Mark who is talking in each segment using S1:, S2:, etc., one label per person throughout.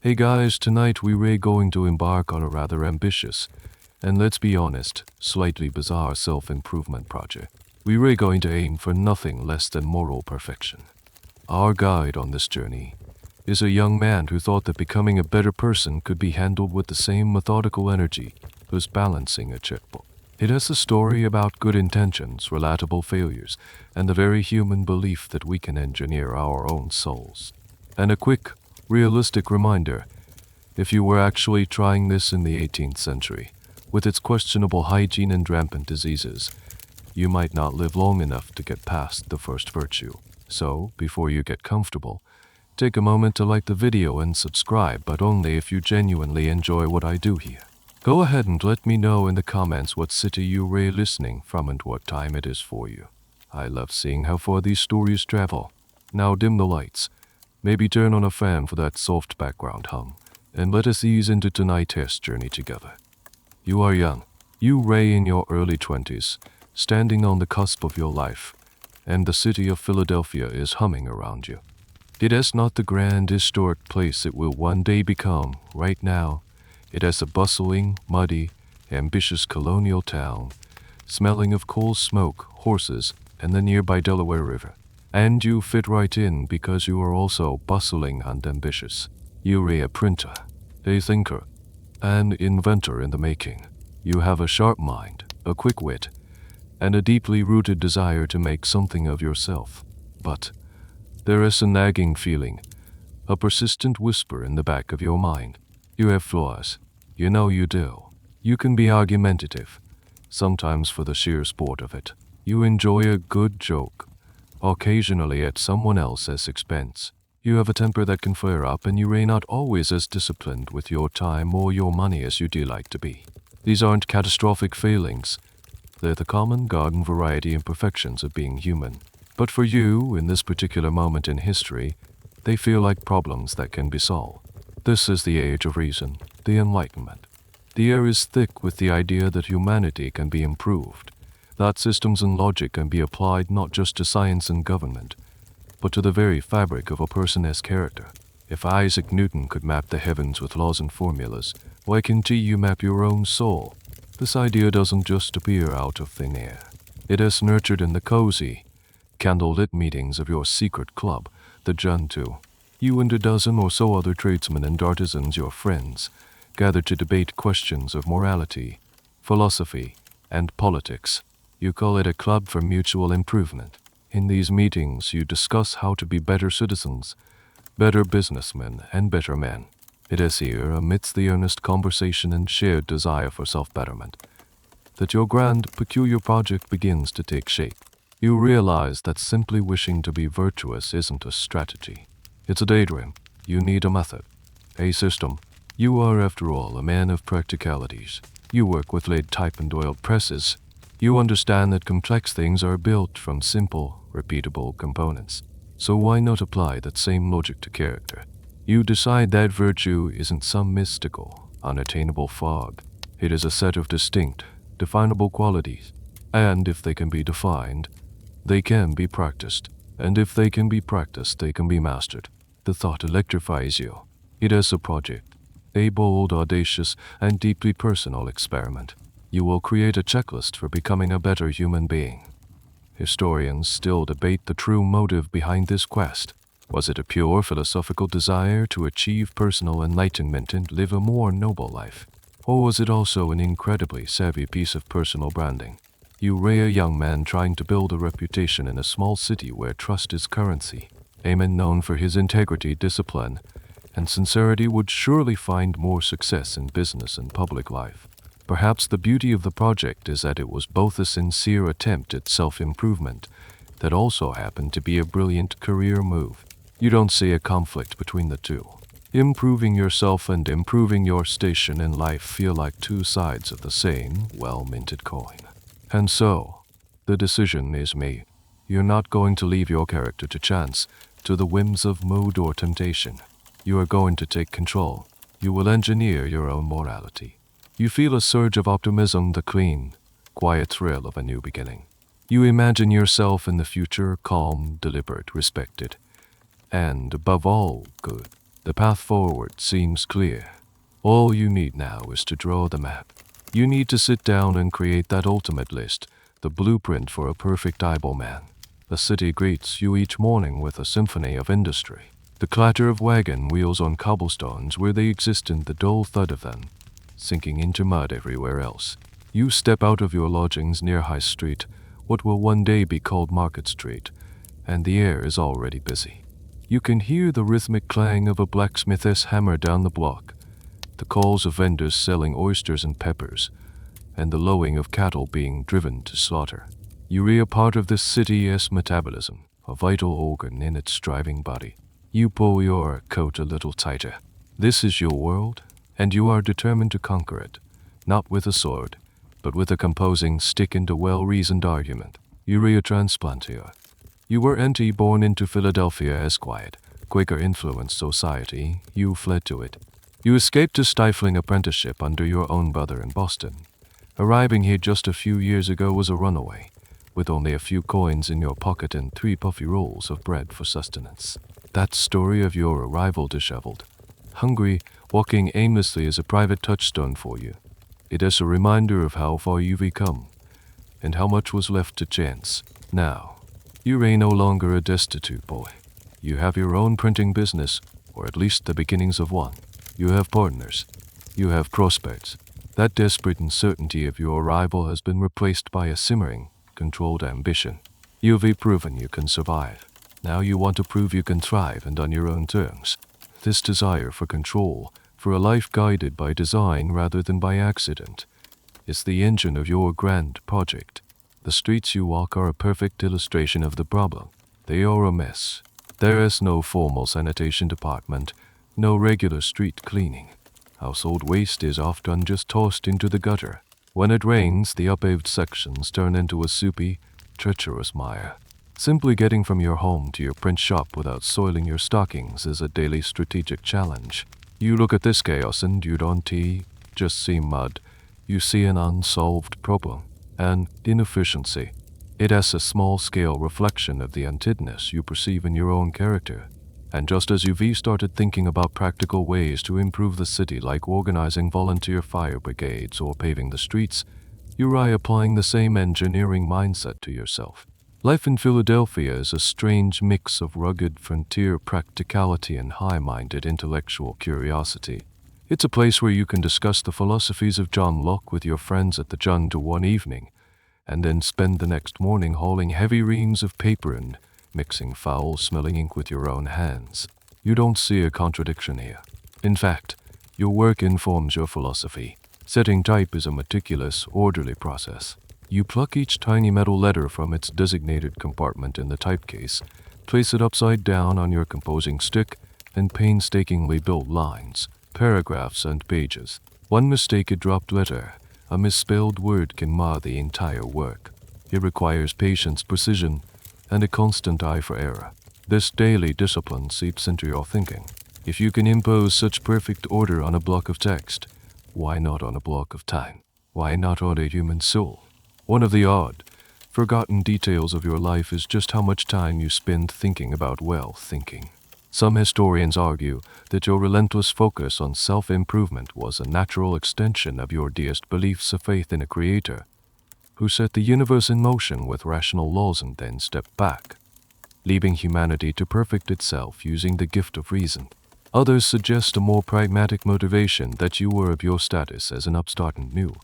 S1: Hey guys, tonight we're going to embark on a rather ambitious, and let's be honest, slightly bizarre self-improvement project. We're going to aim for nothing less than moral perfection. Our guide on this journey is a young man who thought that becoming a better person could be handled with the same methodical energy as balancing a checkbook. It has a story about good intentions, relatable failures, and the very human belief that we can engineer our own souls. And a quick, realistic reminder, if you were actually trying this in the 18th century, with its questionable hygiene and rampant diseases, you might not live long enough to get past the first virtue. So, before you get comfortable, take a moment to like the video and subscribe, but only if you genuinely enjoy what I do here. Go ahead and let me know in the comments what city you're listening from and what time it is for you. I love seeing how far these stories travel. Now dim the lights, maybe turn on a fan for that soft background hum, and let us ease into tonight's journey together. You are young, you in your early 20s, standing on the cusp of your life, and the city of Philadelphia is humming around you. It is not the grand historic place it will one day become. Right now, it is a bustling, muddy, ambitious colonial town, smelling of coal smoke, horses, and the nearby Delaware River. And you fit right in because you are also bustling and ambitious. You're a printer, a thinker, an inventor in the making. You have a sharp mind, a quick wit, and a deeply rooted desire to make something of yourself. But there is a nagging feeling, a persistent whisper in the back of your mind. You have flaws. You know you do. You can be argumentative, sometimes for the sheer sport of it. You enjoy a good joke, occasionally at someone else's expense. You have a temper that can flare up, and you are not always as disciplined with your time or your money as you do like to be. These aren't catastrophic failings. They're the common garden variety imperfections of being human. But for you, in this particular moment in history, they feel like problems that can be solved. This is the age of reason, the Enlightenment. The air is thick with the idea that humanity can be improved, that systems and logic can be applied not just to science and government, but to the very fabric of a person's character. If Isaac Newton could map the heavens with laws and formulas, why can't you map your own soul? This idea doesn't just appear out of thin air. It is nurtured in the cozy, candlelit meetings of your secret club, the Junto. You and a dozen or so other tradesmen and artisans, your friends, gather to debate questions of morality, philosophy, and politics. You call it a club for mutual improvement. In these meetings, you discuss how to be better citizens, better businessmen, and better men. It is here, amidst the earnest conversation and shared desire for self-betterment, that your grand, peculiar project begins to take shape. You realize that simply wishing to be virtuous isn't a strategy. It's a daydream. You need a method, a system. You are, after all, a man of practicalities. You work with lead type and oil presses. You understand that complex things are built from simple, repeatable components. So why not apply that same logic to character? You decide that virtue isn't some mystical, unattainable fog. It is a set of distinct, definable qualities. And if they can be defined, they can be practiced. And if they can be practiced, they can be mastered. The thought electrifies you. It is a project, a bold, audacious, and deeply personal experiment. You will create a checklist for becoming a better human being. Historians still debate the true motive behind this quest. Was it a pure philosophical desire to achieve personal enlightenment and live a more noble life? Or was it also an incredibly savvy piece of personal branding? You are a young man trying to build a reputation in a small city where trust is currency. A man known for his integrity, discipline, and sincerity would surely find more success in business and public life. Perhaps the beauty of the project is that it was both a sincere attempt at self-improvement that also happened to be a brilliant career move. You don't see a conflict between the two. Improving yourself and improving your station in life feel like two sides of the same well-minted coin. And so, the decision is made. You're not going to leave your character to chance, to the whims of mood or temptation. You are going to take control. You will engineer your own morality. You feel a surge of optimism, the clean, quiet thrill of a new beginning. You imagine yourself in the future, calm, deliberate, respected, and, above all, good. The path forward seems clear. All you need now is to draw the map. You need to sit down and create that ultimate list, the blueprint for a perfect eyeball man. The city greets you each morning with a symphony of industry. The clatter of wagon wheels on cobblestones where they exist in the dull thud of them, sinking into mud everywhere else. You step out of your lodgings near High Street, what will one day be called Market Street, and the air is already busy. You can hear the rhythmic clang of a blacksmith's hammer down the block, the calls of vendors selling oysters and peppers, and the lowing of cattle being driven to slaughter. You are a part of this city's metabolism, a vital organ in its striving body. You pull your coat a little tighter. This is your world, and you are determined to conquer it, not with a sword, but with a composing stick and a well-reasoned argument. You are a transplanter. You were born into Philadelphia as quiet, Quaker-influenced society. You fled to it. You escaped a stifling apprenticeship under your own brother in Boston. Arriving here just a few years ago was a runaway, with only a few coins in your pocket and 3 puffy rolls of bread for sustenance. That story of your arrival disheveled, hungry, walking aimlessly is a private touchstone for you. It is a reminder of how far you've come, and how much was left to chance. Now, you are no longer a destitute boy. You have your own printing business, or at least the beginnings of one. You have partners. You have prospects. That desperate uncertainty of your arrival has been replaced by a simmering, controlled ambition. You've proven you can survive. Now you want to prove you can thrive, and on your own terms. This desire for control, for a life guided by design rather than by accident, is the engine of your grand project. The streets you walk are a perfect illustration of the problem. They are a mess. There is no formal sanitation department, no regular street cleaning. Household waste is often just tossed into the gutter. When it rains, the upaved sections turn into a soupy, treacherous mire. Simply getting from your home to your print shop without soiling your stockings is a daily strategic challenge. You look at this chaos and you don't just see mud. You see an unsolved problem, an inefficiency. It is a small-scale reflection of the untidness you perceive in your own character. And just as you've started thinking about practical ways to improve the city, like organizing volunteer fire brigades or paving the streets, you are applying the same engineering mindset to yourself. Life in Philadelphia is a strange mix of rugged frontier practicality and high-minded intellectual curiosity. It's a place where you can discuss the philosophies of John Locke with your friends at the Jun to one evening, and then spend the next morning hauling heavy reams of paper and mixing foul-smelling ink with your own hands. You don't see a contradiction here. In fact, your work informs your philosophy. Setting type is a meticulous, orderly process. You pluck each tiny metal letter from its designated compartment in the type case, place it upside down on your composing stick, and painstakingly build lines, paragraphs, and pages. One mistake, dropped letter, a misspelled word can mar the entire work. It requires patience, precision, and a constant eye for error. This daily discipline seeps into your thinking. If you can impose such perfect order on a block of text, why not on a block of time? Why not on a human soul? One of the odd, forgotten details of your life is just how much time you spend thinking about thinking. Some historians argue that your relentless focus on self-improvement was a natural extension of your deist beliefs of faith in a creator who set the universe in motion with rational laws and then stepped back, leaving humanity to perfect itself using the gift of reason. Others suggest a more pragmatic motivation, that you were of your status as an upstart and knew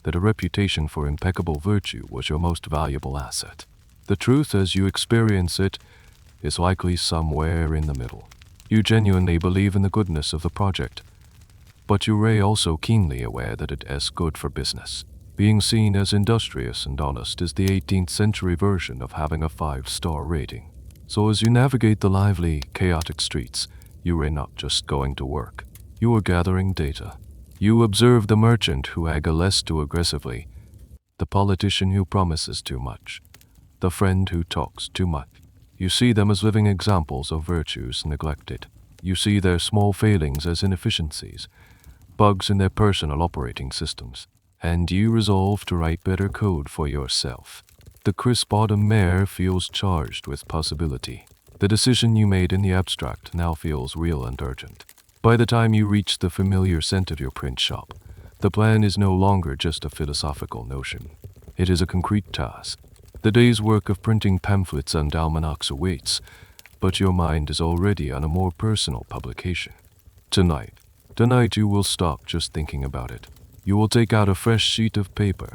S1: that a reputation for impeccable virtue was your most valuable asset. The truth, as you experience it, is likely somewhere in the middle. You genuinely believe in the goodness of the project, but you are also keenly aware that it is good for business. Being seen as industrious and honest is the 18th century version of having a 5-star rating. So as you navigate the lively, chaotic streets, you are not just going to work. You are gathering data. You observe the merchant who haggles too aggressively, the politician who promises too much, the friend who talks too much. You see them as living examples of virtues neglected. You see their small failings as inefficiencies, bugs in their personal operating systems, and you resolve to write better code for yourself. The crisp autumn air feels charged with possibility. The decision you made in the abstract now feels real and urgent. By the time you reach the familiar scent of your print shop, the plan is no longer just a philosophical notion. It is a concrete task. The day's work of printing pamphlets and almanacs awaits, but your mind is already on a more personal publication. Tonight you will stop just thinking about it. You will take out a fresh sheet of paper,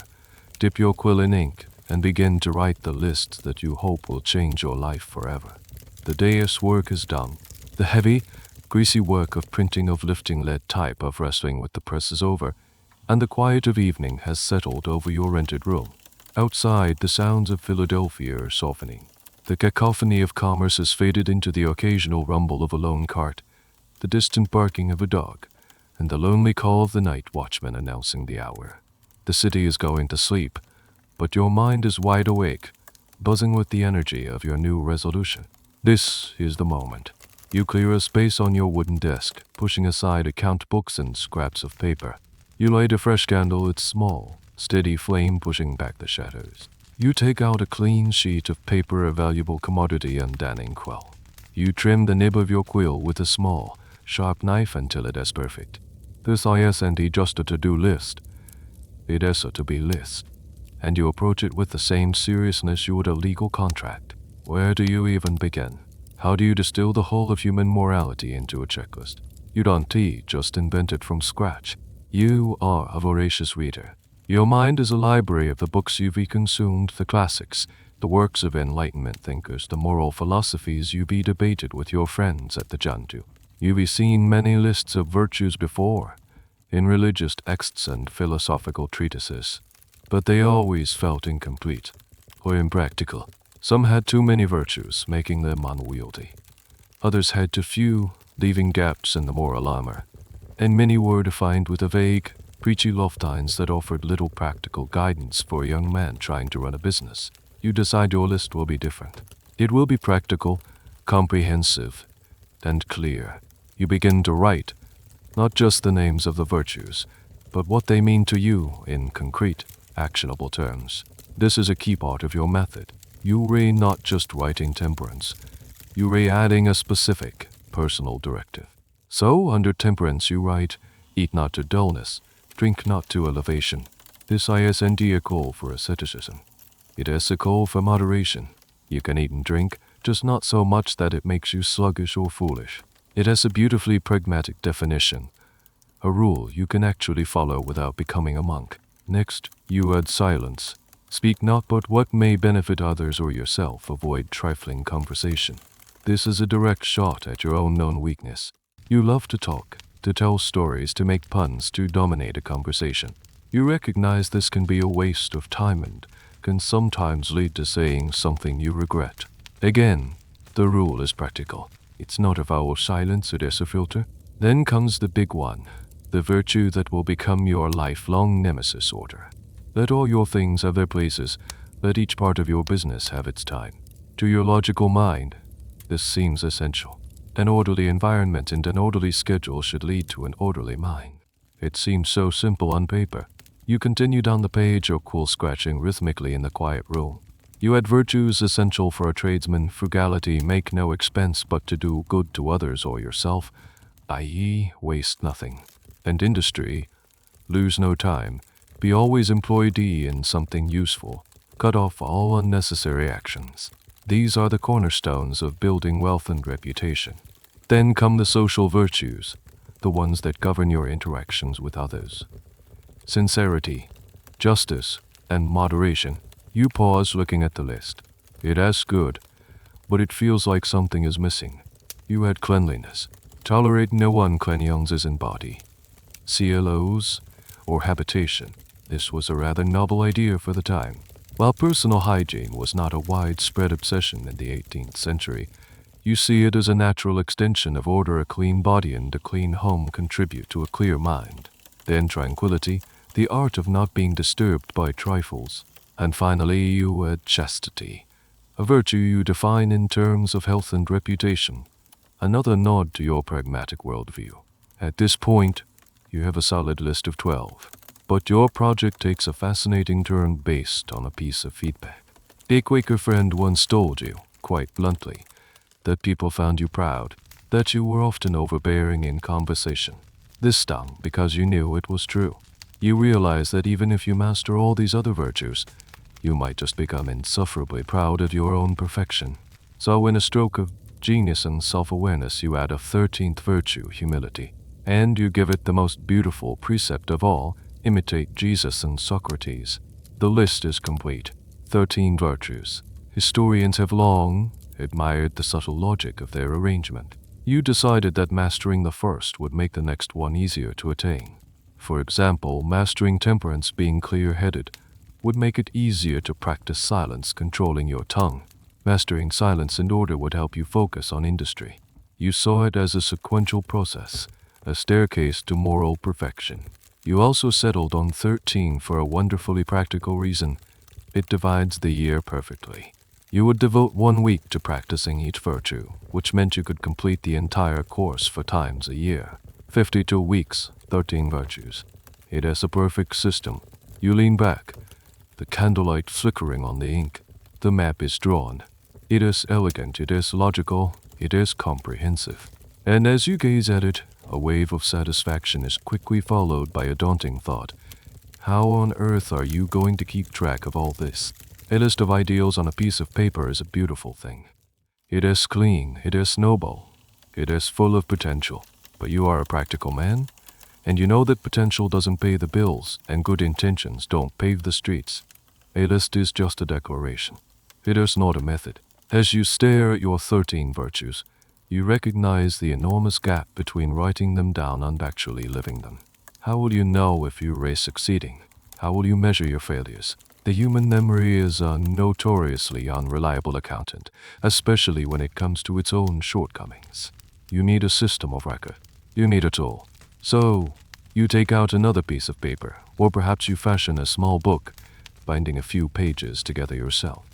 S1: dip your quill in ink, and begin to write the list that you hope will change your life forever. The day's work is done. The heavy, greasy work of printing, of lifting lead type, of wrestling with the press is over, and the quiet of evening has settled over your rented room. Outside, the sounds of Philadelphia are softening. The cacophony of commerce has faded into the occasional rumble of a lone cart, the distant barking of a dog, and the lonely call of the night watchman announcing the hour. The city is going to sleep, but your mind is wide awake, buzzing with the energy of your new resolution. This is the moment. You clear a space on your wooden desk, pushing aside account books and scraps of paper. You light a fresh candle, its small, steady flame pushing back the shadows. You take out a clean sheet of paper, a valuable commodity, and an inkwell. You trim the nib of your quill with a small, sharp knife until it is perfect. This isn't just a to-do list. It is a to-be list. And you approach it with the same seriousness you would a legal contract. Where do you even begin? How do you distill the whole of human morality into a checklist? You don't just invent it from scratch. You are a voracious reader. Your mind is a library of the books you've consumed, the classics, the works of Enlightenment thinkers, the moral philosophies you be debated with your friends at the Jantu. You've seen many lists of virtues before, in religious texts and philosophical treatises, but they always felt incomplete or impractical. Some had too many virtues, making them unwieldy. Others had too few, leaving gaps in the moral armor. And many were defined with a vague, preachy loftlines that offered little practical guidance for a young man trying to run a business. You decide your list will be different. It will be practical, comprehensive, and clear. You begin to write, not just the names of the virtues, but what they mean to you in concrete, actionable terms. This is a key part of your method. You re not just writing temperance, you re adding a specific, personal directive. So, under temperance you write, eat not to dullness, drink not to elevation. This isn't a call for asceticism. It is a call for moderation. You can eat and drink, just not so much that it makes you sluggish or foolish. It has a beautifully pragmatic definition, a rule you can actually follow without becoming a monk. Next, you add silence. Speak not but what may benefit others or yourself. Avoid trifling conversation. This is a direct shot at your own known weakness. You love to talk, to tell stories, to make puns, to dominate a conversation. You recognize this can be a waste of time and can sometimes lead to saying something you regret. Again, the rule is practical. It's not a vowel silence, it is a filter. Then comes the big one, the virtue that will become your lifelong nemesis: order. Let all your things have their places. Let each part of your business have its time. To your logical mind, this seems essential. An orderly environment and an orderly schedule should lead to an orderly mind. It seems so simple on paper. You continue down the page, your quill scratching rhythmically in the quiet room. You add virtues essential for a tradesman: frugality, make no expense but to do good to others or yourself, i.e., waste nothing. And industry, lose no time. Be always employed in something useful. Cut off all unnecessary actions. These are the cornerstones of building wealth and reputation. Then come the social virtues, the ones that govern your interactions with others. Sincerity, justice, and moderation. You pause looking at the list. It is good, but it feels like something is missing. You add cleanliness. Tolerate no uncleanness in body, CLOs, or habitation. This was a rather novel idea for the time. While personal hygiene was not a widespread obsession in the 18th century, you see it as a natural extension of order. A clean body and a clean home contribute to a clear mind. Then tranquility, the art of not being disturbed by trifles. And finally, you add chastity, a virtue you define in terms of health and reputation, another nod to your pragmatic worldview. At this point, you have a solid list of 12. But your project takes a fascinating turn based on a piece of feedback. A Quaker friend once told you, quite bluntly, that people found you proud, that you were often overbearing in conversation. This stung because you knew it was true. You realized that even if you master all these other virtues, you might just become insufferably proud of your own perfection. So in a stroke of genius and self-awareness, you add a 13th virtue, humility, and you give it the most beautiful precept of all: imitate Jesus and Socrates. The list is complete. 13 virtues. Historians have long admired the subtle logic of their arrangement. You decided that mastering the first would make the next one easier to attain. For example, mastering temperance, being clear-headed, would make it easier to practice silence, controlling your tongue. Mastering silence and order would help you focus on industry. You saw it as a sequential process, a staircase to moral perfection. You also settled on 13 for a wonderfully practical reason. It divides the year perfectly. You would devote 1 week to practicing each virtue, which meant you could complete the entire course 4 times a year. 52 weeks, 13 virtues. It is a perfect system. You lean back, the candlelight flickering on the ink. The map is drawn. It is elegant, it is logical, it is comprehensive. And as you gaze at it, a wave of satisfaction is quickly followed by a daunting thought. How on earth are you going to keep track of all this? A list of ideals on a piece of paper is a beautiful thing. It is clean, it is noble, it is full of potential. But you are a practical man, and you know that potential doesn't pay the bills and good intentions don't pave the streets. A list is just a declaration. It is not a method. As you stare at your 13 virtues, you recognize the enormous gap between writing them down and actually living them. How will you know if you are succeeding? How will you measure your failures? The human memory is a notoriously unreliable accountant, especially when it comes to its own shortcomings. You need a system of record. You need a tool. So, you take out another piece of paper, or perhaps you fashion a small book, binding a few pages together yourself.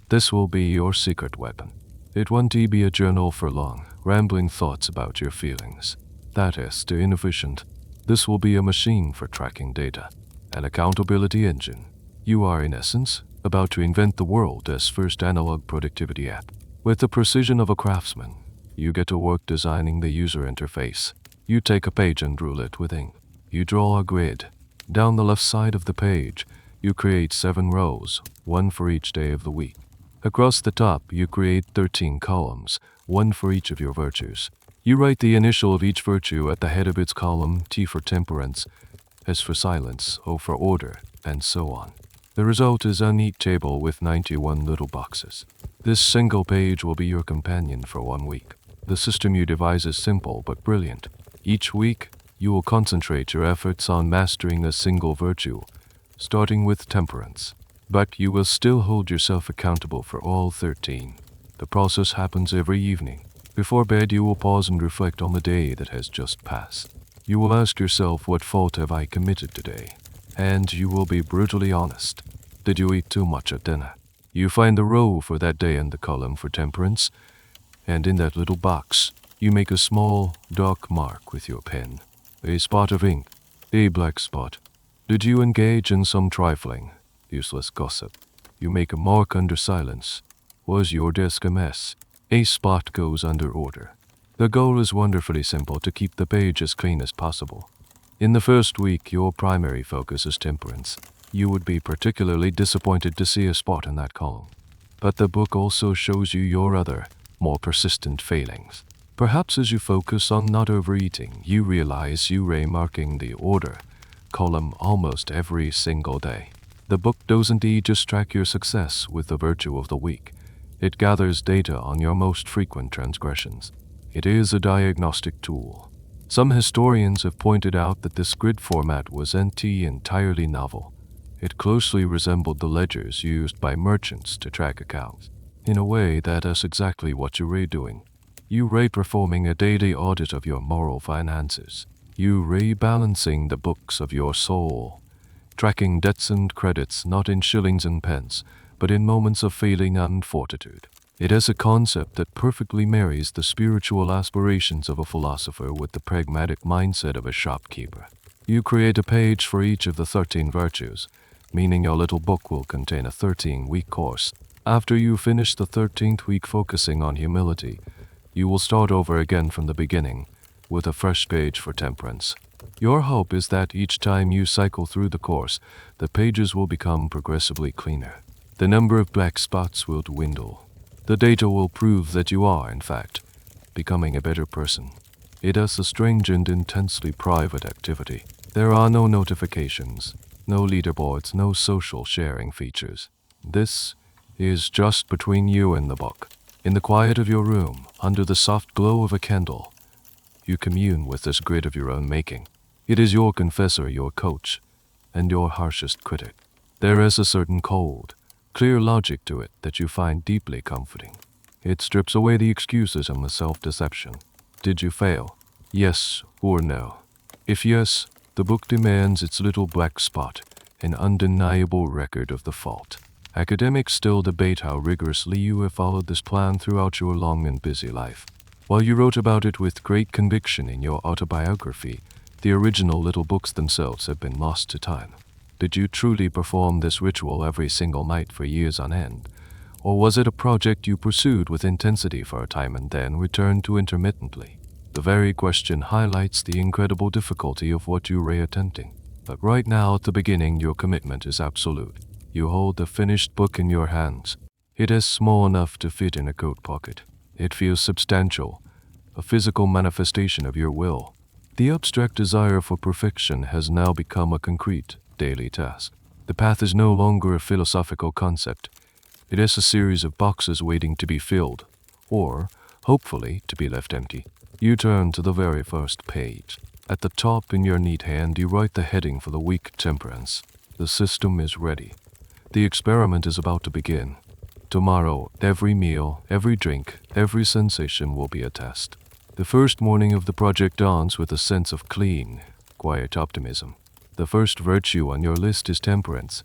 S1: This will be your secret weapon. It won't be a journal for long, rambling thoughts about your feelings. That is too inefficient. This will be a machine for tracking data, an accountability engine. You are, in essence, about to invent the world's first analog productivity app. With the precision of a craftsman, you get to work designing the user interface. You take a page and rule it with ink. You draw a grid. Down the left side of the page, you create 7 rows, 1 for each day of the week. Across the top, you create 13 columns, 1 for each of your virtues. You write the initial of each virtue at the head of its column, T for temperance, S for silence, O for order, and so on. The result is a neat table with 91 little boxes. This single page will be your companion for 1 week. The system you devise is simple but brilliant. Each week, you will concentrate your efforts on mastering a single virtue, starting with temperance. But you will still hold yourself accountable for all 13. The process happens every evening. Before bed, you will pause and reflect on the day that has just passed. You will ask yourself, what fault have I committed today? And you will be brutally honest. Did you eat too much at dinner? You find the row for that day and the column for temperance, and in that little box, you make a small, dark mark with your pen. A spot of ink, a black spot. Did you engage in some trifling, useless gossip? You make a mark under silence. Was your desk a mess? A spot goes under order. The goal is wonderfully simple: to keep the page as clean as possible. In the first week, your primary focus is temperance. You would be particularly disappointed to see a spot in that column. But the book also shows you your other, more persistent failings. Perhaps as you focus on not overeating, you realize you are marking the order column almost every single day. The book doesn't just track your success with the virtue of the week. It gathers data on your most frequent transgressions. It is a diagnostic tool. Some historians have pointed out that this grid format was entirely novel. It closely resembled the ledgers used by merchants to track accounts. In a way, that is exactly what you are doing. You are performing a daily audit of your moral finances. You are rebalancing the books of your soul, tracking debts and credits not in shillings and pence, but in moments of failing and fortitude. It is a concept that perfectly marries the spiritual aspirations of a philosopher with the pragmatic mindset of a shopkeeper. You create a page for each of the 13 virtues, meaning your little book will contain a 13-week course. After you finish the 13th week focusing on humility, You will start over again from the beginning, with a fresh page for temperance. Your hope is that each time you cycle through the course, the pages will become progressively cleaner. The number of black spots will dwindle. The data will prove that you are, in fact, becoming a better person. It is a strange and intensely private activity. There are no notifications, no leaderboards, no social sharing features. This is just between you and the book. In the quiet of your room, under the soft glow of a candle, you commune with this grid of your own making. It is your confessor, your coach, and your harshest critic. There is a certain cold, clear logic to it that you find deeply comforting. It strips away the excuses and the self-deception. Did you fail? Yes or no? If yes, the book demands its little black spot, an undeniable record of the fault. Academics still debate how rigorously you have followed this plan throughout your long and busy life. While you wrote about it with great conviction in your autobiography, the original little books themselves have been lost to time. Did you truly perform this ritual every single night for years on end? Or was it a project you pursued with intensity for a time and then returned to intermittently? The very question highlights the incredible difficulty of what you were attempting. But right now at the beginning, your commitment is absolute. You hold the finished book in your hands. It is small enough to fit in a coat pocket. It feels substantial, a physical manifestation of your will. The abstract desire for perfection has now become a concrete, daily task. The path is no longer a philosophical concept. It is a series of boxes waiting to be filled, or, hopefully, to be left empty. You turn to the very first page. At the top in your neat hand, you write the heading for the week: Temperance. The system is ready. The experiment is about to begin. Tomorrow, every meal, every drink, every sensation will be a test. The first morning of the project dawns with a sense of clean, quiet optimism. The first virtue on your list is temperance,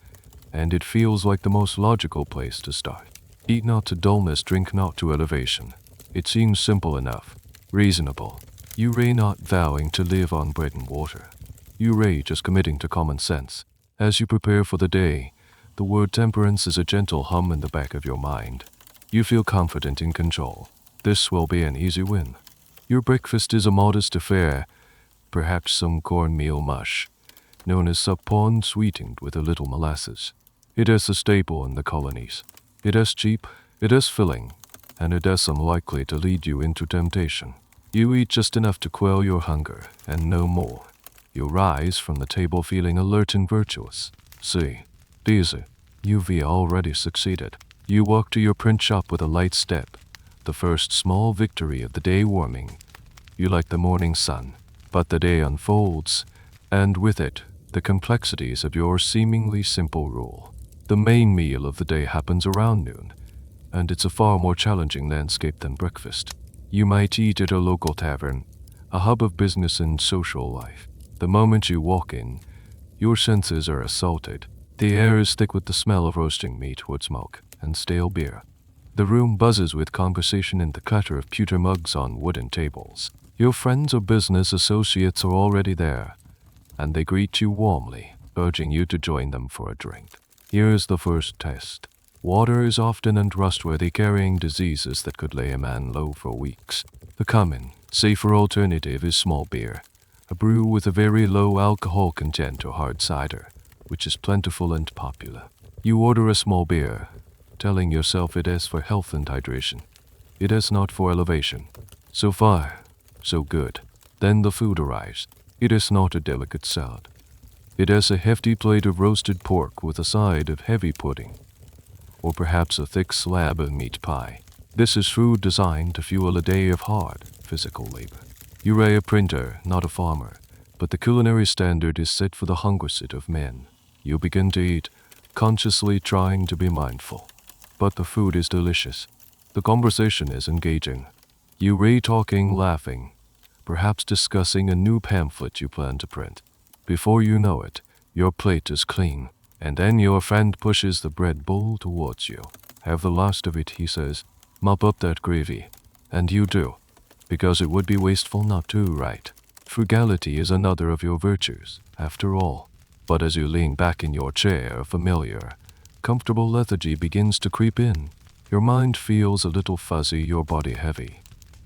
S1: and it feels like the most logical place to start. Eat not to dullness, drink not to elevation. It seems simple enough, reasonable. You ray not vowing to live on bread and water. You ray just committing to common sense. As you prepare for the day, the word temperance is a gentle hum in the back of your mind. You feel confident in control. This will be an easy win. Your breakfast is a modest affair, perhaps some cornmeal mush, known as sapon, sweetened with a little molasses. It is a staple in the colonies. It is cheap, it is filling, and it is unlikely to lead you into temptation. You eat just enough to quell your hunger, and no more. You rise from the table feeling alert and virtuous. See, diese, you've already succeeded. You walk to your print shop with a light step, the first small victory of the day warming. You like the morning sun, but the day unfolds, and with it, the complexities of your seemingly simple rule. The main meal of the day happens around noon, and it's a far more challenging landscape than breakfast. You might eat at a local tavern, a hub of business and social life. The moment you walk in, your senses are assaulted. The air is thick with the smell of roasting meat, wood smoke, and stale beer. The room buzzes with conversation and the clatter of pewter mugs on wooden tables. Your friends or business associates are already there, and they greet you warmly, urging you to join them for a drink. Here's the first test. Water is often untrustworthy, carrying diseases that could lay a man low for weeks. The common, safer alternative is small beer, a brew with a very low alcohol content or hard cider, which is plentiful and popular. You order a small beer, telling yourself it is for health and hydration. It is not for elevation. So far, so good. Then the food arrives. It is not a delicate salad. It is a hefty plate of roasted pork with a side of heavy pudding, or perhaps a thick slab of meat pie. This is food designed to fuel a day of hard, physical labor. You are a printer, not a farmer, but the culinary standard is set for the hungerset of men. You begin to eat, consciously trying to be mindful. But the food is delicious. The conversation is engaging. You re-talking, laughing, perhaps discussing a new pamphlet you plan to print. Before you know it, your plate is clean, and then your friend pushes the bread bowl towards you. Have the last of it, he says. Mop up that gravy. And you do, because it would be wasteful not to, right? Frugality is another of your virtues, after all. But as you lean back in your chair, a familiar, comfortable lethargy begins to creep in. Your mind feels a little fuzzy, your body heavy.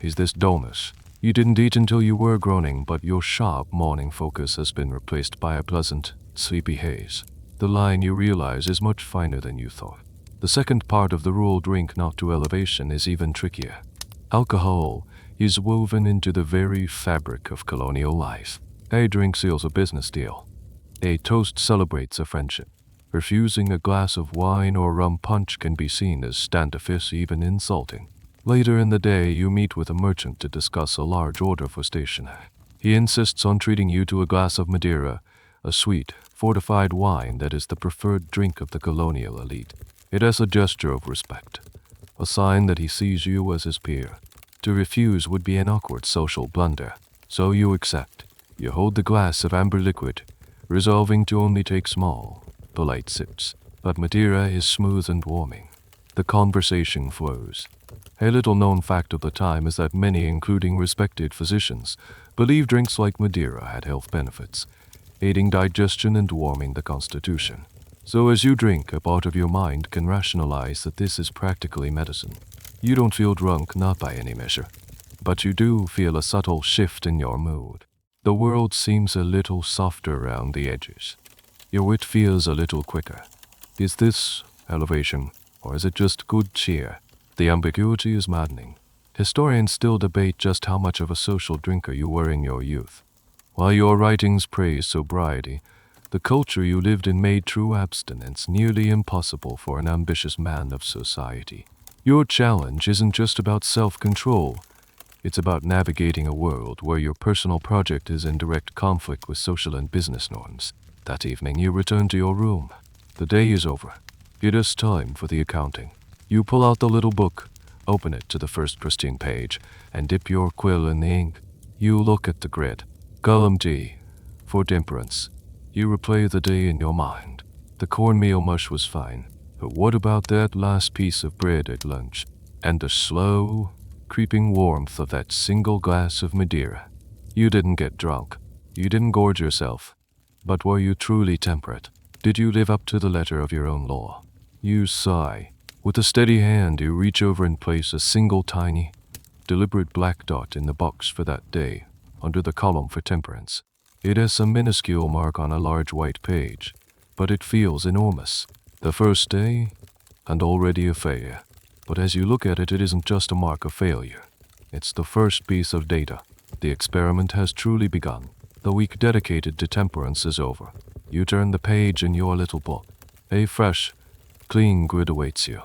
S1: is this dullness. You didn't eat until you were groaning, but your sharp morning focus has been replaced by a pleasant, sleepy haze. The line you realize is much finer than you thought. The second part of the rule, drink not to elevation, is even trickier. Alcohol is woven into the very fabric of colonial life. A drink seals a business deal. A toast celebrates a friendship. Refusing a glass of wine or rum punch can be seen as standoffish, even insulting. Later in the day, you meet with a merchant to discuss a large order for stationery. He insists on treating you to a glass of Madeira, a sweet, fortified wine that is the preferred drink of the colonial elite. It is a gesture of respect, a sign that he sees you as his peer. To refuse would be an awkward social blunder, so you accept. You hold the glass of amber liquid, resolving to only take small, polite sips. But Madeira is smooth and warming. The conversation flows. A little-known fact of the time is that many, including respected physicians, believed drinks like Madeira had health benefits, aiding digestion and warming the constitution. So as you drink, a part of your mind can rationalize that this is practically medicine. You don't feel drunk, not by any measure, but you do feel a subtle shift in your mood. The world seems a little softer around the edges. Your wit feels a little quicker. Is this elevation, or is it just good cheer? The ambiguity is maddening. Historians still debate just how much of a social drinker you were in your youth. While your writings praise sobriety, the culture you lived in made true abstinence nearly impossible for an ambitious man of society. Your challenge isn't just about self-control. It's about navigating a world where your personal project is in direct conflict with social and business norms. That evening, you return to your room. The day is over. It is time for the accounting. You pull out the little book, open it to the first pristine page, and dip your quill in the ink. You look at the grid. Column D, for temperance. You replay the day in your mind. The cornmeal mush was fine, but what about that last piece of bread at lunch? And the slow, creeping warmth of that single glass of Madeira? You didn't get drunk. You didn't gorge yourself. But were you truly temperate? Did you live up to the letter of your own law? You sigh. With a steady hand, you reach over and place a single tiny, deliberate black dot in the box for that day, under the column for temperance. It is a minuscule mark on a large white page, but it feels enormous. The first day, and already a failure. But as you look at it, it isn't just a mark of failure. It's the first piece of data. The experiment has truly begun. The week dedicated to temperance is over. You turn the page in your little book. A fresh, clean grid awaits you.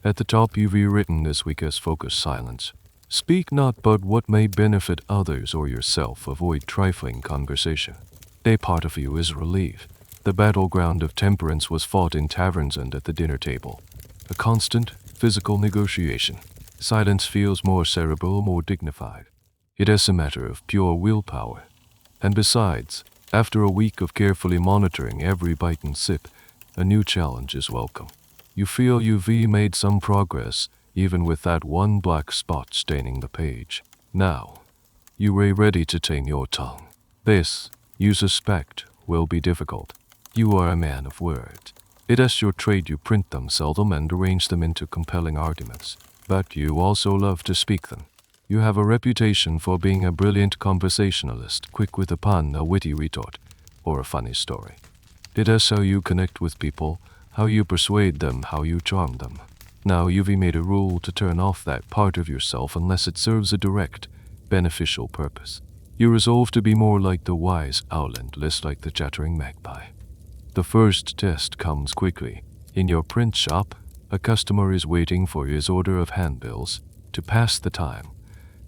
S1: At the top, you've rewritten this week as focused silence. Speak not but what may benefit others or yourself. Avoid trifling conversation. A part of you is relieved. The battleground of temperance was fought in taverns and at the dinner table. A constant, physical negotiation. Silence feels more cerebral, more dignified. It is a matter of pure willpower. And besides, after a week of carefully monitoring every bite and sip, a new challenge is welcome. You feel you've made some progress, even with that one black spot staining the page. Now, you are ready to tame your tongue. This, you suspect, will be difficult. You are a man of words. It is your trade. You print them seldom and arrange them into compelling arguments. But you also love to speak them. You have a reputation for being a brilliant conversationalist, quick with a pun, a witty retort, or a funny story. It is how you connect with people, how you persuade them, how you charm them. Now you've made a rule to turn off that part of yourself unless it serves a direct, beneficial purpose. You resolve to be more like the wise owl and less like the chattering magpie. The first test comes quickly. In your print shop, a customer is waiting for his order of handbills. To pass the time,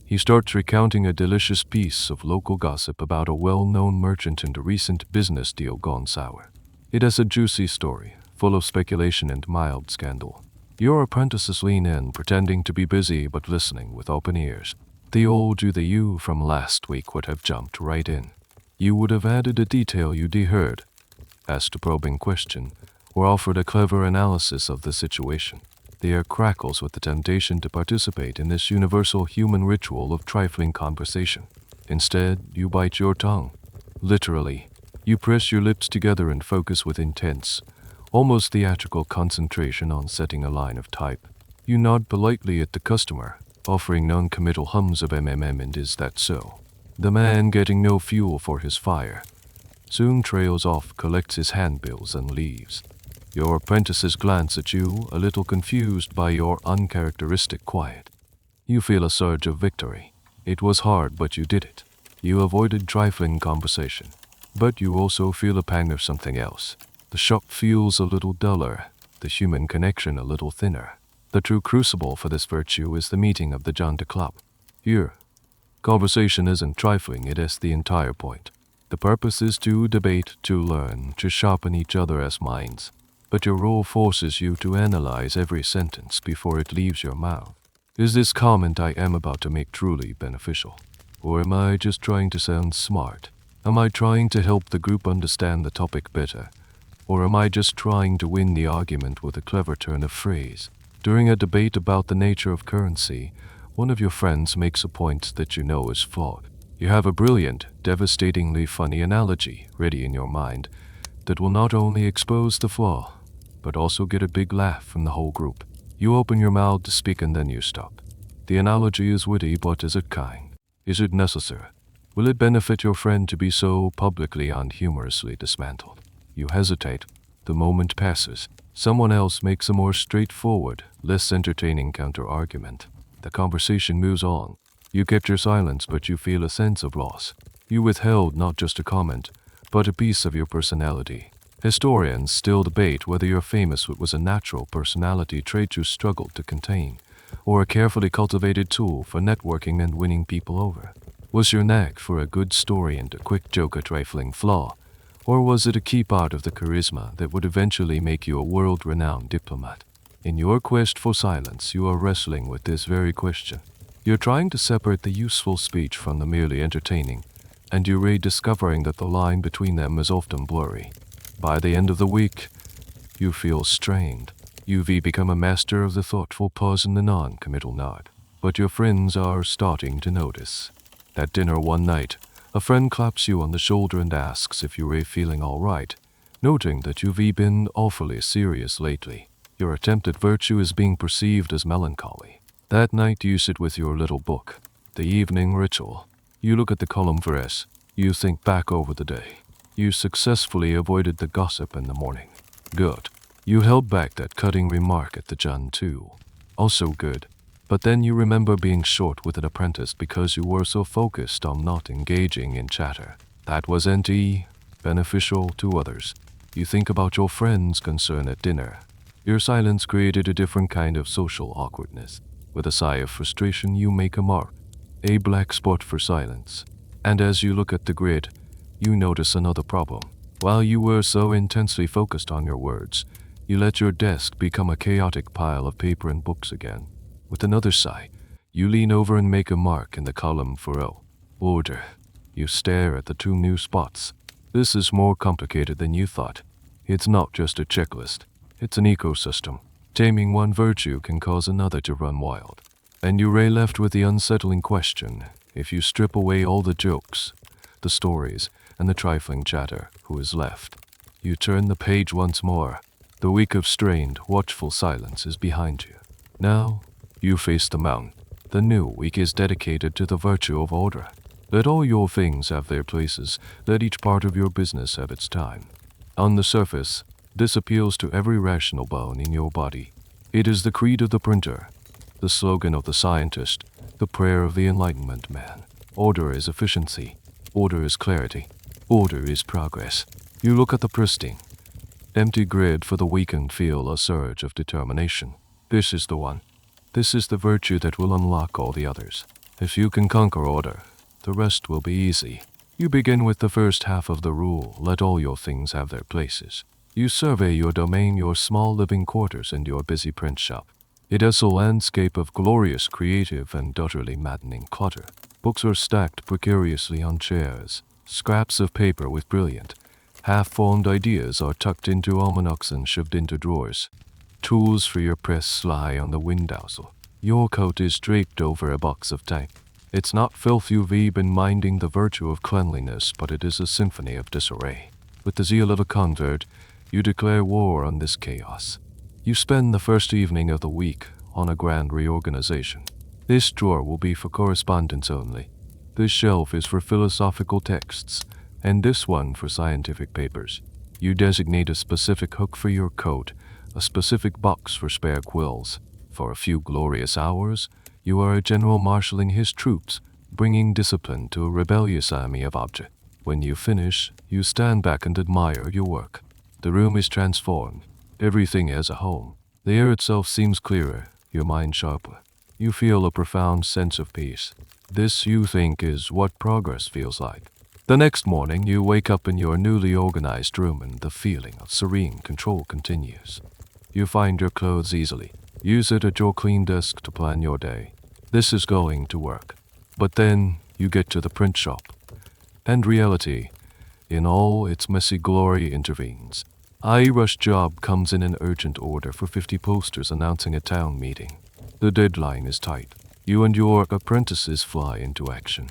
S1: he starts recounting a delicious piece of local gossip about a well-known merchant and a recent business deal gone sour. It is a juicy story, full of speculation and mild scandal. Your apprentices lean in, pretending to be busy but listening with open ears. The old you from last week would have jumped right in. You would have added a detail you'd heard, asked a probing question, or offered a clever analysis of the situation. The air crackles with the temptation to participate in this universal human ritual of trifling conversation. Instead, you bite your tongue. Literally, you press your lips together and focus with intense, almost theatrical concentration on setting a line of type. You nod politely at the customer, offering non-committal hums of and is that so? The man getting no fuel for his fire soon trails off, collects his handbills and leaves. Your apprentices glance at you, a little confused by your uncharacteristic quiet. You feel a surge of victory. It was hard, but you did it. You avoided trifling conversation. But you also feel a pang of something else. The shop feels a little duller, the human connection a little thinner. The true crucible for this virtue is the meeting of the Janta Club. Here, conversation isn't trifling, it is the entire point. The purpose is to debate, to learn, to sharpen each other as minds. But your role forces you to analyze every sentence before it leaves your mouth. Is this comment I am about to make truly beneficial? Or am I just trying to sound smart? Am I trying to help the group understand the topic better? Or am I just trying to win the argument with a clever turn of phrase? During a debate about the nature of currency, one of your friends makes a point that you know is flawed. You have a brilliant, devastatingly funny analogy ready in your mind that will not only expose the flaw, but also get a big laugh from the whole group. You open your mouth to speak and then you stop. The analogy is witty, but is it kind? Is it necessary? Will it benefit your friend to be so publicly and humorously dismantled? You hesitate. The moment passes. Someone else makes a more straightforward, less entertaining counter-argument. The conversation moves on. You kept your silence, but you feel a sense of loss. You withheld not just a comment, but a piece of your personality. Historians still debate whether your famous was a natural personality trait you struggled to contain, or a carefully cultivated tool for networking and winning people over. Was your knack for a good story and a quick joke a trifling flaw, or was it a key part of the charisma that would eventually make you a world-renowned diplomat? In your quest for silence, you are wrestling with this very question. You're trying to separate the useful speech from the merely entertaining, and you're rediscovering that the line between them is often blurry. By the end of the week, you feel strained. You've become a master of the thoughtful pause and the non-committal nod. But your friends are starting to notice. At dinner one night, a friend claps you on the shoulder and asks if you're feeling all right, noting that you've been awfully serious lately. Your attempted virtue is being perceived as melancholy. That night you sit with your little book, the evening ritual. You look at the column for S. You think back over the day. You successfully avoided the gossip in the morning. Good. You held back that cutting remark at the Jan too. Also good. But then you remember being short with an apprentice because you were so focused on not engaging in chatter. That was beneficial to others. You think about your friend's concern at dinner. Your silence created a different kind of social awkwardness. With a sigh of frustration, you make a mark, a black spot for silence. And as you look at the grid, you notice another problem. While you were so intensely focused on your words, you let your desk become a chaotic pile of paper and books again. With another sigh, you lean over and make a mark in the column for O. Order. You stare at the two new spots. This is more complicated than you thought. It's not just a checklist. It's an ecosystem. Taming one virtue can cause another to run wild. And you're left with the unsettling question, if you strip away all the jokes, the stories, and the trifling chatter, who is left? You turn the page once more. The week of strained, watchful silence is behind you. Now, you face the mountain. The new week is dedicated to the virtue of order. Let all your things have their places. Let each part of your business have its time. On the surface, this appeals to every rational bone in your body. It is the creed of the printer, the slogan of the scientist, the prayer of the Enlightenment man. Order is efficiency. Order is clarity. Order is progress. You look at the pristine, empty grid for the week and feel a surge of determination. This is the one. This is the virtue that will unlock all the others. If you can conquer order, the rest will be easy. You begin with the first half of the rule, let all your things have their places. You survey your domain, your small living quarters, and your busy print shop. It is a landscape of glorious, creative, and utterly maddening clutter. Books are stacked precariously on chairs. Scraps of paper with brilliant, half-formed ideas are tucked into almanacs and shoved into drawers. Tools for your press lie on the windowsill. Your coat is draped over a box of tape. It's not filth you've been minding the virtue of cleanliness, but it is a symphony of disarray. With the zeal of a convert, you declare war on this chaos. You spend the first evening of the week on a grand reorganization. This drawer will be for correspondence only. This shelf is for philosophical texts, and this one for scientific papers. You designate a specific hook for your coat, a specific box for spare quills. For a few glorious hours, you are a general marshalling his troops, bringing discipline to a rebellious army of objects. When you finish, you stand back and admire your work. The room is transformed. Everything has a home. The air itself seems clearer, your mind sharper. You feel a profound sense of peace. This, you think, is what progress feels like. The next morning, you wake up in your newly organized room and the feeling of serene control continues. You find your clothes easily. Use it at your clean desk to plan your day. This is going to work. But then you get to the print shop, and reality, in all its messy glory, intervenes. A rush job comes in an urgent order for 50 posters announcing a town meeting. The deadline is tight. You and your apprentices fly into action.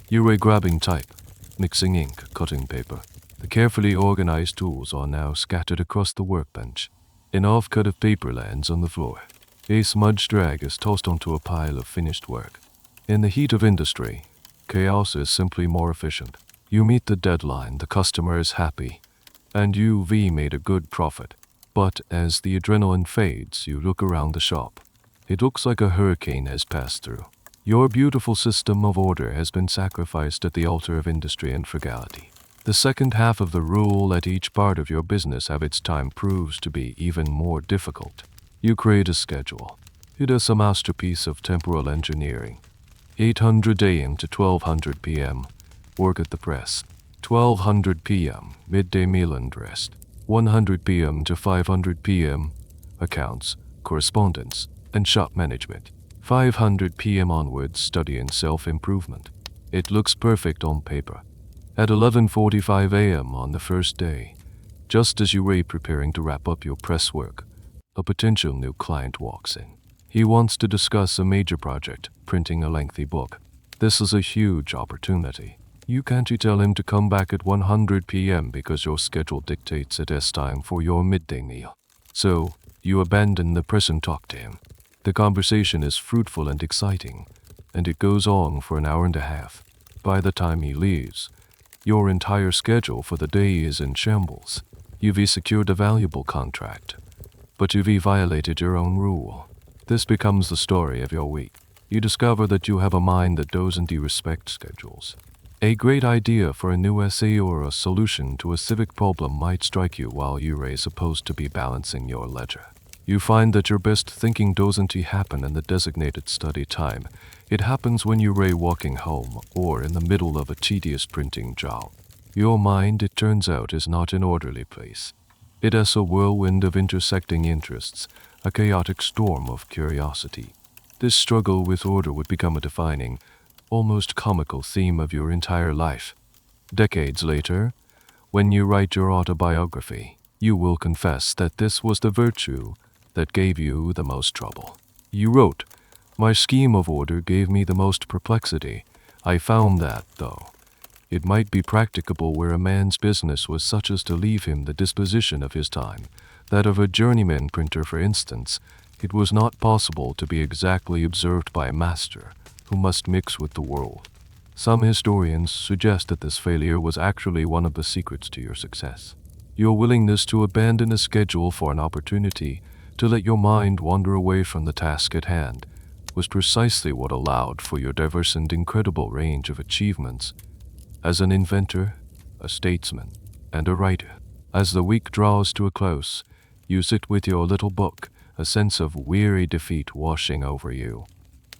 S1: You are grabbing type, mixing ink, cutting paper. The carefully organized tools are now scattered across the workbench. An offcut of paper lands on the floor. A smudged rag is tossed onto a pile of finished work. In the heat of industry, chaos is simply more efficient. You meet the deadline, the customer is happy, and you've made a good profit. But as the adrenaline fades, you look around the shop. It looks like a hurricane has passed through. Your beautiful system of order has been sacrificed at the altar of industry and frugality. The second half of the rule, let each part of your business have its time, proves to be even more difficult. You create a schedule. It is a masterpiece of temporal engineering. 800 a.m. to 1200 p.m. work at the press. 1200 p.m. midday meal and rest. 100 p.m. to 500 p.m. accounts, correspondence, and shop management. 500 p.m. onwards, study and self-improvement. It looks perfect on paper. At 11:45 a.m. on the first day, just as you were preparing to wrap up your press work, a potential new client walks in. He wants to discuss a major project, printing a lengthy book. This is a huge opportunity. You can't tell him to come back at 100 p.m. because your schedule dictates it as time for your midday meal. So, you abandon the press and talk to him. The conversation is fruitful and exciting, and it goes on for an hour and a half. By the time he leaves, your entire schedule for the day is in shambles. You've secured a valuable contract, but you've violated your own rule. This becomes the story of your week. You discover that you have a mind that doesn't respect schedules. A great idea for a new essay or a solution to a civic problem might strike you while you are supposed to be balancing your ledger. You find that your best thinking doesn't happen in the designated study time. It happens when you're walking home or in the middle of a tedious printing job. Your mind, it turns out, is not an orderly place. It has a whirlwind of intersecting interests, a chaotic storm of curiosity. This struggle with order would become a defining, almost comical theme of your entire life. Decades later, when you write your autobiography, you will confess that this was the virtue that gave you the most trouble. You wrote, "My scheme of order gave me the most perplexity. I found that, though it might be practicable where a man's business was such as to leave him the disposition of his time, that of a journeyman printer, for instance, it was not possible to be exactly observed by a master who must mix with the world." Some historians suggest that this failure was actually one of the secrets to your success. Your willingness to abandon a schedule for an opportunity to let your mind wander away from the task at hand was precisely what allowed for your diverse and incredible range of achievements as an inventor, a statesman, and a writer. As the week draws to a close, you sit with your little book, a sense of weary defeat washing over you.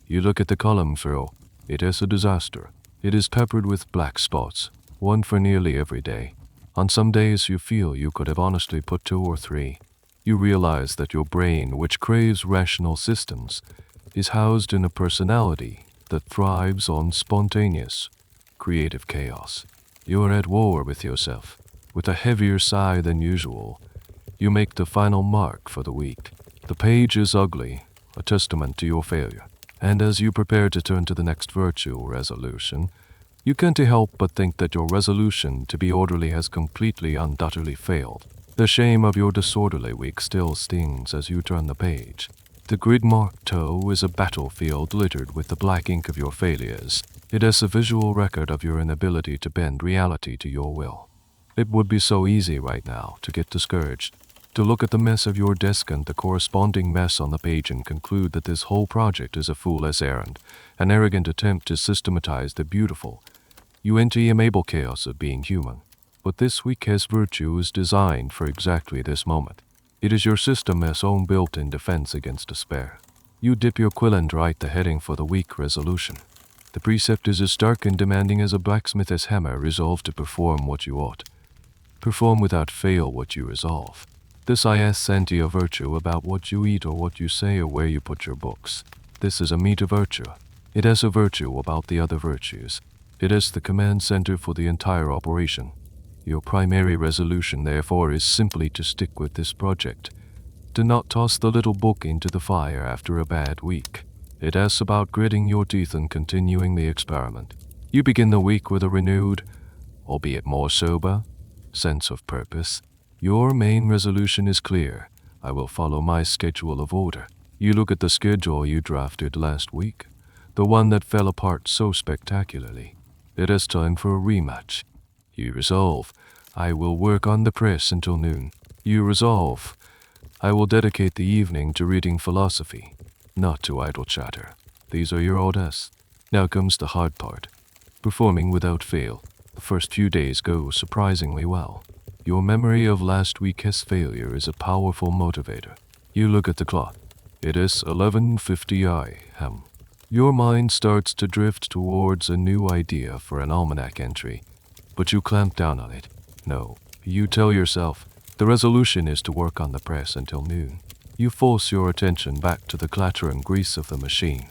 S1: You look at the column through. It is a disaster. It is peppered with black spots, one for nearly every day. On some days you feel you could have honestly put 2 or 3. You realize that your brain, which craves rational systems, is housed in a personality that thrives on spontaneous, creative chaos. You are at war with yourself. With a heavier sigh than usual, you make the final mark for the week. The page is ugly, a testament to your failure. And as you prepare to turn to the next virtue or resolution, you can't help but think that your resolution to be orderly has completely and utterly failed. The shame of your disorderly week still stings as you turn the page. The grid-marked toe is a battlefield littered with the black ink of your failures. It is a visual record of your inability to bend reality to your will. It would be so easy right now to get discouraged, to look at the mess of your desk and the corresponding mess on the page and conclude that this whole project is a fool's errand, an arrogant attempt to systematize the beautiful, untamable chaos of being human. But this weakest virtue is designed for exactly this moment. It is your system's own built-in defense against despair. You dip your quill and write the heading for the weak resolution. The precept is as stark and demanding as a blacksmith's hammer resolved to perform what you ought. Perform without fail what you resolve. This is anti-virtue about what you eat or what you say or where you put your books. This is a meta-virtue. It has a virtue about the other virtues. It is the command center for the entire operation. Your primary resolution, therefore, is simply to stick with this project, to not toss the little book into the fire after a bad week. It is about gritting your teeth and continuing the experiment. You begin the week with a renewed, albeit more sober, sense of purpose. Your main resolution is clear. I will follow my schedule of order. You look at the schedule you drafted last week, the one that fell apart so spectacularly. It is time for a rematch. You resolve, I will work on the press until noon. You resolve, I will dedicate the evening to reading philosophy, not to idle chatter. These are your orders. Now comes the hard part. Performing without fail. The first few days go surprisingly well. Your memory of last week's failure is a powerful motivator. You look at the clock. It is 11:50 a.m. Your mind starts to drift towards a new idea for an almanac entry, but you clamp down on it. No, you tell yourself, the resolution is to work on the press until noon. You force your attention back to the clatter and grease of the machine.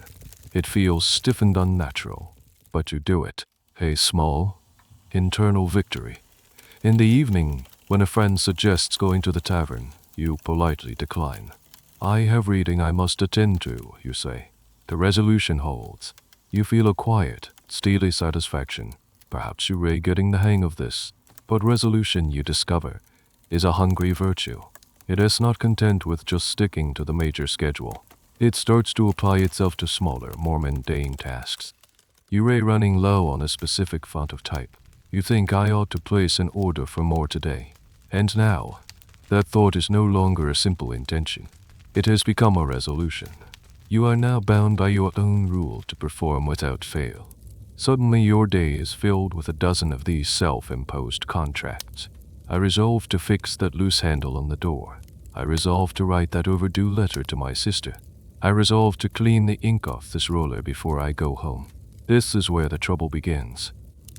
S1: It feels stiff and unnatural, but you do it. A small, internal victory. In the evening, when a friend suggests going to the tavern, you politely decline. I have reading I must attend to, you say. The resolution holds. You feel a quiet, steely satisfaction. Perhaps you're getting the hang of this. But resolution, you discover, is a hungry virtue. It is not content with just sticking to the major schedule. It starts to apply itself to smaller, more mundane tasks. You're running low on a specific font of type. You think I ought to place an order for more today. And now, that thought is no longer a simple intention. It has become a resolution. You are now bound by your own rule to perform without fail. Suddenly your day is filled with a dozen of these self-imposed contracts. I resolve to fix that loose handle on the door. I resolve to write that overdue letter to my sister. I resolve to clean the ink off this roller before I go home. This is where the trouble begins.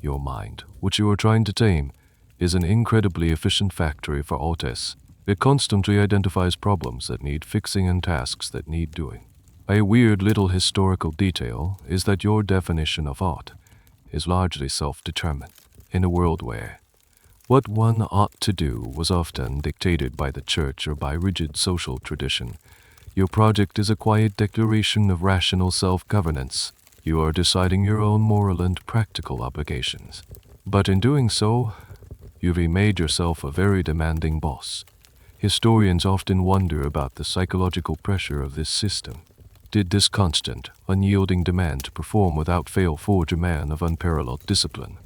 S1: Your mind, which you are trying to tame, is an incredibly efficient factory for autis. It constantly identifies problems that need fixing and tasks that need doing. A weird little historical detail is that your definition of ought is largely self-determined in a world where what one ought to do was often dictated by the church or by rigid social tradition. Your project is a quiet declaration of rational self-governance. You are deciding your own moral and practical obligations. But in doing so, you've made yourself a very demanding boss. Historians often wonder about the psychological pressure of this system. Did this constant, unyielding demand to perform without fail forge a man of unparalleled discipline?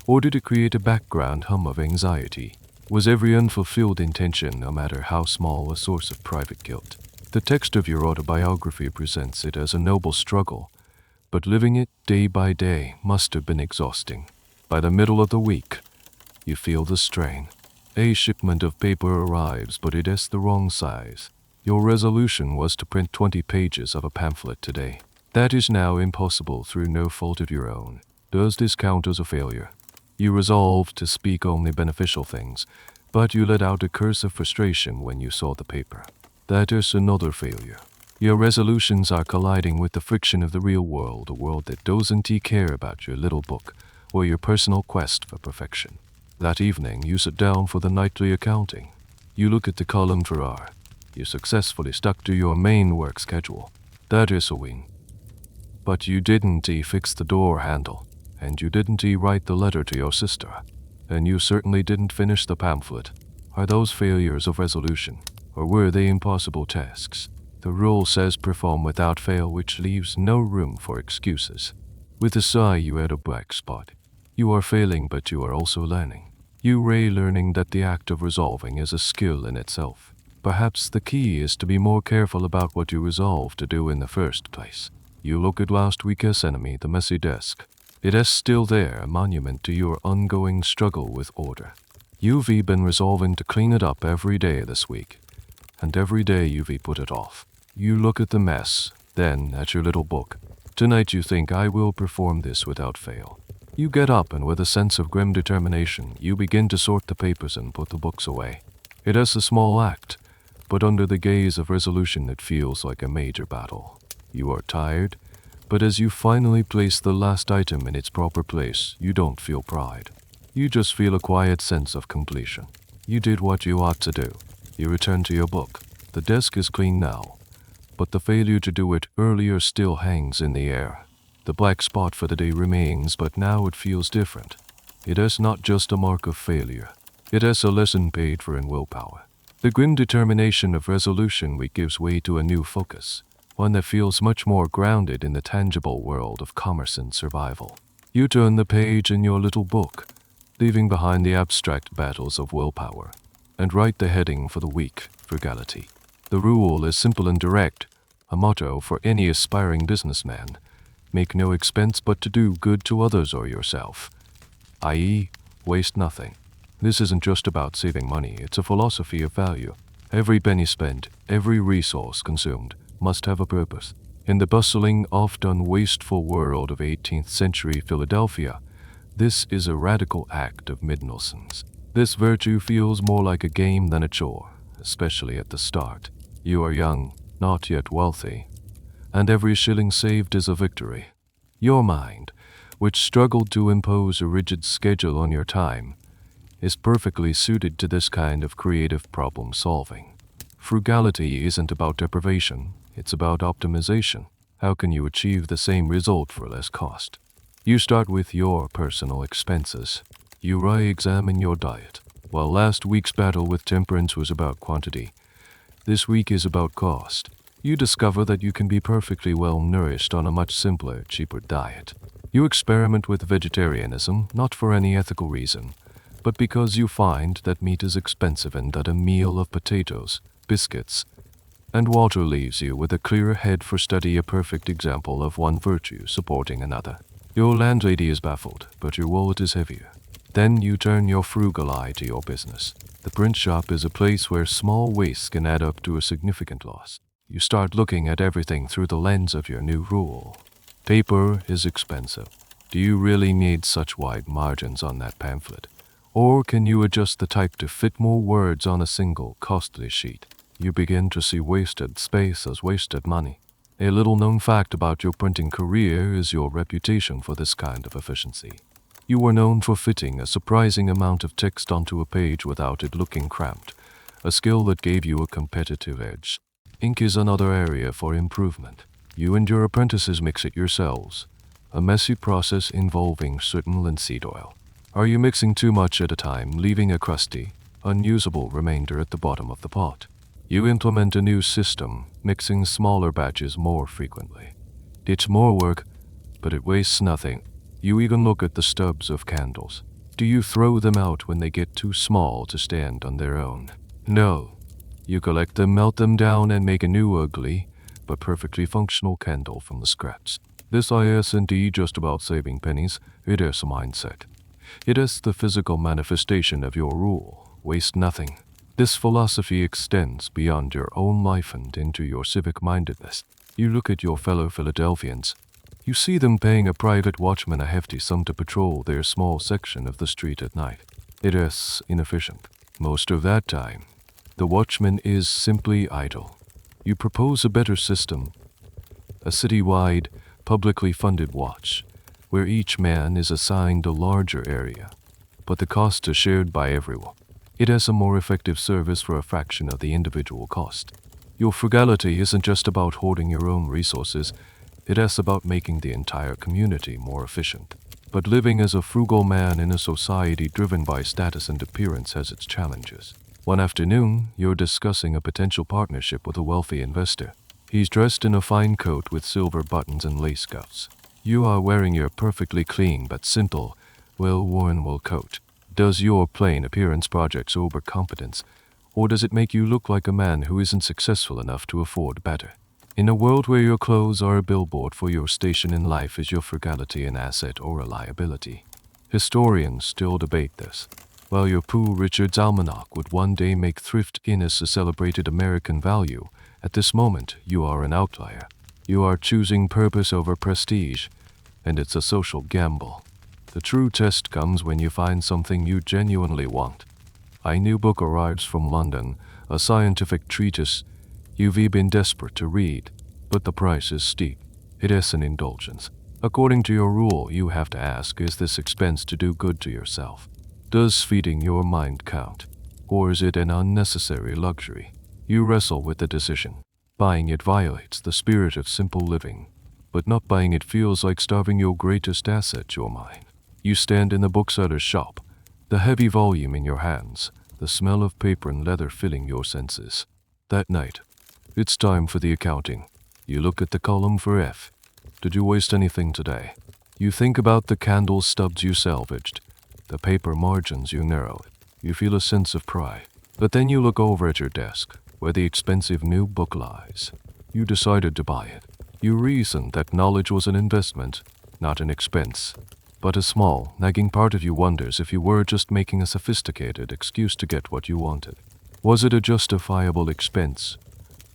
S1: Or did it create a background hum of anxiety? Was every unfulfilled intention, no matter how small, a source of private guilt? The text of your autobiography presents it as a noble struggle, but living it day by day must have been exhausting. By the middle of the week, you feel the strain. A shipment of paper arrives, but it is the wrong size. Your resolution was to print 20 pages of a pamphlet today. That is now impossible through no fault of your own. Does this count as a failure? You resolved to speak only beneficial things, but you let out a curse of frustration when you saw the paper. That is another failure. Your resolutions are colliding with the friction of the real world, a world that doesn't care about your little book or your personal quest for perfection. That evening, you sit down for the nightly accounting. You look at the column for R. You successfully stuck to your main work schedule. That is a win. But you didn't fix the door handle, and you didn't write the letter to your sister, and you certainly didn't finish the pamphlet. Are those failures of resolution, or were they impossible tasks? The rule says perform without fail, which leaves no room for excuses. With a sigh, you add a black spot. You are failing, but you are also learning. You are learning that the act of resolving is a skill in itself. Perhaps the key is to be more careful about what you resolve to do in the first place. You look at last week's enemy, the messy desk. It is still there, a monument to your ongoing struggle with order. You've been resolving to clean it up every day this week, and every day you've put it off. You look at the mess, then at your little book. Tonight you think, I will perform this without fail. You get up and with a sense of grim determination, you begin to sort the papers and put the books away. It is a small act, but under the gaze of resolution it feels like a major battle. You are tired, but as you finally place the last item in its proper place, you don't feel pride. You just feel a quiet sense of completion. You did what you ought to do. You return to your book. The desk is clean now, but the failure to do it earlier still hangs in the air. The black spot for the day remains, but now it feels different. It is not just a mark of failure. It is a lesson paid for in willpower. The grim determination of resolution week gives way to a new focus, one that feels much more grounded in the tangible world of commerce and survival. You turn the page in your little book, leaving behind the abstract battles of willpower, and write the heading for the week, frugality. The rule is simple and direct, a motto for any aspiring businessman. Make no expense but to do good to others or yourself, i.e., waste nothing. This isn't just about saving money, it's a philosophy of value. Every penny spent, every resource consumed, must have a purpose. In the bustling, often wasteful world of 18th century Philadelphia, this is a radical act of mid-nonsense. This virtue feels more like a game than a chore, especially at the start. You are young, not yet wealthy, and every shilling saved is a victory. Your mind, which struggled to impose a rigid schedule on your time, is perfectly suited to this kind of creative problem solving. Frugality isn't about deprivation, it's about optimization. How can you achieve the same result for less cost? You start with your personal expenses. You re-examine your diet. While last week's battle with temperance was about quantity, this week is about cost. You discover that you can be perfectly well nourished on a much simpler, cheaper diet. You experiment with vegetarianism, not for any ethical reason, but because you find that meat is expensive and that a meal of potatoes, biscuits, and water leaves you with a clearer head for study, a perfect example of one virtue supporting another. Your landlady is baffled, but your wallet is heavier. Then you turn your frugal eye to your business. The print shop is a place where small wastes can add up to a significant loss. You start looking at everything through the lens of your new rule. Paper is expensive. Do you really need such wide margins on that pamphlet? Or can you adjust the type to fit more words on a single, costly sheet? You begin to see wasted space as wasted money. A little-known fact about your printing career is your reputation for this kind of efficiency. You were known for fitting a surprising amount of text onto a page without it looking cramped, a skill that gave you a competitive edge. Ink is another area for improvement. You and your apprentices mix it yourselves, a messy process involving certain linseed oil. Are you mixing too much at a time, leaving a crusty, unusable remainder at the bottom of the pot? You implement a new system, mixing smaller batches more frequently. It's more work, but it wastes nothing. You even look at the stubs of candles. Do you throw them out when they get too small to stand on their own? No. You collect them, melt them down, and make a new ugly, but perfectly functional candle from the scraps. This isn't just about saving pennies, it is a mindset. It is the physical manifestation of your rule, waste nothing. This philosophy extends beyond your own life and into your civic-mindedness. You look at your fellow Philadelphians. You see them paying a private watchman a hefty sum to patrol their small section of the street at night. It is inefficient. Most of that time, the watchman is simply idle. You propose a better system, a city-wide, publicly funded watch, where each man is assigned a larger area, but the cost is shared by everyone. It has a more effective service for a fraction of the individual cost. Your frugality isn't just about hoarding your own resources, it is about making the entire community more efficient. But living as a frugal man in a society driven by status and appearance has its challenges. One afternoon, you're discussing a potential partnership with a wealthy investor. He's dressed in a fine coat with silver buttons and lace cuffs. You are wearing your perfectly clean but simple, well-worn wool coat. Does your plain appearance project overconfidence, or does it make you look like a man who isn't successful enough to afford better? In a world where your clothes are a billboard for your station in life, is your frugality an asset or a liability? Historians still debate this. While your Pooh Richard's almanac would one day make thrift Guinness a celebrated American value, at this moment you are an outlier. You are choosing purpose over prestige, and it's a social gamble. The true test comes when you find something you genuinely want. A new book arrives from London, a scientific treatise you've been desperate to read, but the price is steep. It is an indulgence. According to your rule, you have to ask, is this expense to do good to yourself? Does feeding your mind count, or is it an unnecessary luxury? You wrestle with the decision. Buying it violates the spirit of simple living, but not buying it feels like starving your greatest asset, your mind. You stand in the bookseller's shop, the heavy volume in your hands, the smell of paper and leather filling your senses. That night, it's time for the accounting. You look at the column for F. Did you waste anything today? You think about the candle stubs you salvaged, the paper margins you narrowed. You feel a sense of pride. But then you look over at your desk, where the expensive new book lies. You decided to buy it. You reasoned that knowledge was an investment, not an expense. But a small, nagging part of you wonders if you were just making a sophisticated excuse to get what you wanted. Was it a justifiable expense,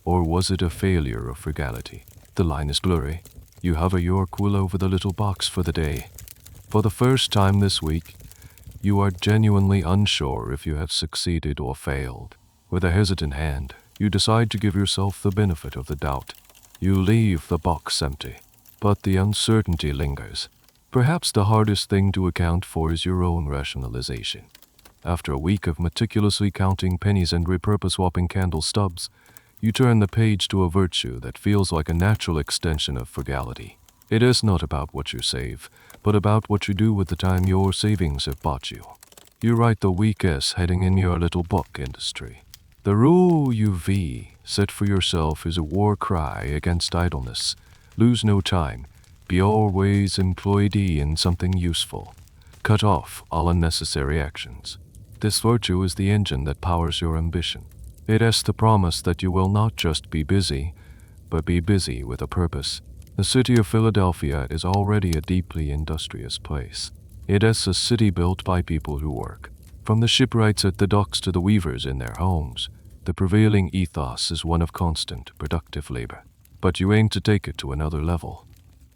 S1: or was it a failure of frugality? The line is blurry. You hover your quill over the little box for the day. For the first time this week, you are genuinely unsure if you have succeeded or failed. With a hesitant hand, you decide to give yourself the benefit of the doubt. You leave the box empty, but the uncertainty lingers. Perhaps the hardest thing to account for is your own rationalization. After a week of meticulously counting pennies and repurpose-swapping candle stubs, you turn the page to a virtue that feels like a natural extension of frugality. It is not about what you save, but about what you do with the time your savings have bought you. You write the week S heading in your little book industry. The rule you've set for yourself is a war cry against idleness. Lose no time. Be always employed in something useful. Cut off all unnecessary actions. This virtue is the engine that powers your ambition. It is the promise that you will not just be busy, but be busy with a purpose. The city of Philadelphia is already a deeply industrious place. It is a city built by people who work. From the shipwrights at the docks to the weavers in their homes, the prevailing ethos is one of constant, productive labor. But you aim to take it to another level.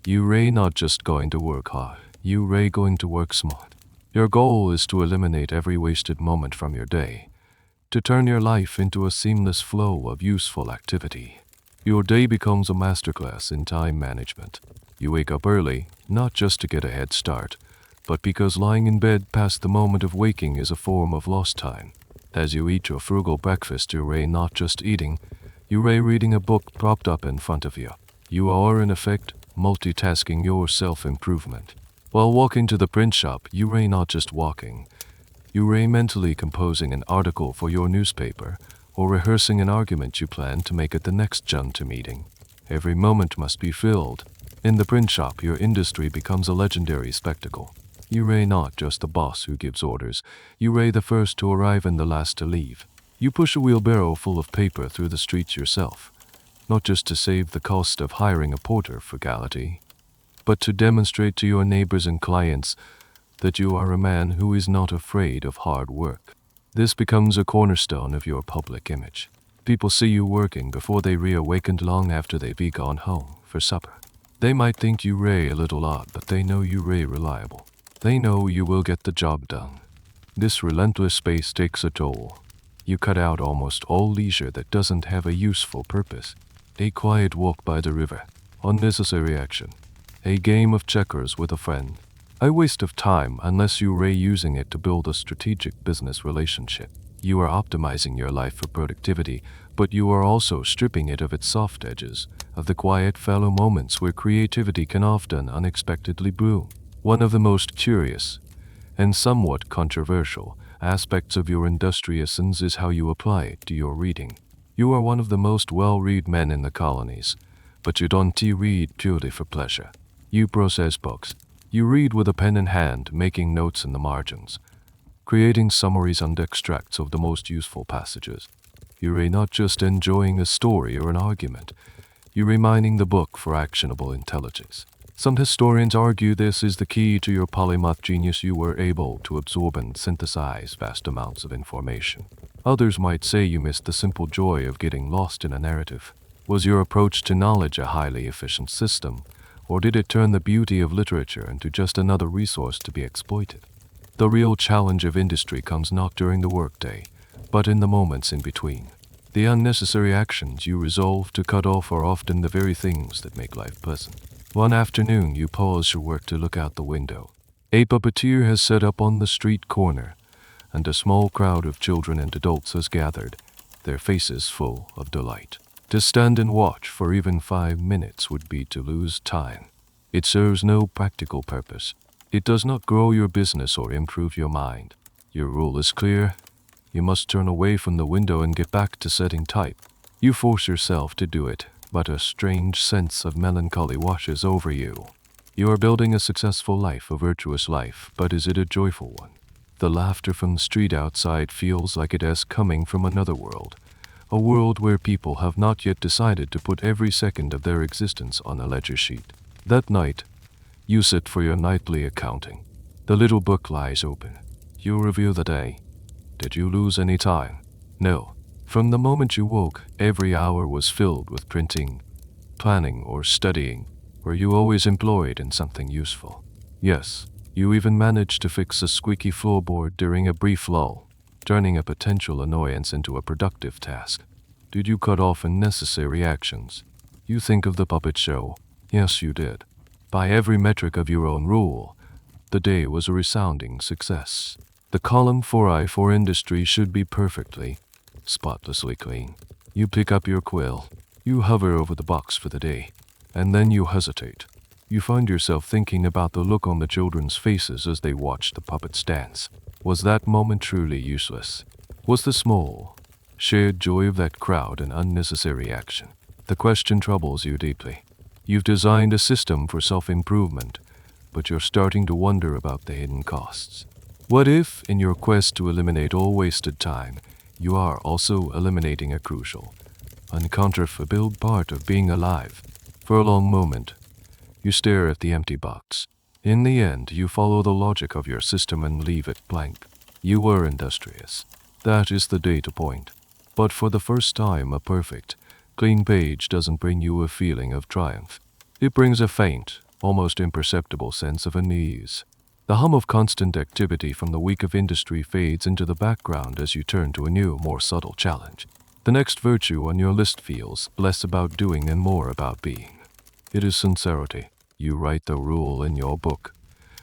S1: You not just going to work hard, you going to work smart. Your goal is to eliminate every wasted moment from your day, to turn your life into a seamless flow of useful activity. Your day becomes a masterclass in time management. You wake up early, not just to get a head start, but because lying in bed past the moment of waking is a form of lost time. As you eat your frugal breakfast, you're not just eating, you're reading a book propped up in front of you. You are, in effect, multitasking your self-improvement. While walking to the print shop, you're not just walking. You're mentally composing an article for your newspaper, or rehearsing an argument you plan to make at the next junta meeting. Every moment must be filled. In the print shop, your industry becomes a legendary spectacle. You're not just the boss who gives orders. You're the first to arrive and the last to leave. You push a wheelbarrow full of paper through the streets yourself, not just to save the cost of hiring a porter, frugality, but to demonstrate to your neighbors and clients that you are a man who is not afraid of hard work. This becomes a cornerstone of your public image. People see you working before they reawakened long after they've gone home for supper. They might think you a little odd, but they know you reliable. They know you will get the job done. This relentless pace takes a toll. You cut out almost all leisure that doesn't have a useful purpose. A quiet walk by the river, unnecessary action. A game of checkers with a friend. A waste of time unless you're using it to build a strategic business relationship. You are optimizing your life for productivity, but you are also stripping it of its soft edges, of the quiet fallow moments where creativity can often unexpectedly bloom. One of the most curious, and somewhat controversial, aspects of your industriousness is how you apply it to your reading. You are one of the most well-read men in the colonies, but you don't read purely for pleasure. You process books. You read with a pen in hand, making notes in the margins, creating summaries and extracts of the most useful passages. You're not just enjoying a story or an argument, you're reminding the book for actionable intelligence. Some historians argue this is the key to your polymath genius. You were able to absorb and synthesize vast amounts of information. Others might say you missed the simple joy of getting lost in a narrative. Was your approach to knowledge a highly efficient system, or did it turn the beauty of literature into just another resource to be exploited? The real challenge of industry comes not during the workday, but in the moments in between. The unnecessary actions you resolve to cut off are often the very things that make life pleasant. One afternoon, you pause your work to look out the window. A puppeteer has set up on the street corner, and a small crowd of children and adults has gathered, their faces full of delight. To stand and watch for even 5 minutes would be to lose time. It serves no practical purpose. It does not grow your business or improve your mind. Your rule is clear. You must turn away from the window and get back to setting type. You force yourself to do it, but a strange sense of melancholy washes over you. You are building a successful life, a virtuous life, but is it a joyful one? The laughter from the street outside feels like it is coming from another world, a world where people have not yet decided to put every second of their existence on a ledger sheet. That night, you sit for your nightly accounting. The little book lies open. You review the day. Did you lose any time? No. From the moment you woke, every hour was filled with printing, planning, or studying. Were you always employed in something useful? Yes. You even managed to fix a squeaky floorboard during a brief lull, turning a potential annoyance into a productive task. Did you cut off unnecessary actions? You think of the puppet show. Yes, you did. By every metric of your own rule, the day was a resounding success. The column 4I for industry should be perfectly, spotlessly clean. You pick up your quill. You hover over the box for the day, and then you hesitate. You find yourself thinking about the look on the children's faces as they watched the puppets dance. Was that moment truly useless? Was the small, shared joy of that crowd an unnecessary action? The question troubles you deeply. You've designed a system for self-improvement, but you're starting to wonder about the hidden costs. What if, in your quest to eliminate all wasted time, you are also eliminating a crucial, uncontrovertible part of being alive? For a long moment, you stare at the empty box. In the end, you follow the logic of your system and leave it blank. You were industrious. That is the data point. But for the first time, a perfect, clean page doesn't bring you a feeling of triumph. It brings a faint, almost imperceptible sense of unease. The hum of constant activity from the week of industry fades into the background as you turn to a new, more subtle challenge. The next virtue on your list feels less about doing and more about being. It is sincerity. You write the rule in your book.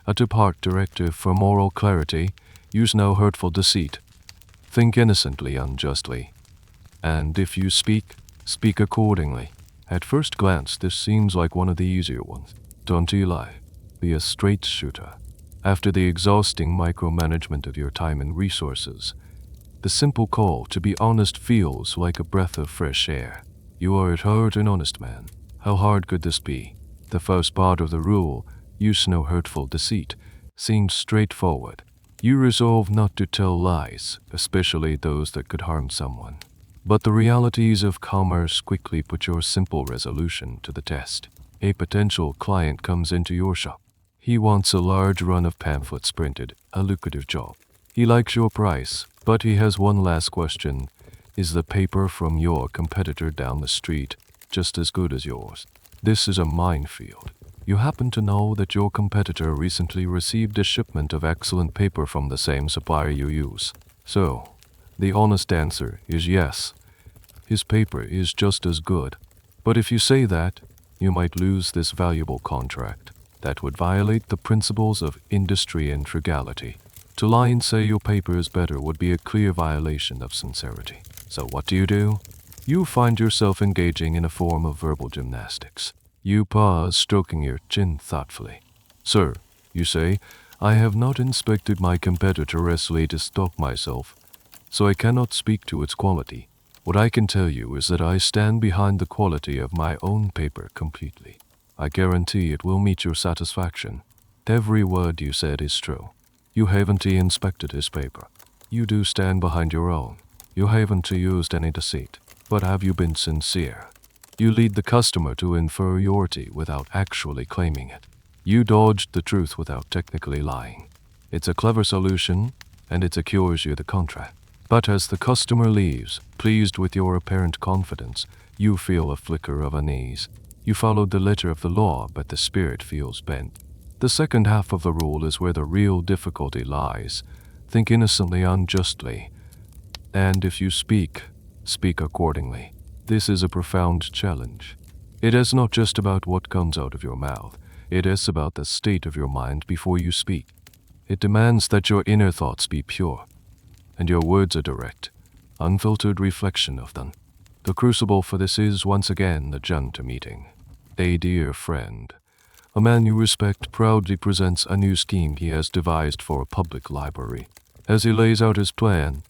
S1: A two-part directive for moral clarity. Use no hurtful deceit. Think innocently, unjustly. And if you speak, speak accordingly. At first glance, this seems like one of the easier ones. Don't lie. Be a straight shooter. After the exhausting micromanagement of your time and resources, the simple call to be honest feels like a breath of fresh air. You are at heart an honest man. How hard could this be? The first part of the rule, use no hurtful deceit, seems straightforward. You resolve not to tell lies, especially those that could harm someone. But the realities of commerce quickly put your simple resolution to the test. A potential client comes into your shop. He wants a large run of pamphlets printed, a lucrative job. He likes your price, but he has one last question. Is the paper from your competitor down the street just as good as yours? This is a minefield. You happen to know that your competitor recently received a shipment of excellent paper from the same supplier you use. So, the honest answer is yes. His paper is just as good. But if you say that, you might lose this valuable contract. That would violate the principles of industry and frugality. To lie and say your paper is better would be a clear violation of sincerity. So what do? You find yourself engaging in a form of verbal gymnastics. You pause, stroking your chin thoughtfully. Sir, you say, I have not inspected my competitor as latest stock myself, so I cannot speak to its quality. What I can tell you is that I stand behind the quality of my own paper completely. I guarantee it will meet your satisfaction. Every word you said is true. You haven't inspected his paper. You do stand behind your own. You haven't used any deceit. But have you been sincere? You lead the customer to inferiority without actually claiming it. You dodged the truth without technically lying. It's a clever solution, and it secures you the contract. But as the customer leaves, pleased with your apparent confidence, you feel a flicker of unease. You followed the letter of the law, but the spirit feels bent. The second half of the rule is where the real difficulty lies. Think innocently, unjustly. And if you speak accordingly. This is a profound challenge. It is not just about what comes out of your mouth. It is about the state of your mind before you speak. It demands that your inner thoughts be pure, and your words a direct, unfiltered reflection of them. The crucible for this is, once again, the junta meeting. A dear friend, a man you respect, proudly presents a new scheme he has devised for a public library. As he lays out his plan,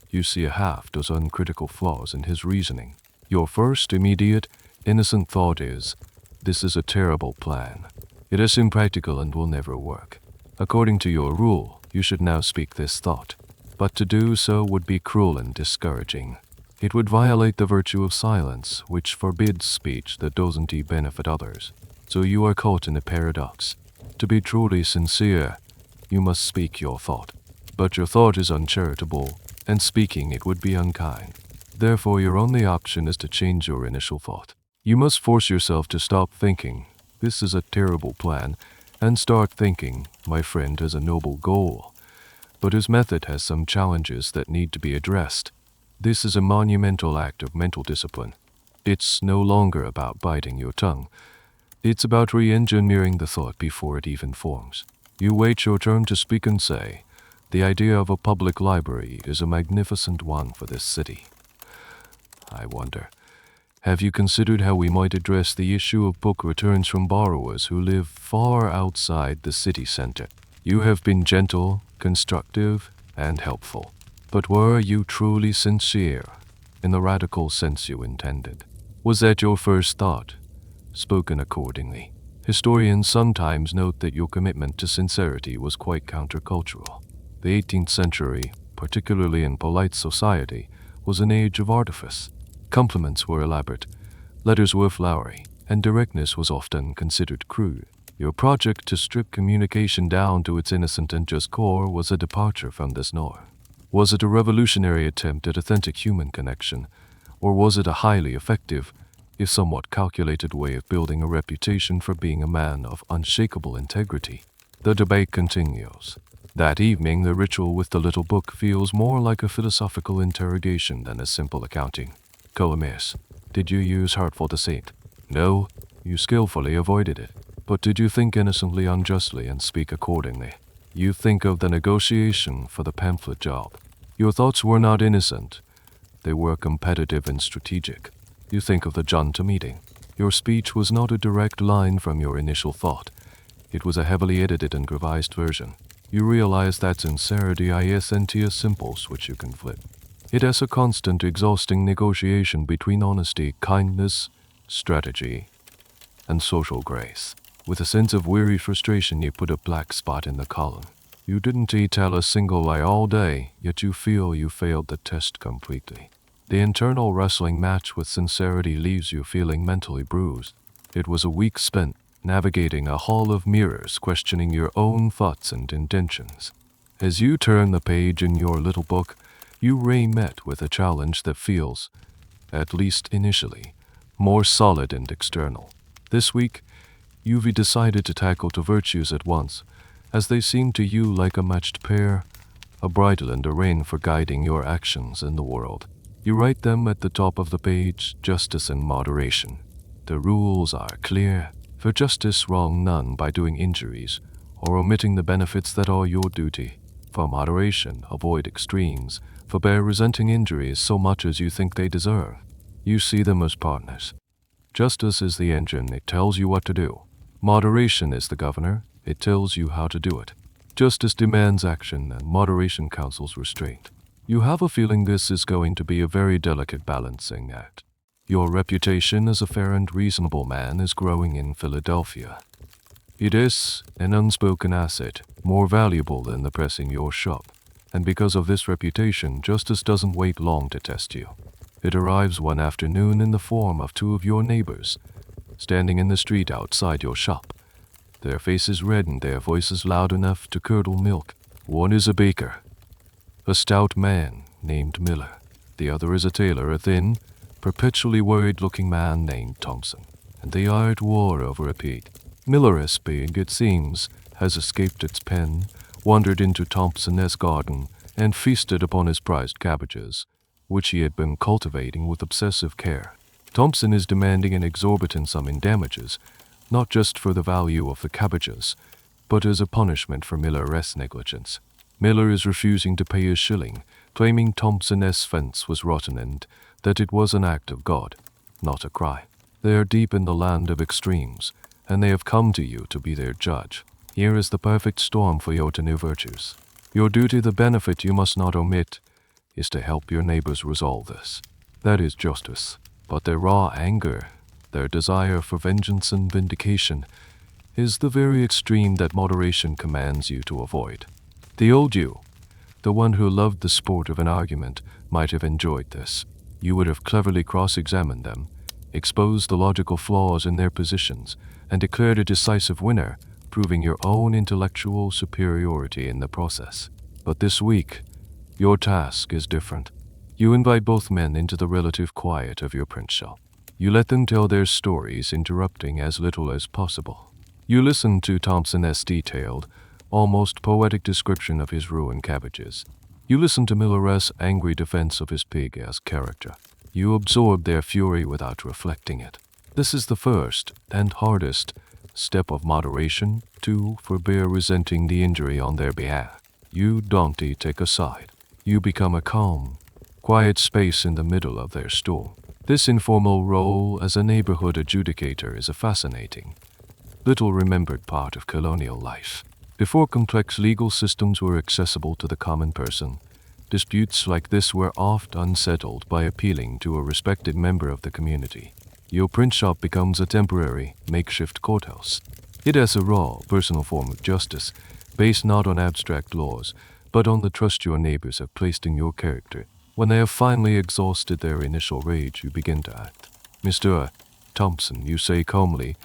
S1: you see a half-dozen critical flaws in his reasoning. Your first immediate, innocent thought is, this is a terrible plan. It is impractical and will never work. According to your rule, you should now speak this thought. But to do so would be cruel and discouraging. It would violate the virtue of silence, which forbids speech that doesn't benefit others. So you are caught in a paradox. To be truly sincere, you must speak your thought. But your thought is uncharitable, and speaking it would be unkind. Therefore, your only option is to change your initial thought. You must force yourself to stop thinking, this is a terrible plan, and start thinking, my friend has a noble goal. But his method has some challenges that need to be addressed. This is a monumental act of mental discipline. It's no longer about biting your tongue. It's about re-engineering the thought before it even forms. You wait your turn to speak and say, the idea of a public library is a magnificent one for this city. I wonder, have you considered how we might address the issue of book returns from borrowers who live far outside the city center? You have been gentle, constructive, and helpful. But were you truly sincere, in the radical sense you intended? Was that your first thought, spoken accordingly? Historians sometimes note that your commitment to sincerity was quite countercultural. The 18th century, particularly in polite society, was an age of artifice. Compliments were elaborate, letters were flowery, and directness was often considered crude. Your project to strip communication down to its innocent and just core was a departure from this norm. Was it a revolutionary attempt at authentic human connection, or was it a highly effective, if somewhat calculated way of building a reputation for being a man of unshakable integrity? The debate continues. That evening, the ritual with the little book feels more like a philosophical interrogation than a simple accounting. Coemis, did you use hurtful deceit? No, you skillfully avoided it. But did you think innocently, unjustly, and speak accordingly? You think of the negotiation for the pamphlet job. Your thoughts were not innocent. They were competitive and strategic. You think of the junta meeting. Your speech was not a direct line from your initial thought. It was a heavily edited and revised version. You realize that sincerity isn't a simple switch you can flip. It is a constant, exhausting negotiation between honesty, kindness, strategy, and social grace. With a sense of weary frustration, you put a black spot in the column. You didn't tell a single lie all day, yet you feel you failed the test completely. The internal wrestling match with sincerity leaves you feeling mentally bruised. It was a week spent navigating a hall of mirrors, questioning your own thoughts and intentions. As you turn the page in your little book, you met with a challenge that feels, at least initially, more solid and external. This week, you've decided to tackle two virtues at once, as they seem to you like a matched pair, a bridle and a rein for guiding your actions in the world. You write them at the top of the page, justice and moderation. The rules are clear. For justice, wrong none by doing injuries, or omitting the benefits that are your duty. For moderation, avoid extremes, forbear resenting injuries so much as you think they deserve. You see them as partners. Justice is the engine, it tells you what to do. Moderation is the governor, it tells you how to do it. Justice demands action and moderation counsels restraint. You have a feeling this is going to be a very delicate balancing act. Your reputation as a fair and reasonable man is growing in Philadelphia. It is an unspoken asset, more valuable than the press in your shop. And because of this reputation, justice doesn't wait long to test you. It arrives one afternoon in the form of two of your neighbors, standing in the street outside your shop. Their faces red and their voices loud enough to curdle milk. One is a baker, a stout man named Miller. The other is a tailor, a thin, perpetually worried-looking man named Thompson. And they are at war over a pig. Miller's pig, it seems, has escaped its pen, wandered into Thompson's garden, and feasted upon his prized cabbages, which he had been cultivating with obsessive care. Thompson is demanding an exorbitant sum in damages, not just for the value of the cabbages, but as a punishment for Miller's negligence. Miller is refusing to pay a shilling, claiming Thompson's fence was rotten and that it was an act of God, not a cry. They are deep in the land of extremes, and they have come to you to be their judge. Here is the perfect storm for your two virtues. Your duty, the benefit you must not omit, is to help your neighbors resolve this. That is justice. But their raw anger, their desire for vengeance and vindication, is the very extreme that moderation commands you to avoid. The old you, the one who loved the sport of an argument, might have enjoyed this. You would have cleverly cross-examined them, exposed the logical flaws in their positions, and declared a decisive winner, proving your own intellectual superiority in the process. But this week, your task is different. You invite both men into the relative quiet of your print shop. You let them tell their stories, interrupting as little as possible. You listen to Thompson's detailed, almost poetic description of his ruined cabbages. You listen to Miller's angry defense of his pig as character. You absorb their fury without reflecting it. This is the first and hardest step of moderation, to forbear resenting the injury on their behalf. You, Dante, take a side. You become a calm, quiet space in the middle of their storm. This informal role as a neighborhood adjudicator is a fascinating, little-remembered part of colonial life. Before complex legal systems were accessible to the common person, disputes like this were oft unsettled by appealing to a respected member of the community. Your print shop becomes a temporary, makeshift courthouse. It has a raw, personal form of justice, based not on abstract laws, but on the trust your neighbors have placed in your character. When they have finally exhausted their initial rage, you begin to act. Mr. Thompson, you say calmly,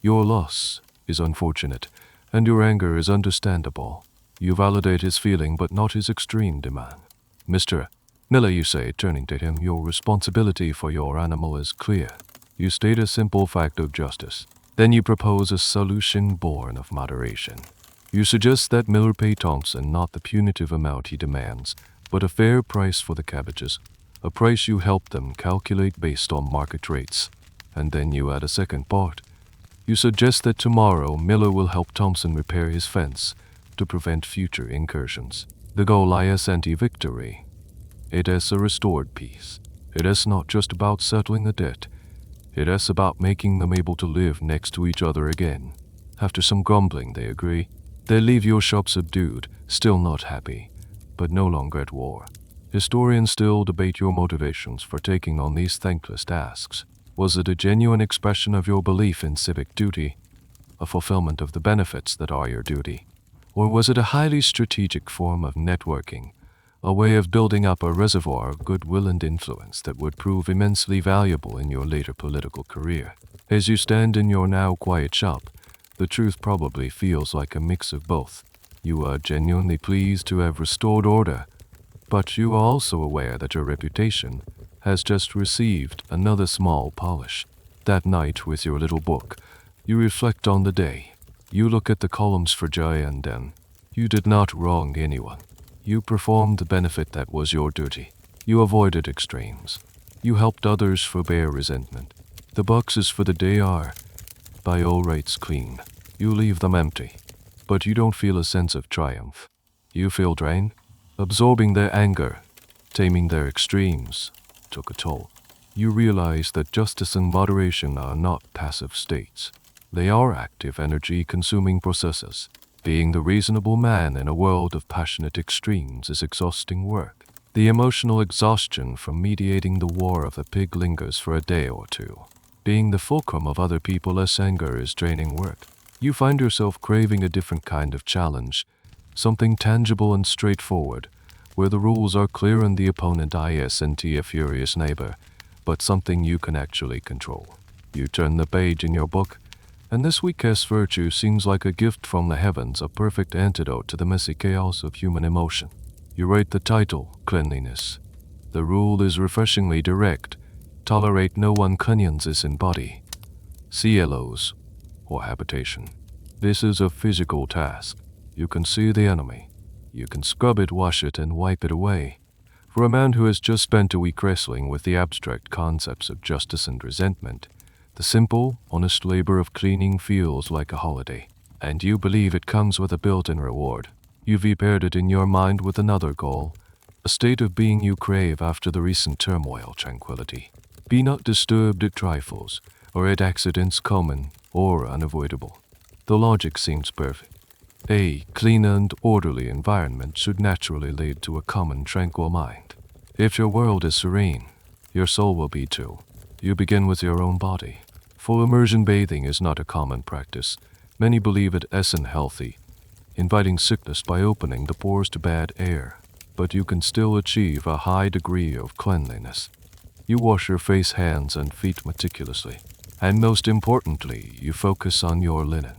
S1: your loss is unfortunate, and your anger is understandable. You validate his feeling, but not his extreme demand. Mr. Miller, you say, turning to him, your responsibility for your animal is clear. You state a simple fact of justice. Then you propose a solution born of moderation. You suggest that Miller pay Thompson not the punitive amount he demands, but a fair price for the cabbages, a price you help them calculate based on market rates. And then you add a second part. You suggest that tomorrow Miller will help Thompson repair his fence to prevent future incursions. The goal lies anti-victory. It is a restored peace. It is not just about settling the debt. It is about making them able to live next to each other again. After some grumbling, they agree. They leave your shop subdued, still not happy, but no longer at war. Historians still debate your motivations for taking on these thankless tasks. Was it a genuine expression of your belief in civic duty, a fulfillment of the benefits that are your duty? Or was it a highly strategic form of networking, a way of building up a reservoir of goodwill and influence that would prove immensely valuable in your later political career? As you stand in your now quiet shop, the truth probably feels like a mix of both. You are genuinely pleased to have restored order, but you are also aware that your reputation has just received another small polish. That night, with your little book, you reflect on the day. You look at the columns for joy, and then you did not wrong anyone. You performed the benefit that was your duty. You avoided extremes. You helped others forbear resentment. The boxes for the day are, by all rights, clean. You leave them empty, but you don't feel a sense of triumph. You feel drained. Absorbing their anger, taming their extremes, took a toll. You realize that justice and moderation are not passive states. They are active, energy-consuming processes. Being the reasonable man in a world of passionate extremes is exhausting work. The emotional exhaustion from mediating the war of the pig lingers for a day or two. Being the fulcrum of other people's anger is draining work. You find yourself craving a different kind of challenge, something tangible and straightforward, where the rules are clear and the opponent isn't a furious neighbor, but something you can actually control. You turn the page in your book, and this weakest virtue seems like a gift from the heavens, a perfect antidote to the messy chaos of human emotion. You write the title, Cleanliness. The rule is refreshingly direct. Tolerate no uncleanliness in body, CLOs, or habitation. This is a physical task. You can see the enemy. You can scrub it, wash it, and wipe it away. For a man who has just spent a week wrestling with the abstract concepts of justice and resentment, the simple, honest labor of cleaning feels like a holiday, and you believe it comes with a built-in reward. You've paired it in your mind with another goal, a state of being you crave after the recent turmoil, tranquility. Be not disturbed at trifles, or at accidents common or unavoidable. The logic seems perfect. A clean and orderly environment should naturally lead to a calm and tranquil mind. If your world is serene, your soul will be too. You begin with your own body. Full immersion bathing is not a common practice. Many believe it isn't healthy, inviting sickness by opening the pores to bad air. But you can still achieve a high degree of cleanliness. You wash your face, hands, and feet meticulously. And most importantly, you focus on your linen.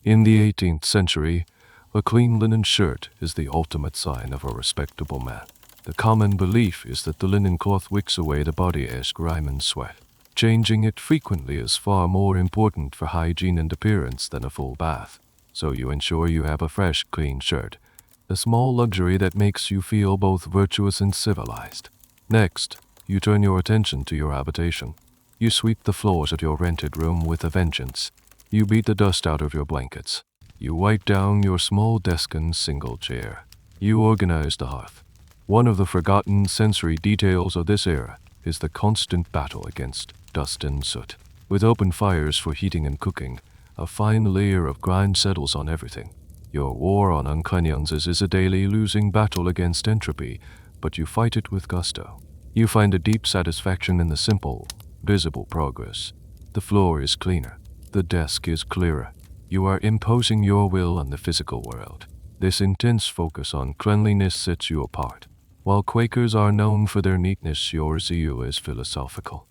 S1: In the 18th century, a clean linen shirt is the ultimate sign of a respectable man. The common belief is that the linen cloth wicks away the body's grime and sweat. Changing it frequently is far more important for hygiene and appearance than a full bath. So you ensure you have a fresh, clean shirt, a small luxury that makes you feel both virtuous and civilized. Next, you turn your attention to your habitation. You sweep the floors of your rented room with a vengeance. You beat the dust out of your blankets. You wipe down your small desk and single chair. You organize the hearth. One of the forgotten sensory details of this era is the constant battle against dust and soot. With open fires for heating and cooking, a fine layer of grime settles on everything. Your war on uncleanliness is a daily losing battle against entropy, but you fight it with gusto. You find a deep satisfaction in the simple, visible progress. The floor is cleaner. The desk is clearer. You are imposing your will on the physical world. This intense focus on cleanliness sets you apart. While Quakers are known for their neatness, your zeal is philosophical.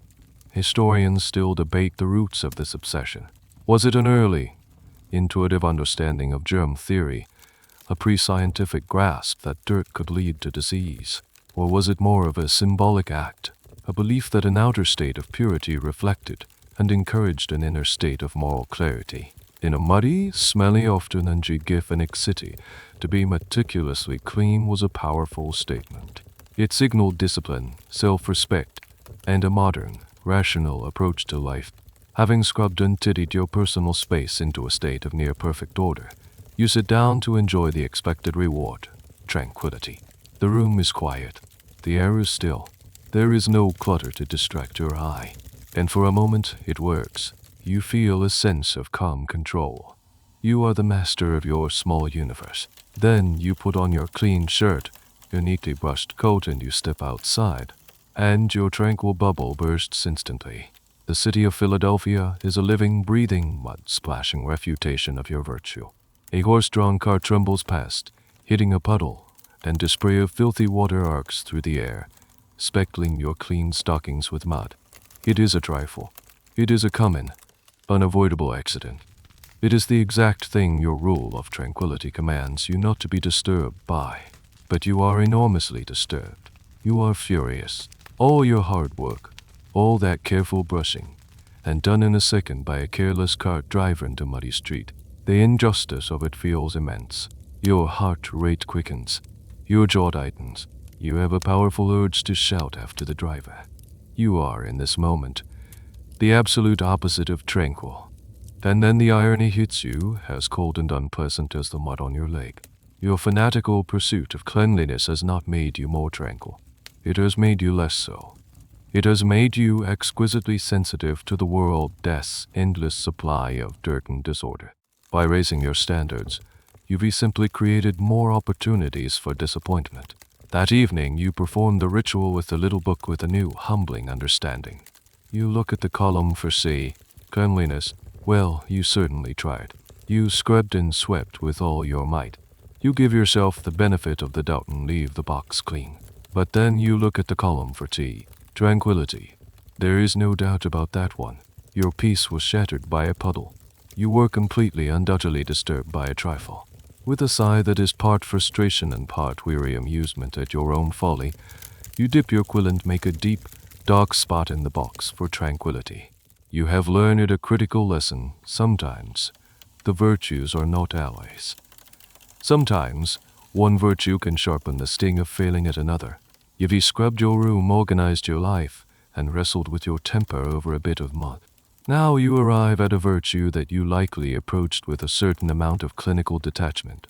S1: Historians still debate the roots of this obsession. Was it an early, intuitive understanding of germ theory, a pre-scientific grasp that dirt could lead to disease? Or was it more of a symbolic act, a belief that an outer state of purity reflected and encouraged an inner state of moral clarity? In a muddy, smelly, often unhygienic city, to be meticulously clean was a powerful statement. It signaled discipline, self-respect, and a modern, rational approach to life. Having scrubbed and tidied your personal space into a state of near-perfect order, you sit down to enjoy the expected reward, tranquility. The room is quiet. The air is still. There is no clutter to distract your eye. And for a moment, it works. You feel a sense of calm control. You are the master of your small universe. Then you put on your clean shirt, your neatly brushed coat, and you step outside. And your tranquil bubble bursts instantly. The city of Philadelphia is a living, breathing, mud-splashing refutation of your virtue. A horse-drawn car trembles past, hitting a puddle, and a spray of filthy water arcs through the air, speckling your clean stockings with mud. It is a trifle. It is a common, unavoidable accident. It is the exact thing your rule of tranquility commands you not to be disturbed by. But you are enormously disturbed. You are furious. All your hard work, all that careful brushing, and done in a second by a careless cart driver into a muddy street. The injustice of it feels immense. Your heart rate quickens. Your jaw tightens. You have a powerful urge to shout after the driver. You are, in this moment, the absolute opposite of tranquil. And then the irony hits you, as cold and unpleasant as the mud on your leg. Your fanatical pursuit of cleanliness has not made you more tranquil. It has made you less so. It has made you exquisitely sensitive to the world's endless supply of dirt and disorder. By raising your standards, you've simply created more opportunities for disappointment. That evening, you perform the ritual with the little book with a new, humbling understanding. You look at the column for say, cleanliness. Well, you certainly tried. You scrubbed and swept with all your might. You give yourself the benefit of the doubt and leave the box clean. But then you look at the column for tea, tranquility. There is no doubt about that one. Your peace was shattered by a puddle. You were completely and utterly disturbed by a trifle. With a sigh that is part frustration and part weary amusement at your own folly, you dip your quill and make a deep, dark spot in the box for tranquility. You have learned a critical lesson. Sometimes, the virtues are not allies. Sometimes, one virtue can sharpen the sting of failing at another. If you scrubbed your room, organized your life, and wrestled with your temper over a bit of mud, now you arrive at a virtue that you likely approached with a certain amount of clinical detachment,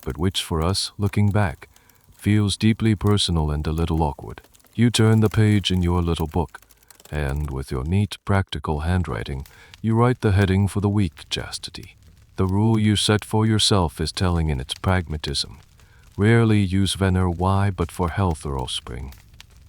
S1: but which for us, looking back, feels deeply personal and a little awkward. You turn the page in your little book, and with your neat, practical handwriting, you write the heading for the week: chastity. The rule you set for yourself is telling in its pragmatism. Rarely use veneer. Why? But for health or offspring.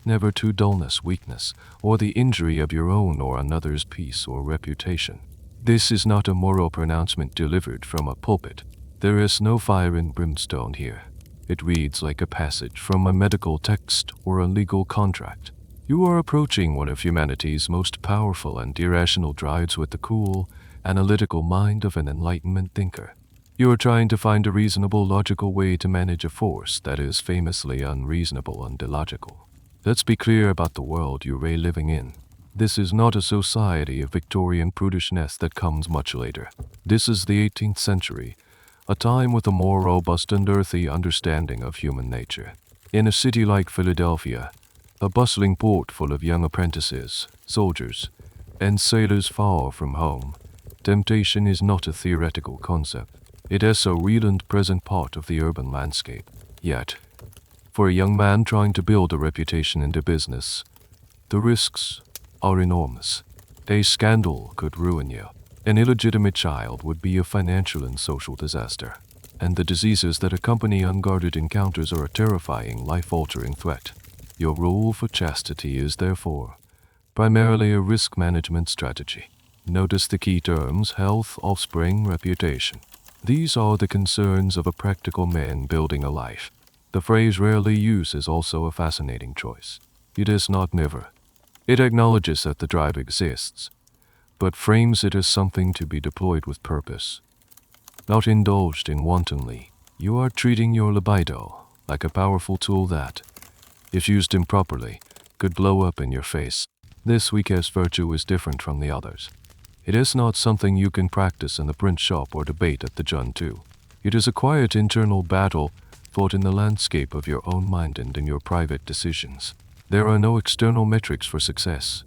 S1: Never to dullness, weakness, or the injury of your own or another's peace or reputation. This is not a moral pronouncement delivered from a pulpit. There is no fire and brimstone here. It reads like a passage from a medical text or a legal contract. You are approaching one of humanity's most powerful and irrational drives with the cool, analytical mind of an Enlightenment thinker. You are trying to find a reasonable, logical way to manage a force that is famously unreasonable and illogical. Let's be clear about the world you're living in. This is not a society of Victorian prudishness that comes much later. This is the 18th century, a time with a more robust and earthy understanding of human nature. In a city like Philadelphia, a bustling port full of young apprentices, soldiers, and sailors far from home, temptation is not a theoretical concept. It is a real and present part of the urban landscape. Yet, for a young man trying to build a reputation in the business, the risks are enormous. A scandal could ruin you. An illegitimate child would be a financial and social disaster. And the diseases that accompany unguarded encounters are a terrifying, life-altering threat. Your rule for chastity is, therefore, primarily a risk management strategy. Notice the key terms: health, offspring, reputation. These are the concerns of a practical man building a life. The phrase rarely used is also a fascinating choice. It is not never. It acknowledges that the drive exists, but frames it as something to be deployed with purpose, not indulged in wantonly. You are treating your libido like a powerful tool that, if used improperly, could blow up in your face. This weakest virtue is different from the others. It is not something you can practice in the print shop or debate at the Jun-2. It is a quiet internal battle fought in the landscape of your own mind and in your private decisions. There are no external metrics for success,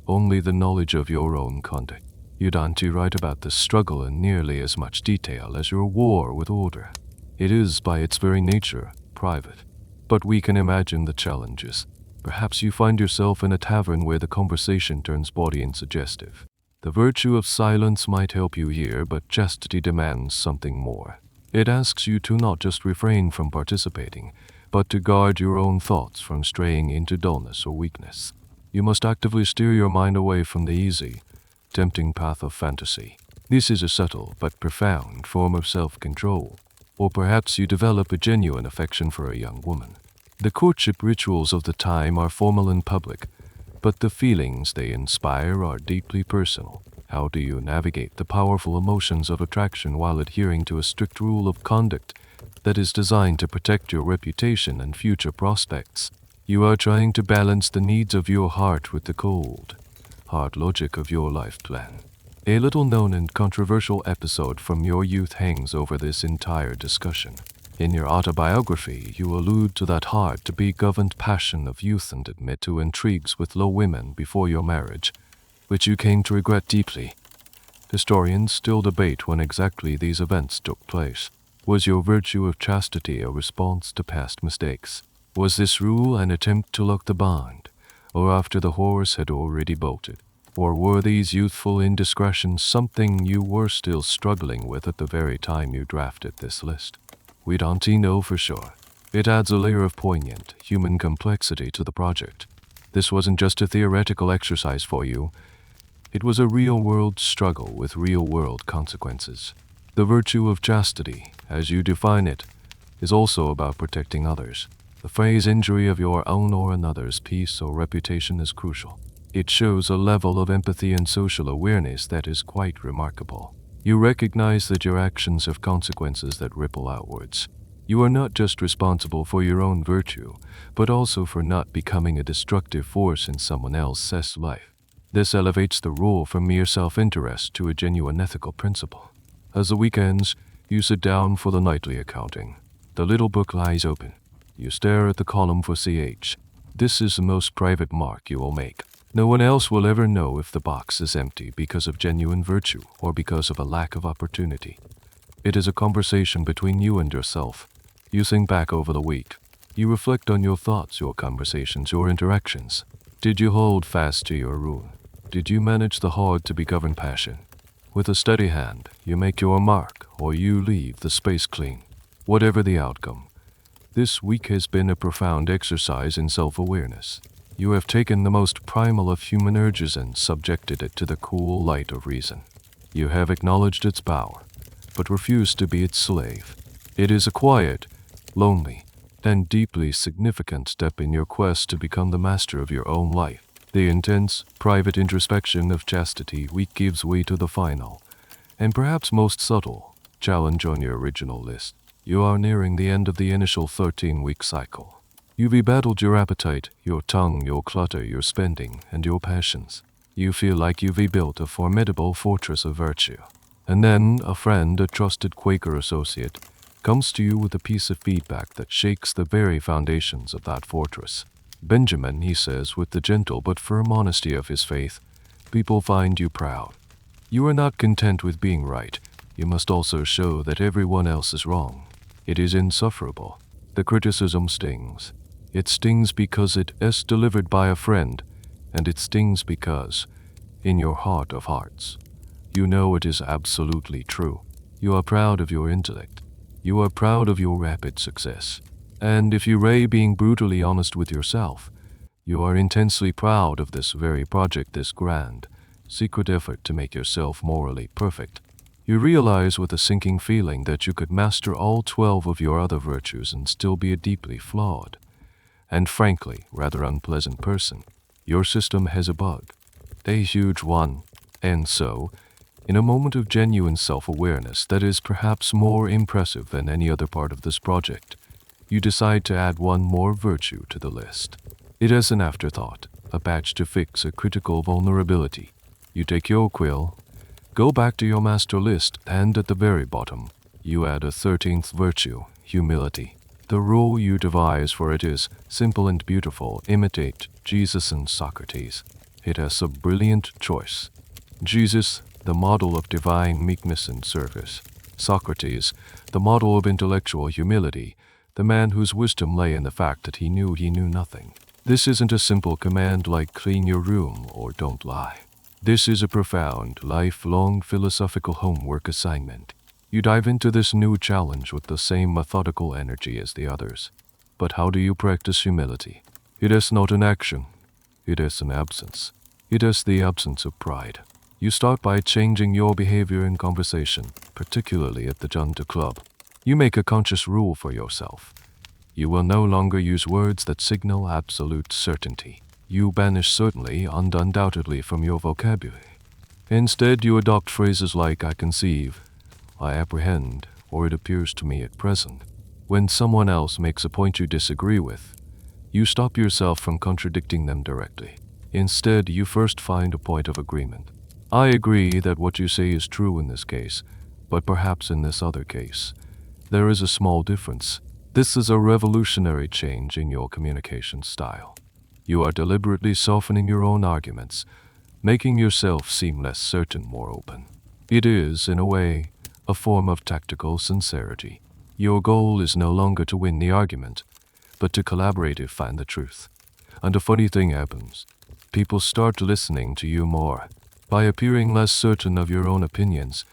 S1: only the knowledge of your own conduct. You don't write about this struggle in nearly as much detail as your war with order. It is, by its very nature, private. But we can imagine the challenges. Perhaps you find yourself in a tavern where the conversation turns bawdy and suggestive. The virtue of silence might help you here, but chastity demands something more. It asks you to not just refrain from participating, but to guard your own thoughts from straying into dullness or weakness. You must actively steer your mind away from the easy, tempting path of fantasy. This is a subtle but profound form of self-control. Or perhaps you develop a genuine affection for a young woman. The courtship rituals of the time are formal and public, but the feelings they inspire are deeply personal. How do you navigate the powerful emotions of attraction while adhering to a strict rule of conduct that is designed to protect your reputation and future prospects? You are trying to balance the needs of your heart with the cold, hard logic of your life plan. A little-known and controversial episode from your youth hangs over this entire discussion. In your autobiography, you allude to that hard-to-be-governed passion of youth and admit to intrigues with low women before your marriage, which you came to regret deeply. Historians still debate when exactly these events took place. Was your virtue of chastity a response to past mistakes? Was this rule an attempt to lock the bond, or after the horse had already bolted? Or were these youthful indiscretions something you were still struggling with at the very time you drafted this list? We don't know for sure. It adds a layer of poignant, human complexity to the project. This wasn't just a theoretical exercise for you, it was a real-world struggle with real-world consequences. The virtue of chastity, as you define it, is also about protecting others. The phrase injury of your own or another's peace or reputation is crucial. It shows a level of empathy and social awareness that is quite remarkable. You recognize that your actions have consequences that ripple outwards. You are not just responsible for your own virtue, but also for not becoming a destructive force in someone else's life. This elevates the rule from mere self-interest to a genuine ethical principle. As the week ends, you sit down for the nightly accounting. The little book lies open. You stare at the column for CH. This is the most private mark you will make. No one else will ever know if the box is empty because of genuine virtue or because of a lack of opportunity. It is a conversation between you and yourself. You think back over the week. You reflect on your thoughts, your conversations, your interactions. Did you hold fast to your rule? Did you manage the hard to be governed passion? With a steady hand, you make your mark, or you leave the space clean. Whatever the outcome, this week has been a profound exercise in self-awareness. You have taken the most primal of human urges and subjected it to the cool light of reason. You have acknowledged its power, but refused to be its slave. It is a quiet, lonely, and deeply significant step in your quest to become the master of your own life. The intense, private introspection of chastity week gives way to the final, and perhaps most subtle, challenge on your original list. You are nearing the end of the initial 13-week cycle. You've battled your appetite, your tongue, your clutter, your spending, and your passions. You feel like you've built a formidable fortress of virtue. And then a friend, a trusted Quaker associate, comes to you with a piece of feedback that shakes the very foundations of that fortress. Benjamin, he says with the gentle but firm honesty of his faith, people find you proud. You are not content with being right. You must also show that everyone else is wrong. It is insufferable. The criticism stings. It stings because it is delivered by a friend, and it stings because, in your heart of hearts, you know it is absolutely true. You are proud of your intellect. You are proud of your rapid success. And if you ray being brutally honest with yourself, you are intensely proud of this very project, this grand, secret effort to make yourself morally perfect. You realize with a sinking feeling that you could master all 12 of your other virtues and still be a deeply flawed, and frankly, rather unpleasant person. Your system has a bug, a huge one, and so, in a moment of genuine self-awareness that is perhaps more impressive than any other part of this project, you decide to add one more virtue to the list. It is an afterthought, a patch to fix a critical vulnerability. You take your quill, go back to your master list, and at the very bottom, you add a 13th virtue, humility. The rule you devise for it is simple and beautiful: imitate Jesus and Socrates. It has a brilliant choice. Jesus, the model of divine meekness and service. Socrates, the model of intellectual humility, the man whose wisdom lay in the fact that he knew nothing. This isn't a simple command like clean your room or don't lie. This is a profound, lifelong philosophical homework assignment. You dive into this new challenge with the same methodical energy as the others. But how do you practice humility? It is not an action. It is an absence. It is the absence of pride. You start by changing your behavior in conversation, particularly at the Junta Club. You make a conscious rule for yourself. You will no longer use words that signal absolute certainty. You banish certainly and undoubtedly from your vocabulary. Instead, you adopt phrases like I conceive, I apprehend, or it appears to me at present. When someone else makes a point you disagree with, you stop yourself from contradicting them directly. Instead, you first find a point of agreement. I agree that what you say is true in this case, but perhaps in this other case, there is a small difference. This is a revolutionary change in your communication style. You are deliberately softening your own arguments, making yourself seem less certain, more open. It is, in a way, a form of tactical sincerity. Your goal is no longer to win the argument, but to collaboratively find the truth. And a funny thing happens. People start listening to you more. By appearing less certain of your own opinions,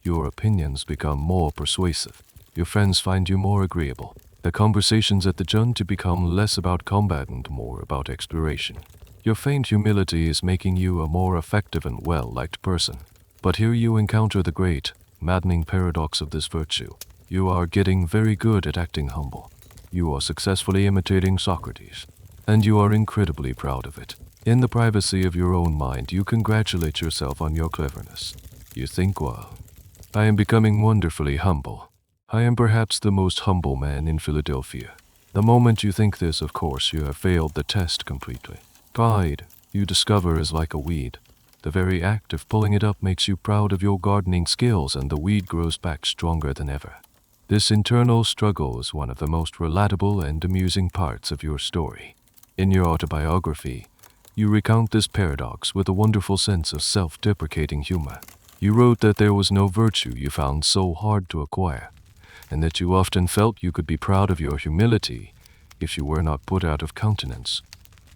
S1: your opinions become more persuasive. Your friends find you more agreeable. The conversations at the jun to become less about combat and more about exploration. Your faint humility is making you a more effective and well-liked person. But here you encounter the great, maddening paradox of this virtue. You are getting very good at acting humble. You are successfully imitating Socrates. And you are incredibly proud of it. In the privacy of your own mind, you congratulate yourself on your cleverness. You think, well, I am becoming wonderfully humble. I am perhaps the most humble man in Philadelphia. The moment you think this, of course, you have failed the test completely. Pride, you discover, is like a weed. The very act of pulling it up makes you proud of your gardening skills, and the weed grows back stronger than ever. This internal struggle is one of the most relatable and amusing parts of your story. In your autobiography, you recount this paradox with a wonderful sense of self-deprecating humor. You wrote that there was no virtue you found so hard to acquire, and that you often felt you could be proud of your humility if you were not put out of countenance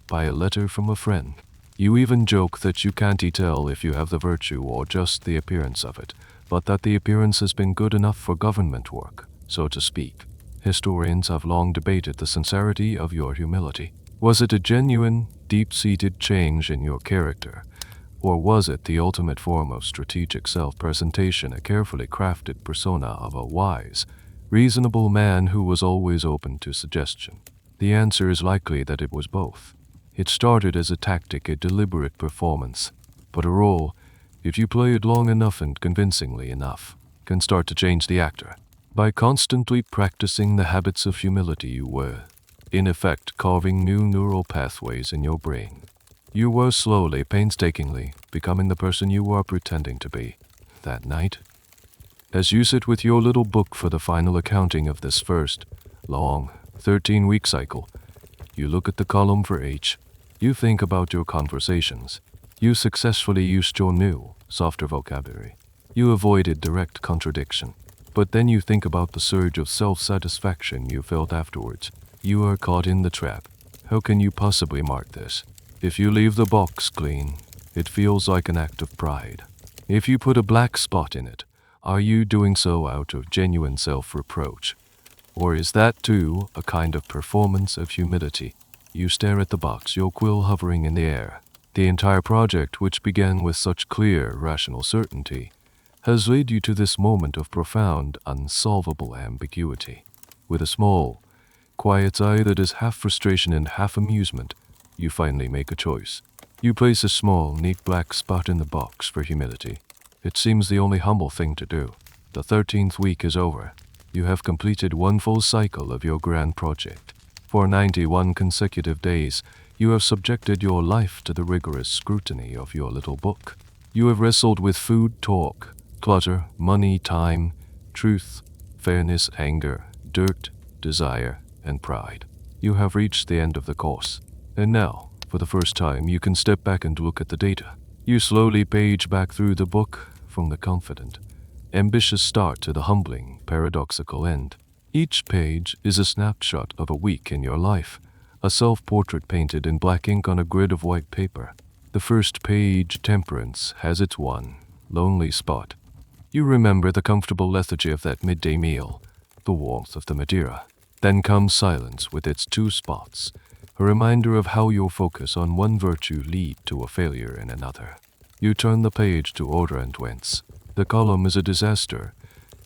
S1: by a letter from a friend. You even joke that you can't tell if you have the virtue or just the appearance of it, but that the appearance has been good enough for government work, so to speak. Historians have long debated the sincerity of your humility. Was it a genuine, deep-seated change in your character, or was it the ultimate form of strategic self-presentation, a carefully crafted persona of a wise, reasonable man who was always open to suggestion? The answer is likely that it was both. It started as a tactic, a deliberate performance, but a role, if you play it long enough and convincingly enough, can start to change the actor. By constantly practicing the habits of humility, you were, in effect, carving new neural pathways in your brain. You were slowly, painstakingly, becoming the person you were pretending to be. That night, as you sit with your little book for the final accounting of this first, long, 13-week cycle, you look at the column for H. You think about your conversations. You successfully used your new, softer vocabulary. You avoided direct contradiction. But then you think about the surge of self-satisfaction you felt afterwards. You are caught in the trap. How can you possibly mark this? If you leave the box clean, it feels like an act of pride. If you put a black spot in it, are you doing so out of genuine self-reproach? Or is that, too, a kind of performance of humility? You stare at the box, your quill hovering in the air. The entire project, which began with such clear, rational certainty, has led you to this moment of profound, unsolvable ambiguity. With a small, quiet eye that is half frustration and half amusement, you finally make a choice. You place a small, neat black spot in the box for humility. It seems the only humble thing to do. The 13th week is over. You have completed one full cycle of your grand project. For 91 consecutive days, you have subjected your life to the rigorous scrutiny of your little book. You have wrestled with food, talk, clutter, money, time, truth, fairness, anger, dirt, desire, and pride. You have reached the end of the course. And now, for the first time, you can step back and look at the data. You slowly page back through the book from the confident, ambitious start to the humbling, paradoxical end. Each page is a snapshot of a week in your life, a self-portrait painted in black ink on a grid of white paper. The first page, temperance, has its one lonely spot. You remember the comfortable lethargy of that midday meal, the warmth of the Madeira. Then comes silence with its two spots, a reminder of how your focus on one virtue lead to a failure in another. You turn the page to order and whence. The column is a disaster,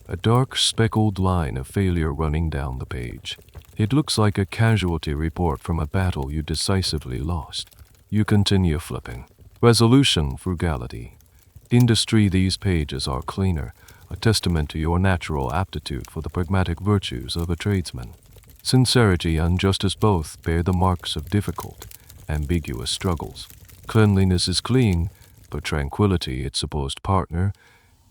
S1: a dark speckled line of failure running down the page. It looks like a casualty report from a battle you decisively lost. You continue flipping. Resolution, frugality. Industry. These pages are cleaner, a testament to your natural aptitude for the pragmatic virtues of a tradesman. Sincerity and justice both bear the marks of difficult, ambiguous struggles. Cleanliness is clean, but tranquility, its supposed partner,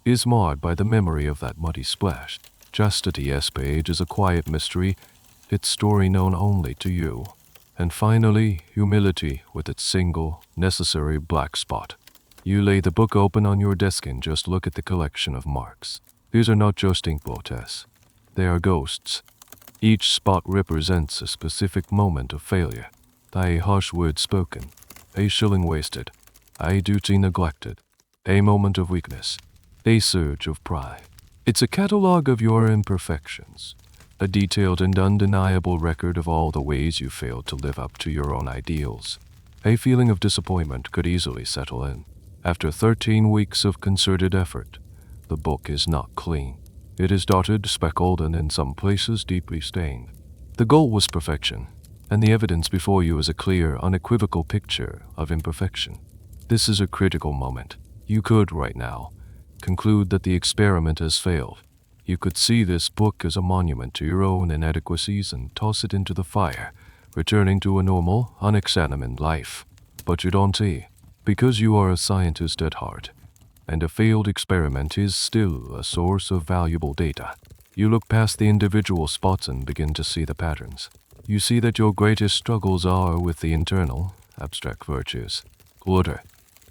S1: is marred by the memory of that muddy splash. Chastity's page is a quiet mystery, its story known only to you. And finally, humility with its single, necessary black spot. You lay the book open on your desk and just look at the collection of marks. These are not just ink blots. They are ghosts. Each spot represents a specific moment of failure. A harsh word spoken, a shilling wasted, a duty neglected, a moment of weakness, a surge of pride. It's a catalogue of your imperfections, a detailed and undeniable record of all the ways you failed to live up to your own ideals. A feeling of disappointment could easily settle in. After 13 weeks of concerted effort, the book is not clean. It is dotted, speckled, and in some places deeply stained. The goal was perfection, and the evidence before you is a clear, unequivocal picture of imperfection. This is a critical moment. You could, right now, conclude that the experiment has failed. You could see this book as a monument to your own inadequacies and toss it into the fire, returning to a normal, unexamined life. But you don't see, because you are a scientist at heart, and a failed experiment is still a source of valuable data. You look past the individual spots and begin to see the patterns. You see that your greatest struggles are with the internal, abstract virtues: order,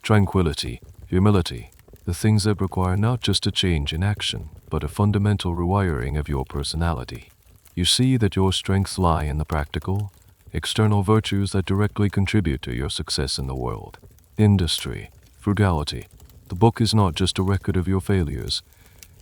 S1: tranquility, humility, the things that require not just a change in action, but a fundamental rewiring of your personality. You see that your strengths lie in the practical, external virtues that directly contribute to your success in the world. Industry, frugality. The book is not just a record of your failures.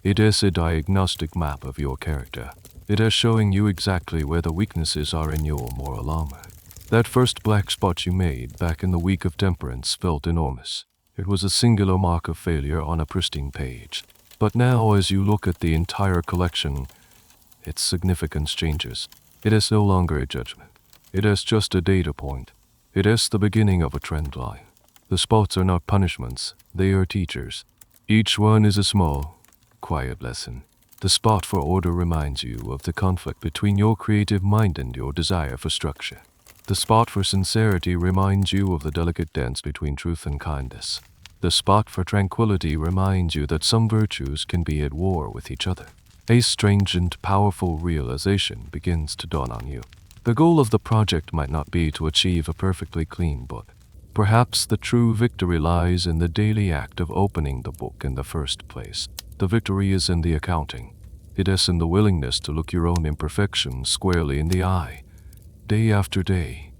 S1: It is a diagnostic map of your character. It is showing you exactly where the weaknesses are in your moral armor. That first black spot you made back in the week of temperance felt enormous. It was a singular mark of failure on a pristine page. But now, as you look at the entire collection, its significance changes. It is no longer a judgment. It is just a data point. It is the beginning of a trend line. The spots are not punishments, they are teachers. Each one is a small, quiet lesson. The spot for order reminds you of the conflict between your creative mind and your desire for structure. The spot for sincerity reminds you of the delicate dance between truth and kindness. The spot for tranquility reminds you that some virtues can be at war with each other. A strange and powerful realization begins to dawn on you. The goal of the project might not be to achieve a perfectly clean book. Perhaps the true victory lies in the daily act of opening the book in the first place. The victory is in the accounting. It is in the willingness to look your own imperfections squarely in the eye, day after day,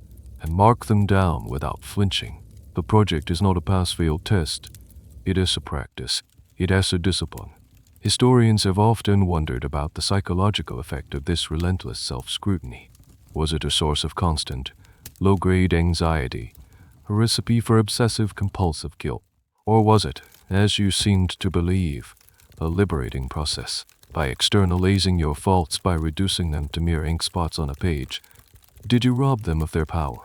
S1: and mark them down without flinching. The project is not a pass-fail test. It is a practice. It is a discipline. Historians have often wondered about the psychological effect of this relentless self-scrutiny. Was it a source of constant, low-grade anxiety, a recipe for obsessive-compulsive guilt? Or was it, as you seemed to believe, a liberating process? By externalizing your faults, by reducing them to mere ink spots on a page, did you rob them of their power?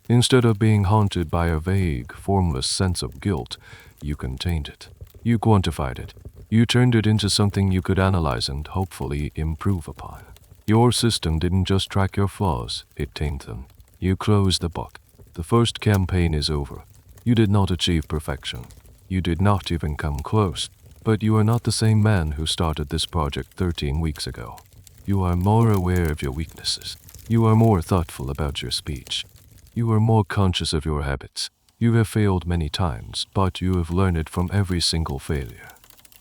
S1: Instead of being haunted by a vague, formless sense of guilt, you contained it. You quantified it. You turned it into something you could analyze and hopefully improve upon. Your system didn't just track your flaws, it tamed them. You closed the book. The first campaign is over. You did not achieve perfection. You did not even come close. But you are not the same man who started this project 13 weeks ago. You are more aware of your weaknesses. You are more thoughtful about your speech. You are more conscious of your habits. You have failed many times, but you have learned from every single failure.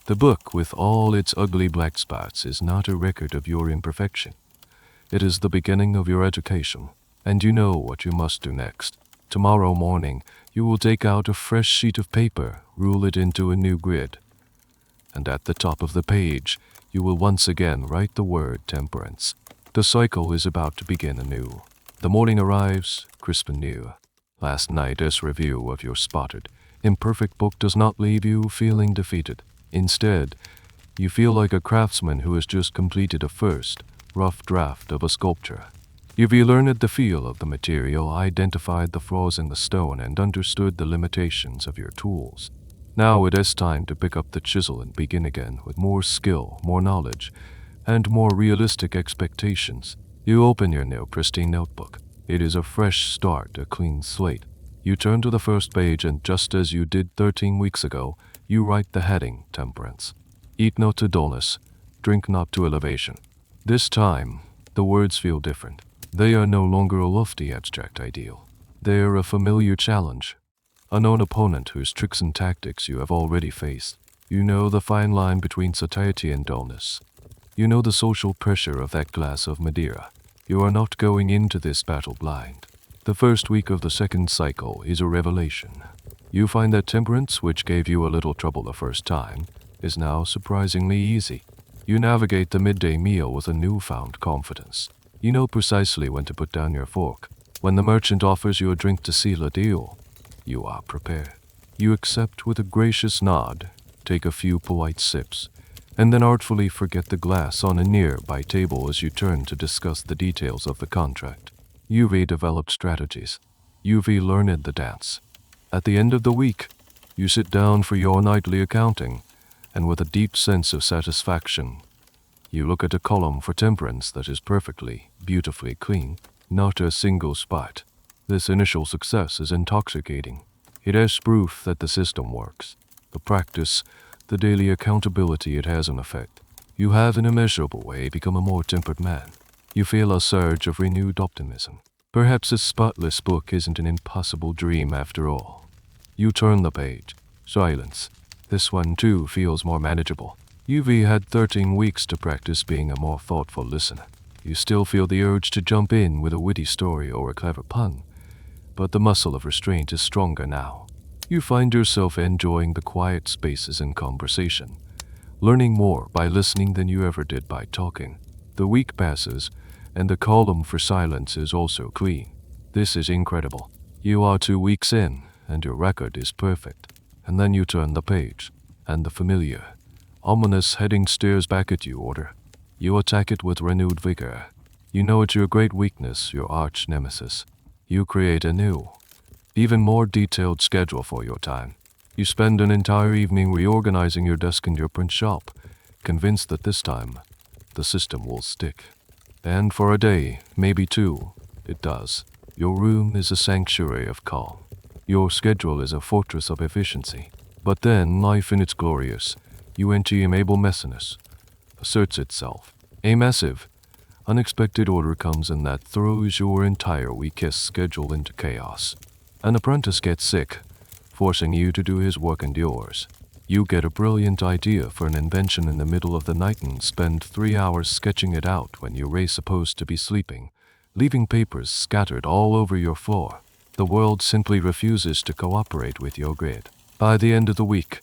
S1: The book, with all its ugly black spots, is not a record of your imperfection. It is the beginning of your education, and you know what you must do next. Tomorrow morning, you will take out a fresh sheet of paper, rule it into a new grid, and at the top of the page, you will once again write the word temperance. The cycle is about to begin anew. The morning arrives, crisp and new. Last night's review of your spotted, imperfect book does not leave you feeling defeated. Instead, you feel like a craftsman who has just completed a first, rough draft of a sculpture. You've learned the feel of the material, identified the flaws in the stone, and understood the limitations of your tools. Now it is time to pick up the chisel and begin again with more skill, more knowledge, and more realistic expectations. You open your new pristine notebook. It is a fresh start, a clean slate. You turn to the first page, and just as you did 13 weeks ago, you write the heading, Temperance. Eat not to dullness, drink not to elevation. This time, the words feel different. They are no longer a lofty abstract ideal. They are a familiar challenge, a known opponent whose tricks and tactics you have already faced. You know the fine line between satiety and dullness. You know the social pressure of that glass of Madeira. You are not going into this battle blind. The first week of the second cycle is a revelation. You find that temperance, which gave you a little trouble the first time, is now surprisingly easy. You navigate the midday meal with a newfound confidence. You know precisely when to put down your fork. When the merchant offers you a drink to seal a deal, you are prepared. You accept with a gracious nod, take a few polite sips, and then artfully forget the glass on a nearby table as you turn to discuss the details of the contract. You've developed strategies. You've learned the dance. At the end of the week, you sit down for your nightly accounting, and with a deep sense of satisfaction, you look at a column for temperance that is perfectly, beautifully clean, not a single spot. This initial success is intoxicating. It has proof that the system works. The practice, the daily accountability, it has an effect. You have in a measurable way become a more tempered man. You feel a surge of renewed optimism. Perhaps this spotless book isn't an impossible dream after all. You turn the page. Silence. This one too feels more manageable. You've had 13 weeks to practice being a more thoughtful listener. You still feel the urge to jump in with a witty story or a clever pun, but the muscle of restraint is stronger now. You find yourself enjoying the quiet spaces in conversation, learning more by listening than you ever did by talking. The week passes, and the column for silence is also clean. This is incredible. You are 2 weeks in, and your record is perfect. And then you turn the page, and the familiar, ominous heading stares back at you. Order. You attack it with renewed vigor. You know it's your great weakness, your arch nemesis. You create a new, even more detailed schedule for your time. You spend an entire evening reorganizing your desk in your print shop, convinced that this time, the system will stick. And for a day, maybe 2, it does. Your room is a sanctuary of calm. Your schedule is a fortress of efficiency. But then, life in its glorious, untamable messiness, asserts itself. A massive, unexpected order comes in that throws your entire week's schedule into chaos. An apprentice gets sick, forcing you to do his work and yours. You get a brilliant idea for an invention in the middle of the night and spend 3 hours sketching it out when you're supposed to be sleeping, leaving papers scattered all over your floor. The world simply refuses to cooperate with your grid. By the end of the week,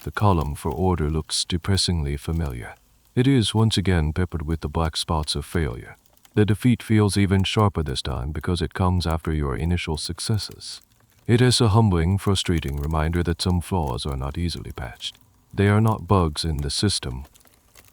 S1: the column for order looks depressingly familiar. It is once again peppered with the black spots of failure. The defeat feels even sharper this time because it comes after your initial successes. It is a humbling, frustrating reminder that some flaws are not easily patched. They are not bugs in the system.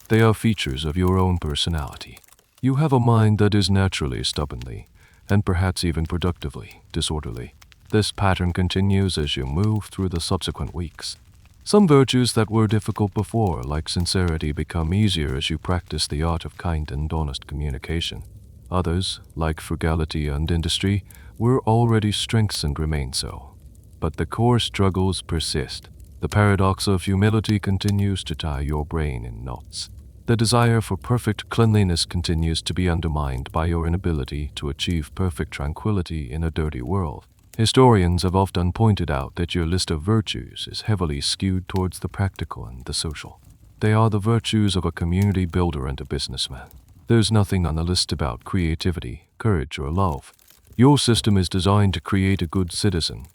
S1: They are features of your own personality. You have a mind that is naturally stubbornly, and perhaps even productively, disorderly. This pattern continues as you move through the subsequent weeks. Some virtues that were difficult before, like sincerity, become easier as you practice the art of kind and honest communication. Others, like frugality and industry, were already strengths and remain so. But the core struggles persist. The paradox of humility continues to tie your brain in knots. The desire for perfect cleanliness continues to be undermined by your inability to achieve perfect tranquility in a dirty world. Historians have often pointed out that your list of virtues is heavily skewed towards the practical and the social. They are the virtues of a community builder and a businessman. There's nothing on the list about creativity, courage, or love. Your system is designed to create a good citizen,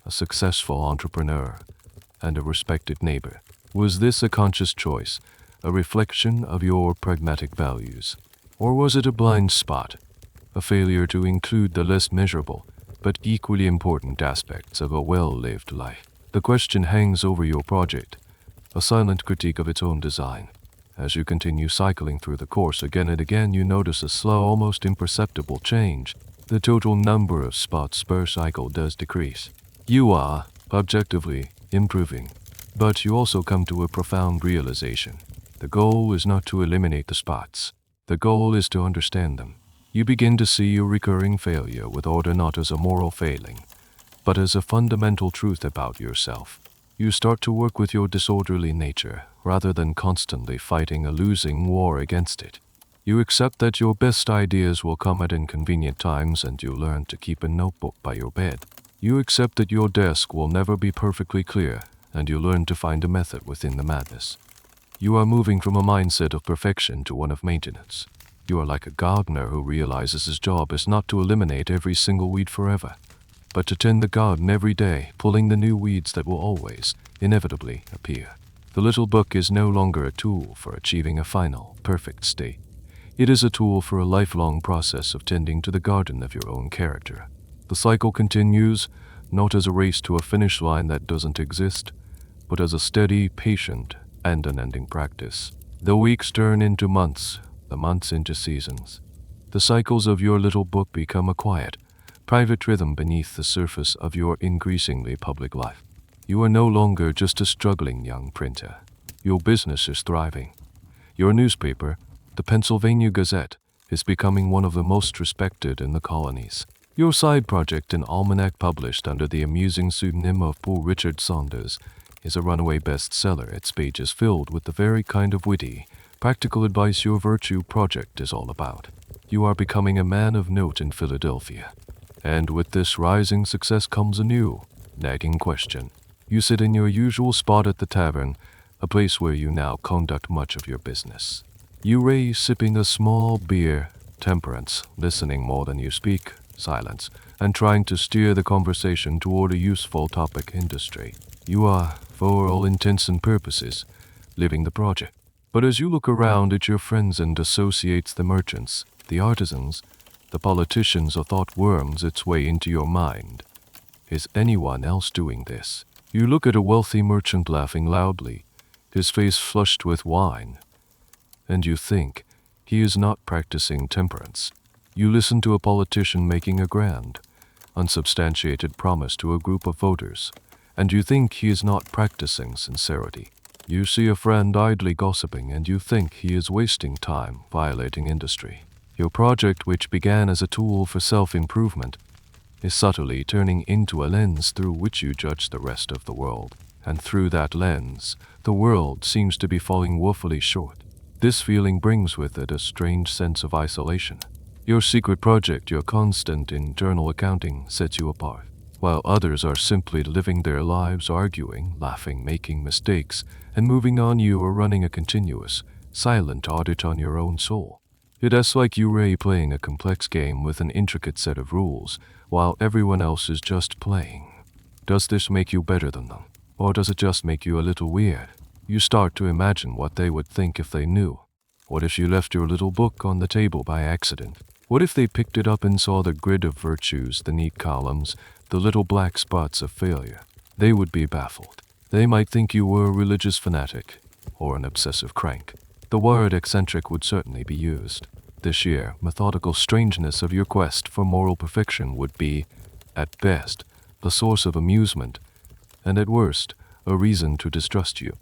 S1: a successful entrepreneur, and a respected neighbor. Was this a conscious choice, a reflection of your pragmatic values? Or was it a blind spot, a failure to include the less measurable, but equally important aspects of a well-lived life? The question hangs over your project, a silent critique of its own design. As you continue cycling through the course again and again, you notice a slow, almost imperceptible change. The total number of spots per cycle does decrease. You are, objectively, improving, but you also come to a profound realization. The goal is not to eliminate the spots. The goal is to understand them. You begin to see your recurring failure with order not as a moral failing, but as a fundamental truth about yourself. You start to work with your disorderly nature, rather than constantly fighting a losing war against it. You accept that your best ideas will come at inconvenient times, and you learn to keep a notebook by your bed. You accept that your desk will never be perfectly clear, and you learn to find a method within the madness. You are moving from a mindset of perfection to one of maintenance. You are like a gardener who realizes his job is not to eliminate every single weed forever, but to tend the garden every day, pulling the new weeds that will always, inevitably, appear. The little book is no longer a tool for achieving a final, perfect state. It is a tool for a lifelong process of tending to the garden of your own character. The cycle continues, not as a race to a finish line that doesn't exist, but as a steady, patient, and unending practice. The weeks turn into months, the months into seasons. The cycles of your little book become a quiet, private rhythm beneath the surface of your increasingly public life. You are no longer just a struggling young printer. Your business is thriving. Your newspaper, the Pennsylvania Gazette, is becoming one of the most respected in the colonies. Your side project, an almanac published under the amusing pseudonym of Poor Richard Saunders, is a runaway bestseller, its pages filled with the very kind of witty, practical advice your virtue project is all about. You are becoming a man of note in Philadelphia. And with this rising success comes a new, nagging question. You sit in your usual spot at the tavern, a place where you now conduct much of your business. You ray sipping a small beer, temperance, listening more than you speak, silence, and trying to steer the conversation toward a useful topic industry. You are, for all intents and purposes, living the project. But as you look around at your friends and associates, the merchants, the artisans, the politicians, a thought worms its way into your mind. Is anyone else doing this? You look at a wealthy merchant laughing loudly, his face flushed with wine, and you think he is not practicing temperance. You listen to a politician making a grand, unsubstantiated promise to a group of voters, and you think he is not practicing sincerity. You see a friend idly gossiping, and you think he is wasting time, violating industry. Your project, which began as a tool for self-improvement, is subtly turning into a lens through which you judge the rest of the world. And through that lens, the world seems to be falling woefully short. This feeling brings with it a strange sense of isolation. Your secret project, your constant internal accounting, sets you apart. While others are simply living their lives, arguing, laughing, making mistakes, and moving on, you are running a continuous, silent audit on your own soul. It is like you are playing a complex game with an intricate set of rules, while everyone else is just playing. Does this make you better than them? Or does it just make you a little weird? You start to imagine what they would think if they knew. What if you left your little book on the table by accident? What if they picked it up and saw the grid of virtues, the neat columns, the little black spots of failure? They would be baffled. They might think you were a religious fanatic, or an obsessive crank. The word eccentric would certainly be used. The sheer, methodical strangeness of your quest for moral perfection would be, at best, the source of amusement, and at worst, a reason to distrust you.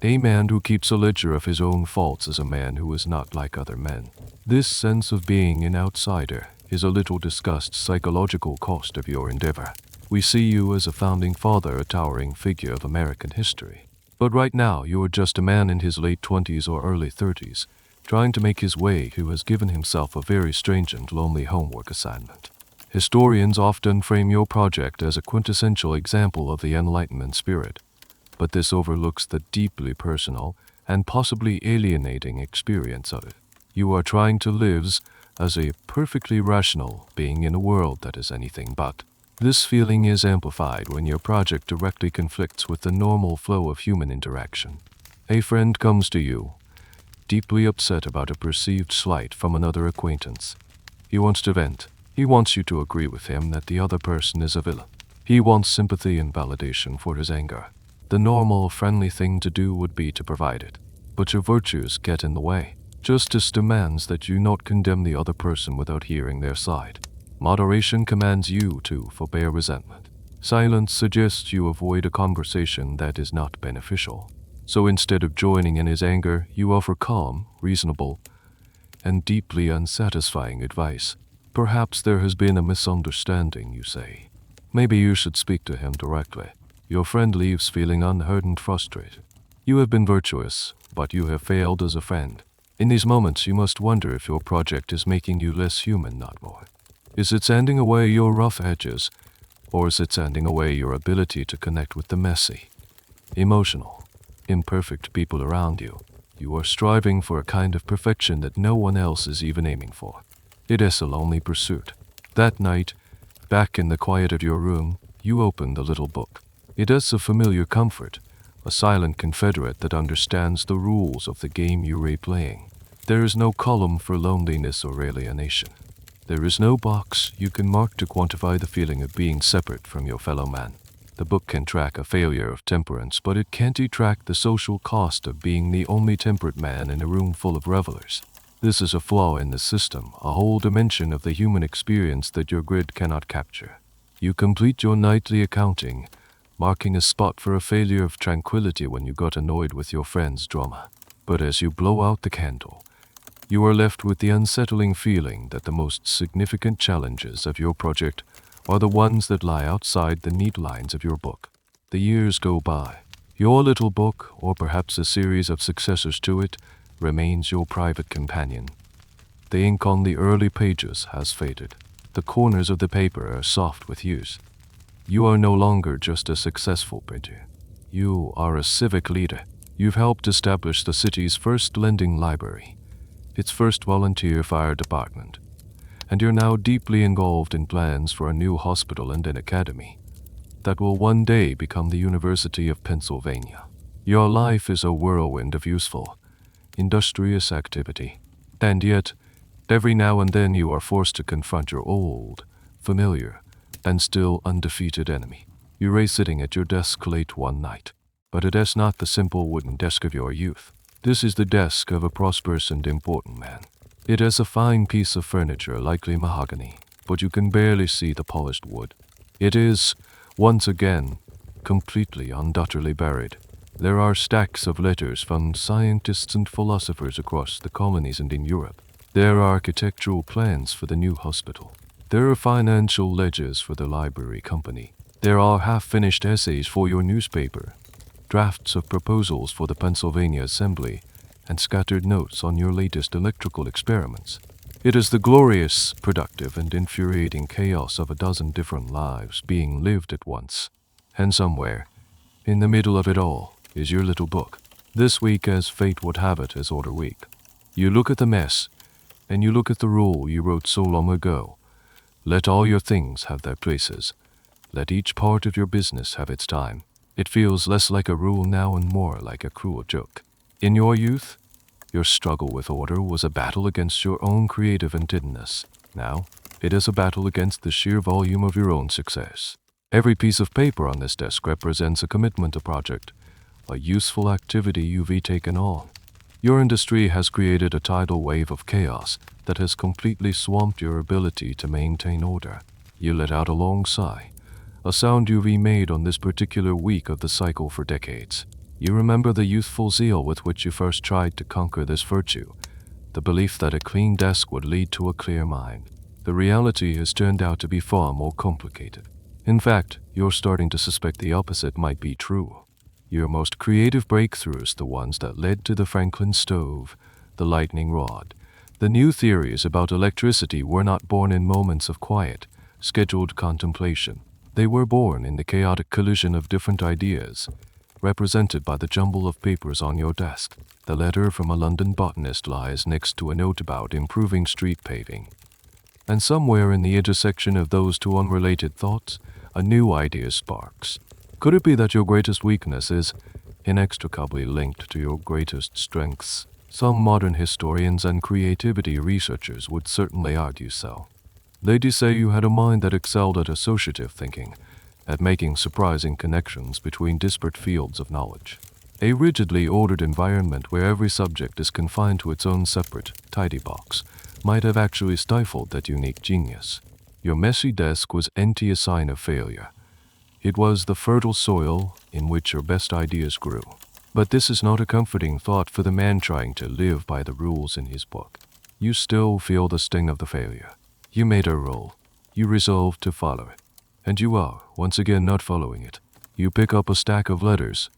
S1: A man who keeps a ledger of his own faults is a man who is not like other men. This sense of being an outsider is a little discussed psychological cost of your endeavor. We see you as a founding father, a towering figure of American history. But right now, you are just a man in his late 20s or early 30s, trying to make his way, who has given himself a very strange and lonely homework assignment. Historians often frame your project as a quintessential example of the Enlightenment spirit, but this overlooks the deeply personal and possibly alienating experience of it. You are trying to live as a perfectly rational being in a world that is anything but. This feeling is amplified when your project directly conflicts with the normal flow of human interaction. A friend comes to you, deeply upset about a perceived slight from another acquaintance. He wants to vent. He wants you to agree with him that the other person is a villain. He wants sympathy and validation for his anger. The normal, friendly thing to do would be to provide it. But your virtues get in the way. Justice demands that you not condemn the other person without hearing their side. Moderation commands you to forbear resentment. Silence suggests you avoid a conversation that is not beneficial. So instead of joining in his anger, you offer calm, reasonable, and deeply unsatisfying advice. Perhaps there has been a misunderstanding, you say. Maybe you should speak to him directly. Your friend leaves feeling unheard and frustrated. You have been virtuous, but you have failed as a friend. In these moments, you must wonder if your project is making you less human, not more. Is it sanding away your rough edges, or is it sanding away your ability to connect with the messy, emotional, imperfect people around you? You are striving for a kind of perfection that no one else is even aiming for. It is a lonely pursuit. That night, back in the quiet of your room, you open the little book. It is a familiar comfort, a silent confederate that understands the rules of the game you're playing. There is no column for loneliness or alienation. There is no box you can mark to quantify the feeling of being separate from your fellow man. The book can track a failure of temperance, but it can't track the social cost of being the only temperate man in a room full of revelers. This is a flaw in the system, a whole dimension of the human experience that your grid cannot capture. You complete your nightly accounting, marking a spot for a failure of tranquility when you got annoyed with your friend's drama. But as you blow out the candle, you are left with the unsettling feeling that the most significant challenges of your project are the ones that lie outside the neat lines of your book. The years go by. Your little book, or perhaps a series of successors to it, remains your private companion. The ink on the early pages has faded. The corners of the paper are soft with use. You are no longer just a successful printer. You are a civic leader. You've helped establish the city's first lending library, its first volunteer fire department, and you're now deeply involved in plans for a new hospital and an academy that will one day become the University of Pennsylvania. Your life is a whirlwind of useful, industrious activity, and yet, every now and then you are forced to confront your old, familiar, and still undefeated enemy. You lay sitting at your desk late one night, but it is not the simple wooden desk of your youth. This is the desk of a prosperous and important man. It is a fine piece of furniture, likely mahogany, but you can barely see the polished wood. It is, once again, completely and utterly buried. There are stacks of letters from scientists and philosophers across the colonies and in Europe. There are architectural plans for the new hospital. There are financial ledgers for the library company. There are half-finished essays for your newspaper, drafts of proposals for the Pennsylvania Assembly, and scattered notes on your latest electrical experiments. It is the glorious, productive, and infuriating chaos of a dozen different lives being lived at once. And somewhere, in the middle of it all, is your little book. This week, as fate would have it, is Order Week. You look at the mess, and you look at the rule you wrote so long ago. Let all your things have their places. Let each part of your business have its time. It feels less like a rule now and more like a cruel joke. In your youth, your struggle with order was a battle against your own creative intentness. Now, it is a battle against the sheer volume of your own success. Every piece of paper on this desk represents a commitment to project, a useful activity you've taken on. Your industry has created a tidal wave of chaos that has completely swamped your ability to maintain order. You let out a long sigh, a sound you've made on this particular week of the cycle for decades. You remember the youthful zeal with which you first tried to conquer this virtue, the belief that a clean desk would lead to a clear mind. The reality has turned out to be far more complicated. In fact, you're starting to suspect the opposite might be true. Your most creative breakthroughs, the ones that led to the Franklin stove, the lightning rod, the new theories about electricity, were not born in moments of quiet, scheduled contemplation. They were born in the chaotic collision of different ideas, represented by the jumble of papers on your desk. The letter from a London botanist lies next to a note about improving street paving. And somewhere in the intersection of those two unrelated thoughts, a new idea sparks. Could it be that your greatest weakness is inextricably linked to your greatest strengths? Some modern historians and creativity researchers would certainly argue so. They'd say you had a mind that excelled at associative thinking, at making surprising connections between disparate fields of knowledge. A rigidly ordered environment where every subject is confined to its own separate, tidy box might have actually stifled that unique genius. Your messy desk was empty a sign of failure. It was the fertile soil in which your best ideas grew. But this is not a comforting thought for the man trying to live by the rules in his book. You still feel the sting of the failure. You made a rule. You resolved to follow it. And you are, once again, not following it. You pick up a stack of letters,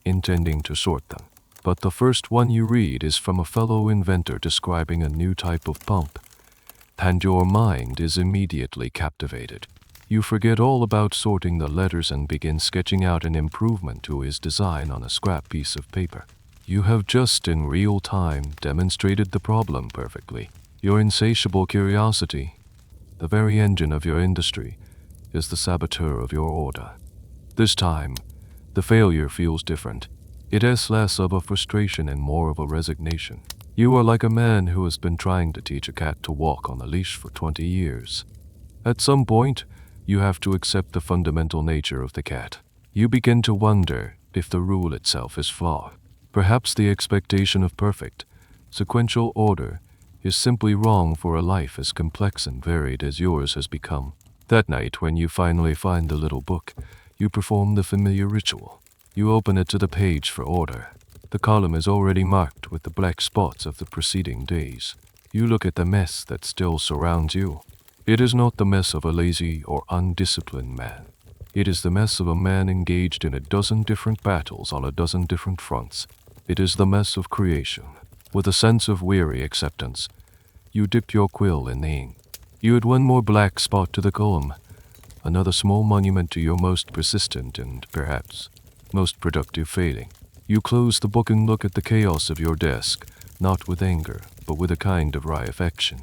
S1: intending to sort them. But the first one you read is from a fellow inventor describing a new type of pump, and your mind is immediately captivated. You forget all about sorting the letters and begin sketching out an improvement to his design on a scrap piece of paper. You have just in real time demonstrated the problem perfectly. Your insatiable curiosity, the very engine of your industry, is the saboteur of your order. This time, the failure feels different. It has less of a frustration and more of a resignation. You are like a man who has been trying to teach a cat to walk on a leash for 20 years. At some point, you have to accept the fundamental nature of the cat. You begin to wonder if the rule itself is flawed. Perhaps the expectation of perfect, sequential order is simply wrong for a life as complex and varied as yours has become. That night, when you finally find the little book, you perform the familiar ritual. You open it to the page for order. The column is already marked with the black spots of the preceding days. You look at the mess that still surrounds you. It is not the mess of a lazy or undisciplined man. It is the mess of a man engaged in a dozen different battles on a dozen different fronts. It is the mess of creation. With a sense of weary acceptance, you dip your quill in the ink. You add one more black spot to the column, another small monument to your most persistent and, perhaps, most productive failing. You close the book and look at the chaos of your desk, not with anger, but with a kind of wry affection.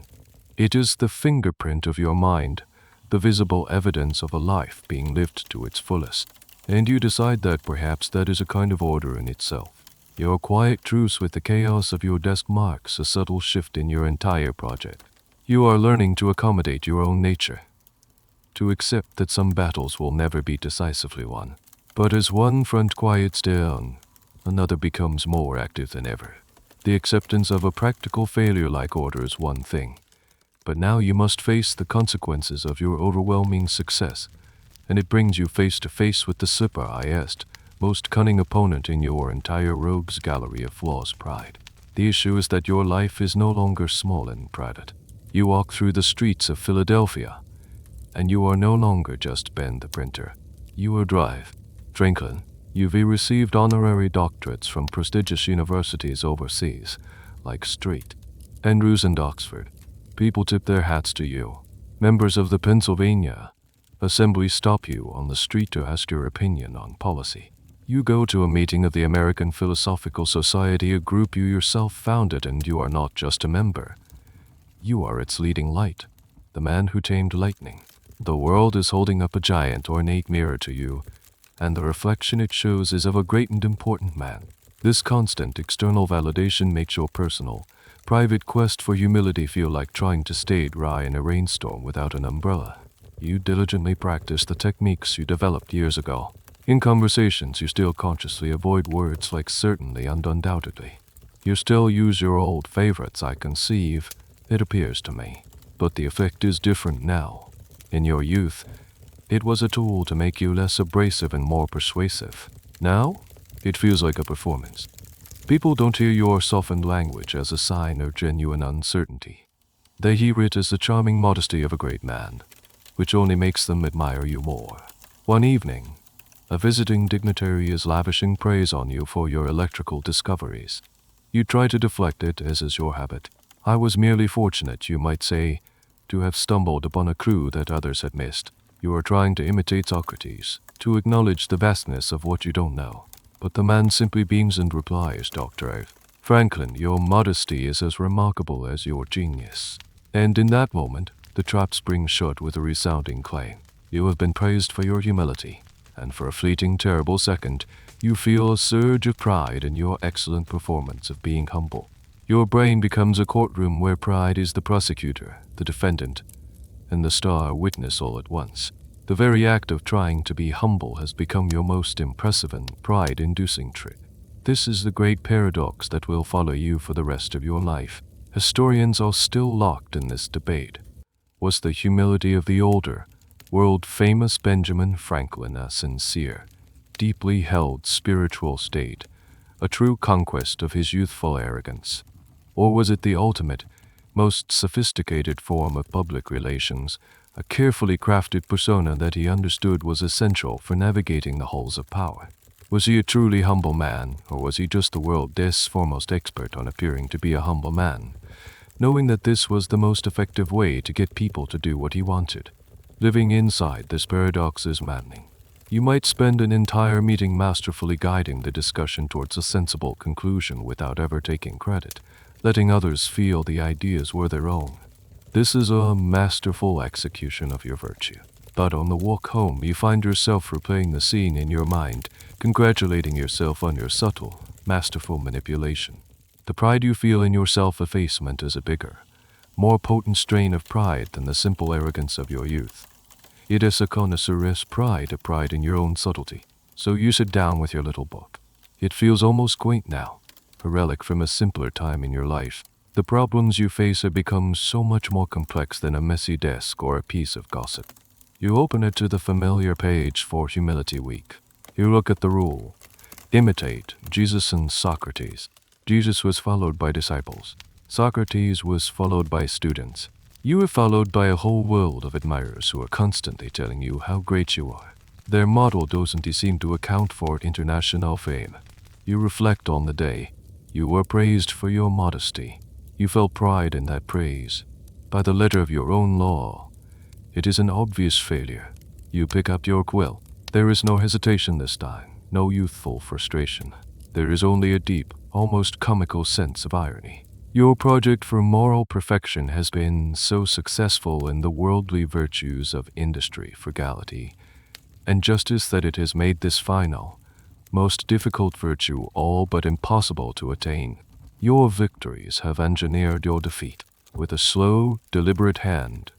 S1: It is the fingerprint of your mind, the visible evidence of a life being lived to its fullest, and you decide that perhaps that is a kind of order in itself. Your quiet truce with the chaos of your desk marks a subtle shift in your entire project. You are learning to accommodate your own nature, to accept that some battles will never be decisively won. But as one front quiets down, another becomes more active than ever. The acceptance of a practical failure like order is one thing, but now you must face the consequences of your overwhelming success, and it brings you face to face with the surprised, most cunning opponent in your entire rogues gallery of flaws pride. The issue is that your life is no longer small and private. You walk through the streets of Philadelphia, and you are no longer just Ben the printer. You are Drive, Franklin. You've received honorary doctorates from prestigious universities overseas, like St. Andrews and Oxford. People tip their hats to you. Members of the Pennsylvania Assembly stop you on the street to ask your opinion on policy. You go to a meeting of the American Philosophical Society, a group you yourself founded, and you are not just a member. You are its leading light, the man who tamed lightning. The world is holding up a giant ornate mirror to you, and the reflection it shows is of a great and important man. This constant external validation makes your personal, private quest for humility feel like trying to stay dry in a rainstorm without an umbrella. You diligently practice the techniques you developed years ago. In conversations, you still consciously avoid words like certainly and undoubtedly. You still use your old favorites, I conceive, it appears to me. But the effect is different now. In your youth, it was a tool to make you less abrasive and more persuasive. Now, it feels like a performance. People don't hear your softened language as a sign of genuine uncertainty. They hear it as the charming modesty of a great man, which only makes them admire you more. One evening, a visiting dignitary is lavishing praise on you for your electrical discoveries. You try to deflect it, as is your habit. I was merely fortunate, you might say, to have stumbled upon a clue that others had missed. You are trying to imitate Socrates, to acknowledge the vastness of what you don't know. But the man simply beams and replies, Dr. Franklin, your modesty is as remarkable as your genius. And in that moment, the trap springs shut with a resounding clang. You have been praised for your humility, and for a fleeting, terrible second, you feel a surge of pride in your excellent performance of being humble. Your brain becomes a courtroom where pride is the prosecutor, the defendant, and the star witness all at once. The very act of trying to be humble has become your most impressive and pride-inducing trick. This is the great paradox that will follow you for the rest of your life. Historians are still locked in this debate. Was the humility of the older, world-famous Benjamin Franklin a sincere, deeply held spiritual state, a true conquest of his youthful arrogance? Or was it the ultimate, most sophisticated form of public relations, a carefully crafted persona that he understood was essential for navigating the halls of power? Was he a truly humble man, or was he just the world's foremost expert on appearing to be a humble man, knowing that this was the most effective way to get people to do what he wanted? Living inside this paradox is maddening. You might spend an entire meeting masterfully guiding the discussion towards a sensible conclusion without ever taking credit, letting others feel the ideas were their own. This is a masterful execution of your virtue. But on the walk home, you find yourself replaying the scene in your mind, congratulating yourself on your subtle, masterful manipulation. The pride you feel in your self-effacement is a bigger, more potent strain of pride than the simple arrogance of your youth. It is a connoisseur's pride, a pride in your own subtlety. So you sit down with your little book. It feels almost quaint now, a relic from a simpler time in your life. The problems you face have become so much more complex than a messy desk or a piece of gossip. You open it to the familiar page for Humility Week. You look at the rule. Imitate Jesus and Socrates. Jesus was followed by disciples. Socrates was followed by students. You are followed by a whole world of admirers who are constantly telling you how great you are. Their model doesn't seem to account for international fame. You reflect on the day. You were praised for your modesty. You felt pride in that praise. By the letter of your own law, it is an obvious failure. You pick up your quill. There is no hesitation this time, no youthful frustration. There is only a deep, almost comical sense of irony. Your project for moral perfection has been so successful in the worldly virtues of industry, frugality, and justice that it has made this final, most difficult virtue all but impossible to attain. Your victories have engineered your defeat. With a slow, deliberate hand,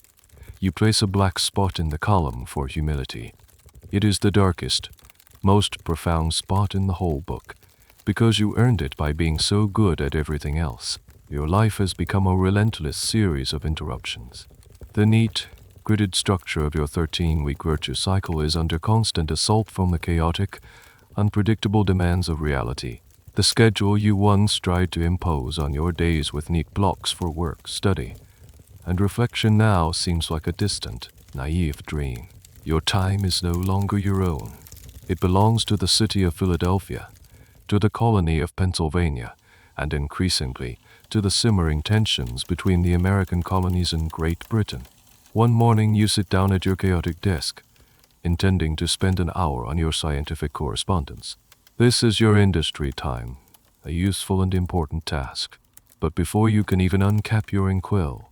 S1: you place a black spot in the column for humility. It is the darkest, most profound spot in the whole book, because you earned it by being so good at everything else. Your life has become a relentless series of interruptions. The neat, gridded structure of your 13-week virtue cycle is under constant assault from the chaotic, unpredictable demands of reality. The schedule you once tried to impose on your days with neat blocks for work, study, and reflection now seems like a distant, naive dream. Your time is no longer your own. It belongs to the city of Philadelphia, to the colony of Pennsylvania, and increasingly to the simmering tensions between the American colonies and Great Britain. One morning you sit down at your chaotic desk, intending to spend an hour on your scientific correspondence. This is your industry time, a useful and important task. But before you can even uncap your inkwell,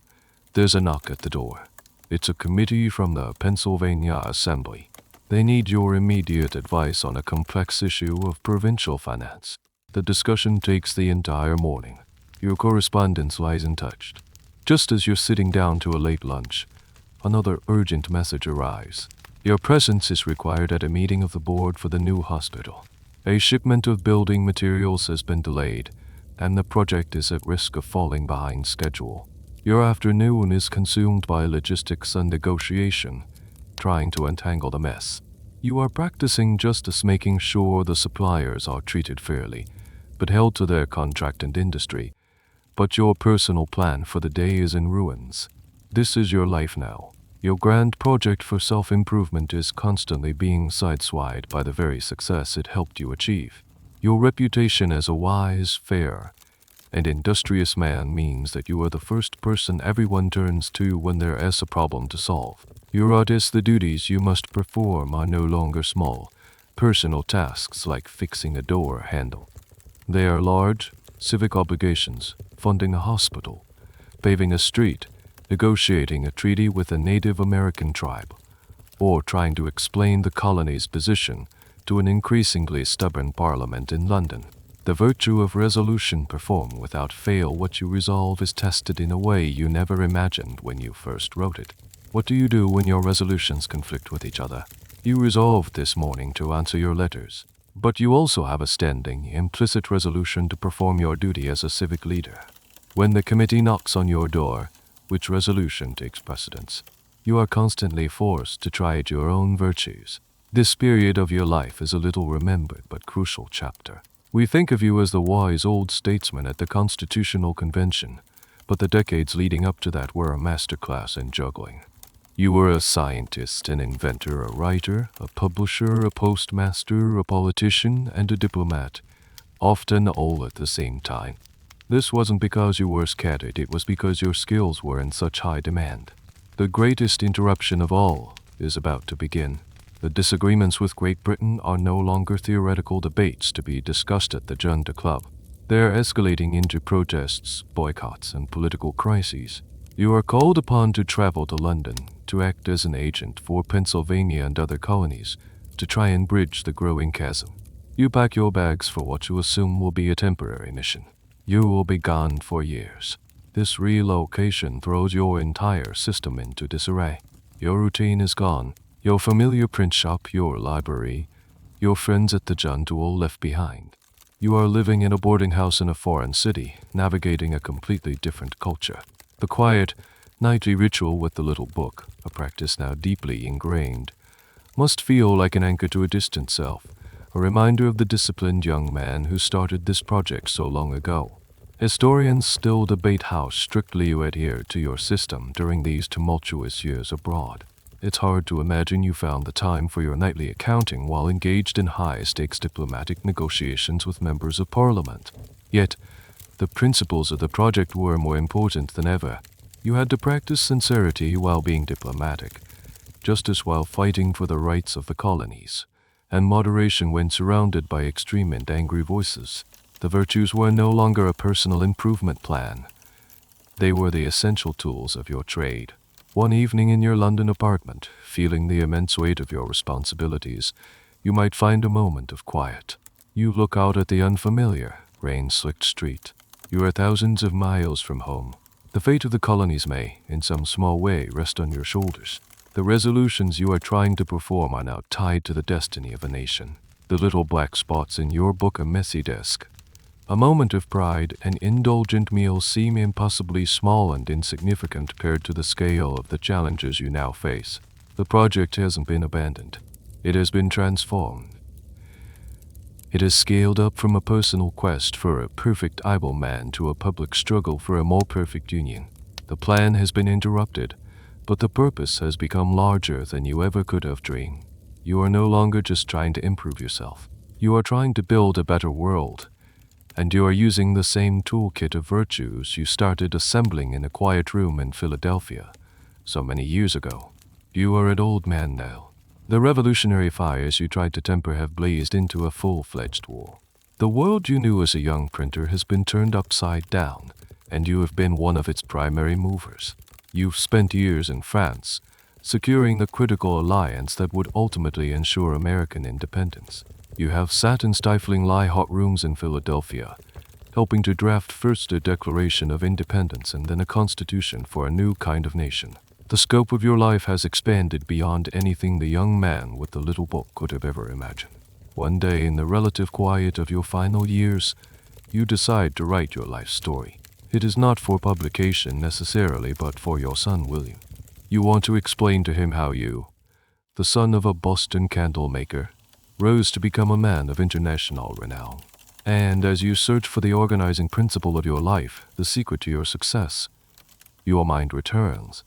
S1: there's a knock at the door. It's a committee from the Pennsylvania Assembly. They need your immediate advice on a complex issue of provincial finance. The discussion takes the entire morning. Your correspondence lies untouched. Just as you're sitting down to a late lunch, another urgent message arrives. Your presence is required at a meeting of the board for the new hospital. A shipment of building materials has been delayed, and the project is at risk of falling behind schedule. Your afternoon is consumed by logistics and negotiation, trying to untangle the mess. You are practicing justice, making sure the suppliers are treated fairly, but held to their contract and industry. But your personal plan for the day is in ruins. This is your life now. Your grand project for self-improvement is constantly being sideswiped by the very success it helped you achieve. Your reputation as a wise, fair, and industrious man means that you are the first person everyone turns to when there is a problem to solve. Your artist, the duties you must perform are no longer small, personal tasks like fixing a door handle. They are large, civic obligations, funding a hospital, paving a street, negotiating a treaty with a Native American tribe, or trying to explain the colony's position to an increasingly stubborn parliament in London. The virtue of resolution, perform without fail what you resolve, is tested in a way you never imagined when you first wrote it. What do you do when your resolutions conflict with each other? You resolved this morning to answer your letters, but you also have a standing, implicit resolution to perform your duty as a civic leader. When the committee knocks on your door, which resolution takes precedence? You are constantly forced to try at your own virtues. This period of your life is a little remembered but crucial chapter. We think of you as the wise old statesman at the Constitutional Convention, but the decades leading up to that were a masterclass in juggling. You were a scientist, an inventor, a writer, a publisher, a postmaster, a politician, and a diplomat, often all at the same time. This wasn't because you were scattered, it was because your skills were in such high demand. The greatest interruption of all is about to begin. The disagreements with Great Britain are no longer theoretical debates to be discussed at the Junta Club. They are escalating into protests, boycotts, and political crises. You are called upon to travel to London to act as an agent for Pennsylvania and other colonies to try and bridge the growing chasm. You pack your bags for what you assume will be a temporary mission. You will be gone for years. This relocation throws your entire system into disarray. Your routine is gone. Your familiar print shop, your library, your friends at the junta all left behind. You are living in a boarding house in a foreign city, navigating a completely different culture. The quiet, nightly ritual with the little book, a practice now deeply ingrained, must feel like an anchor to a distant self, a reminder of the disciplined young man who started this project so long ago. Historians still debate how strictly you adhere to your system during these tumultuous years abroad. It's hard to imagine you found the time for your nightly accounting while engaged in high-stakes diplomatic negotiations with members of parliament. Yet, the principles of the project were more important than ever. You had to practice sincerity while being diplomatic, justice while fighting for the rights of the colonies, and moderation when surrounded by extreme and angry voices. The virtues were no longer a personal improvement plan. They were the essential tools of your trade. One evening in your London apartment, feeling the immense weight of your responsibilities, you might find a moment of quiet. You look out at the unfamiliar, rain-slicked street. You are thousands of miles from home. The fate of the colonies may, in some small way, rest on your shoulders. The resolutions you are trying to perform are now tied to the destiny of a nation. The little black spots in your book a messy desk. A moment of pride and indulgent meals seem impossibly small and insignificant compared to the scale of the challenges you now face. The project hasn't been abandoned. It has been transformed. It has scaled up from a personal quest for a perfect able man to a public struggle for a more perfect union. The plan has been interrupted, but the purpose has become larger than you ever could have dreamed. You are no longer just trying to improve yourself. You are trying to build a better world. And you are using the same toolkit of virtues you started assembling in a quiet room in Philadelphia so many years ago. You are an old man now. The revolutionary fires you tried to temper have blazed into a full-fledged war. The world you knew as a young printer has been turned upside down, and you have been one of its primary movers. You've spent years in France, securing the critical alliance that would ultimately ensure American independence. You have sat in stifling lie-hot rooms in Philadelphia, helping to draft first a Declaration of Independence and then a constitution for a new kind of nation. The scope of your life has expanded beyond anything the young man with the little book could have ever imagined. One day, in the relative quiet of your final years, you decide to write your life story. It is not for publication necessarily, but for your son William. You want to explain to him how you, the son of a Boston candle maker, rose to become a man of international renown. And as you search for the organizing principle of your life, the secret to your success, your mind returns,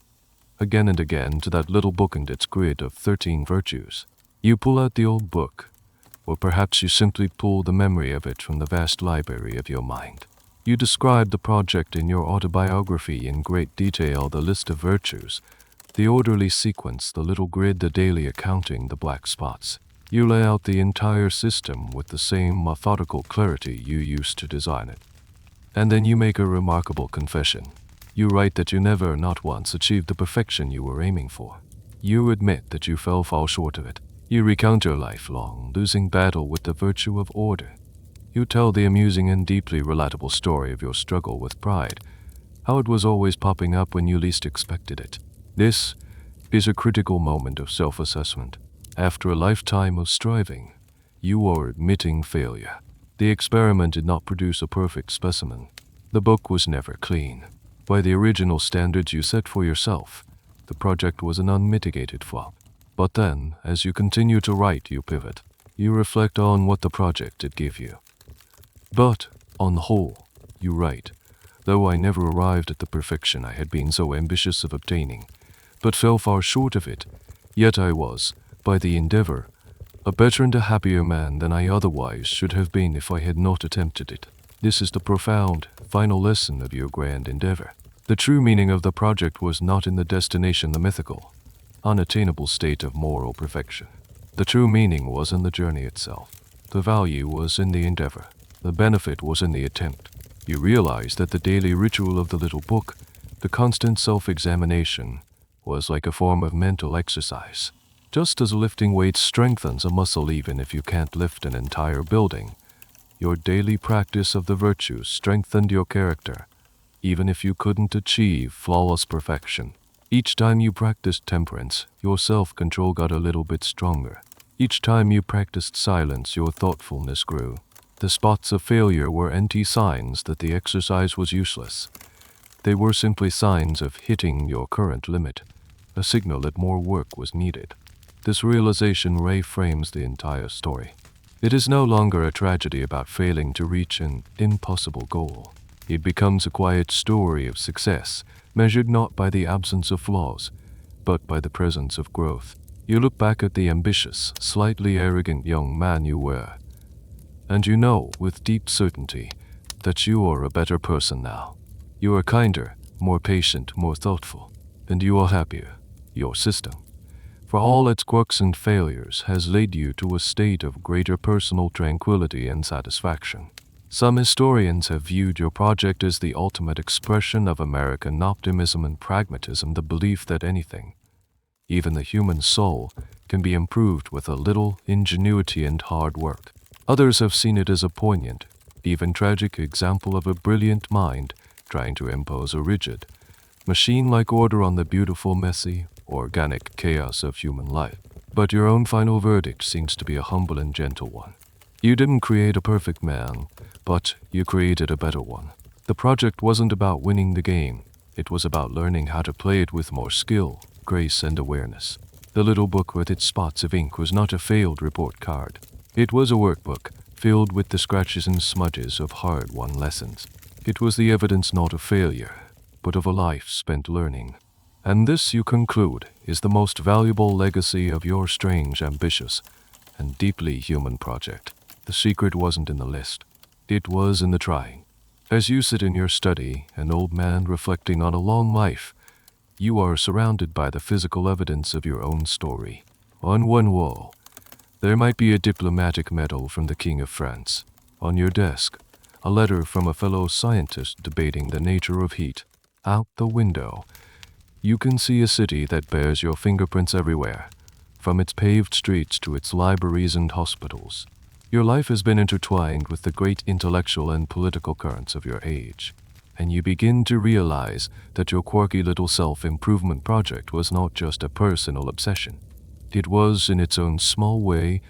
S1: again and again, to that little book and its grid of 13 virtues. You pull out the old book, or perhaps you simply pull the memory of it from the vast library of your mind. You describe the project in your autobiography in great detail, the list of virtues, the orderly sequence, the little grid, the daily accounting, the black spots. You lay out the entire system with the same methodical clarity you used to design it. And then you make a remarkable confession. You write that you never, not once, achieved the perfection you were aiming for. You admit that you fell far short of it. You recount your lifelong, losing battle with the virtue of order. You tell the amusing and deeply relatable story of your struggle with pride, how it was always popping up when you least expected it. This is a critical moment of self-assessment. After a lifetime of striving, you are admitting failure. The experiment did not produce a perfect specimen. The book was never clean. By the original standards you set for yourself, the project was an unmitigated flop. But then, as you continue to write, you pivot. You reflect on what the project did give you. But, on the whole, you write, though I never arrived at the perfection I had been so ambitious of obtaining, but fell far short of it, yet I was, by the endeavor, a better and a happier man than I otherwise should have been if I had not attempted it. This is the profound, final lesson of your grand endeavor. The true meaning of the project was not in the destination, the mythical, unattainable state of moral perfection. The true meaning was in the journey itself. The value was in the endeavor. The benefit was in the attempt. You realized that the daily ritual of the little book, the constant self-examination, was like a form of mental exercise. Just as lifting weights strengthens a muscle even if you can't lift an entire building, your daily practice of the virtues strengthened your character, even if you couldn't achieve flawless perfection. Each time you practiced temperance, your self-control got a little bit stronger. Each time you practiced silence, your thoughtfulness grew. The spots of failure were empty signs that the exercise was useless. They were simply signs of hitting your current limit, a signal that more work was needed. This realization reframes the entire story. It is no longer a tragedy about failing to reach an impossible goal. It becomes a quiet story of success, measured not by the absence of flaws, but by the presence of growth. You look back at the ambitious, slightly arrogant young man you were, and you know with deep certainty that you are a better person now. You are kinder, more patient, more thoughtful, and you are happier. Your system, for all its quirks and failures, has led you to a state of greater personal tranquility and satisfaction. Some historians have viewed your project as the ultimate expression of American optimism and pragmatism, the belief that anything, even the human soul, can be improved with a little ingenuity and hard work. Others have seen it as a poignant, even tragic example of a brilliant mind trying to impose a rigid, machine-like order on the beautiful, messy, organic chaos of human life. But your own final verdict seems to be a humble and gentle one. You didn't create a perfect man, but you created a better one. The project wasn't about winning the game. It was about learning how to play it with more skill, grace, and awareness. The little book with its spots of ink was not a failed report card. It was a workbook filled with the scratches and smudges of hard-won lessons. It was the evidence not of failure, but of a life spent learning. And this, you conclude, is the most valuable legacy of your strange, ambitious, and deeply human project. The secret wasn't in the list. It was in the trying. As you sit in your study, an old man reflecting on a long life, you are surrounded by the physical evidence of your own story. On one wall, there might be a diplomatic medal from the King of France. On your desk, a letter from a fellow scientist debating the nature of heat. Out the window, you can see a city that bears your fingerprints everywhere, from its paved streets to its libraries and hospitals. Your life has been intertwined with the great intellectual and political currents of your age, and you begin to realize that your quirky little self-improvement project was not just a personal obsession. It was, in its own small way,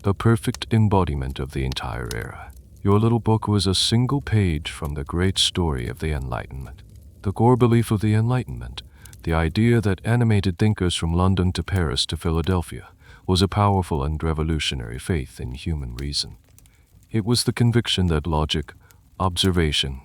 S1: a perfect embodiment of the entire era. Your little book was a single page from the great story of the Enlightenment. The core belief of the Enlightenment, the idea that animated thinkers from London to Paris to Philadelphia, was a powerful and revolutionary faith in human reason. It was the conviction that logic, observation,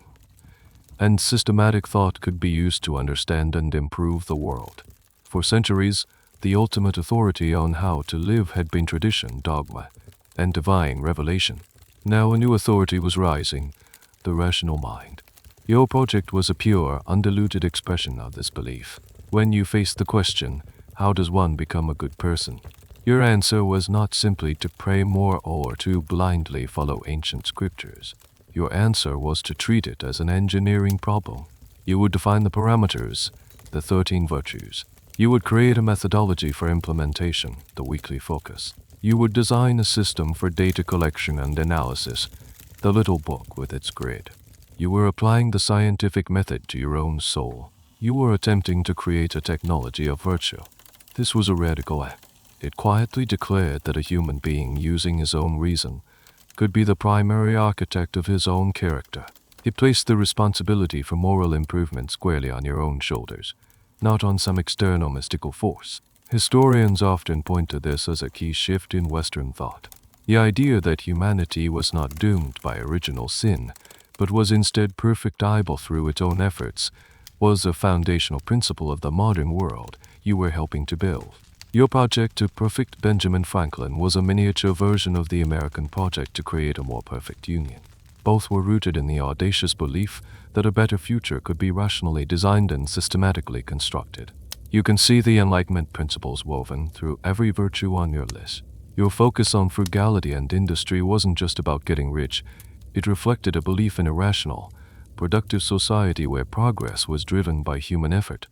S1: and systematic thought could be used to understand and improve the world. For centuries, the ultimate authority on how to live had been tradition, dogma, and divine revelation. Now a new authority was rising, the rational mind. Your project was a pure, undiluted expression of this belief. When you faced the question, how does one become a good person? Your answer was not simply to pray more or to blindly follow ancient scriptures. Your answer was to treat it as an engineering problem. You would define the parameters, the 13 virtues. You would create a methodology for implementation, the weekly focus. You would design a system for data collection and analysis, the little book with its grid. You were applying the scientific method to your own soul. You were attempting to create a technology of virtue. This was a radical act. It quietly declared that a human being using his own reason could be the primary architect of his own character. It placed the responsibility for moral improvement squarely on your own shoulders, not on some external mystical force. Historians often point to this as a key shift in Western thought. The idea that humanity was not doomed by original sin, but was instead perfectible through its own efforts, was a foundational principle of the modern world you were helping to build. Your project to perfect Benjamin Franklin was a miniature version of the American project to create a more perfect union. Both were rooted in the audacious belief that a better future could be rationally designed and systematically constructed. You can see the Enlightenment principles woven through every virtue on your list. Your focus on frugality and industry wasn't just about getting rich. It reflected a belief in a rational, productive society where progress was driven by human effort,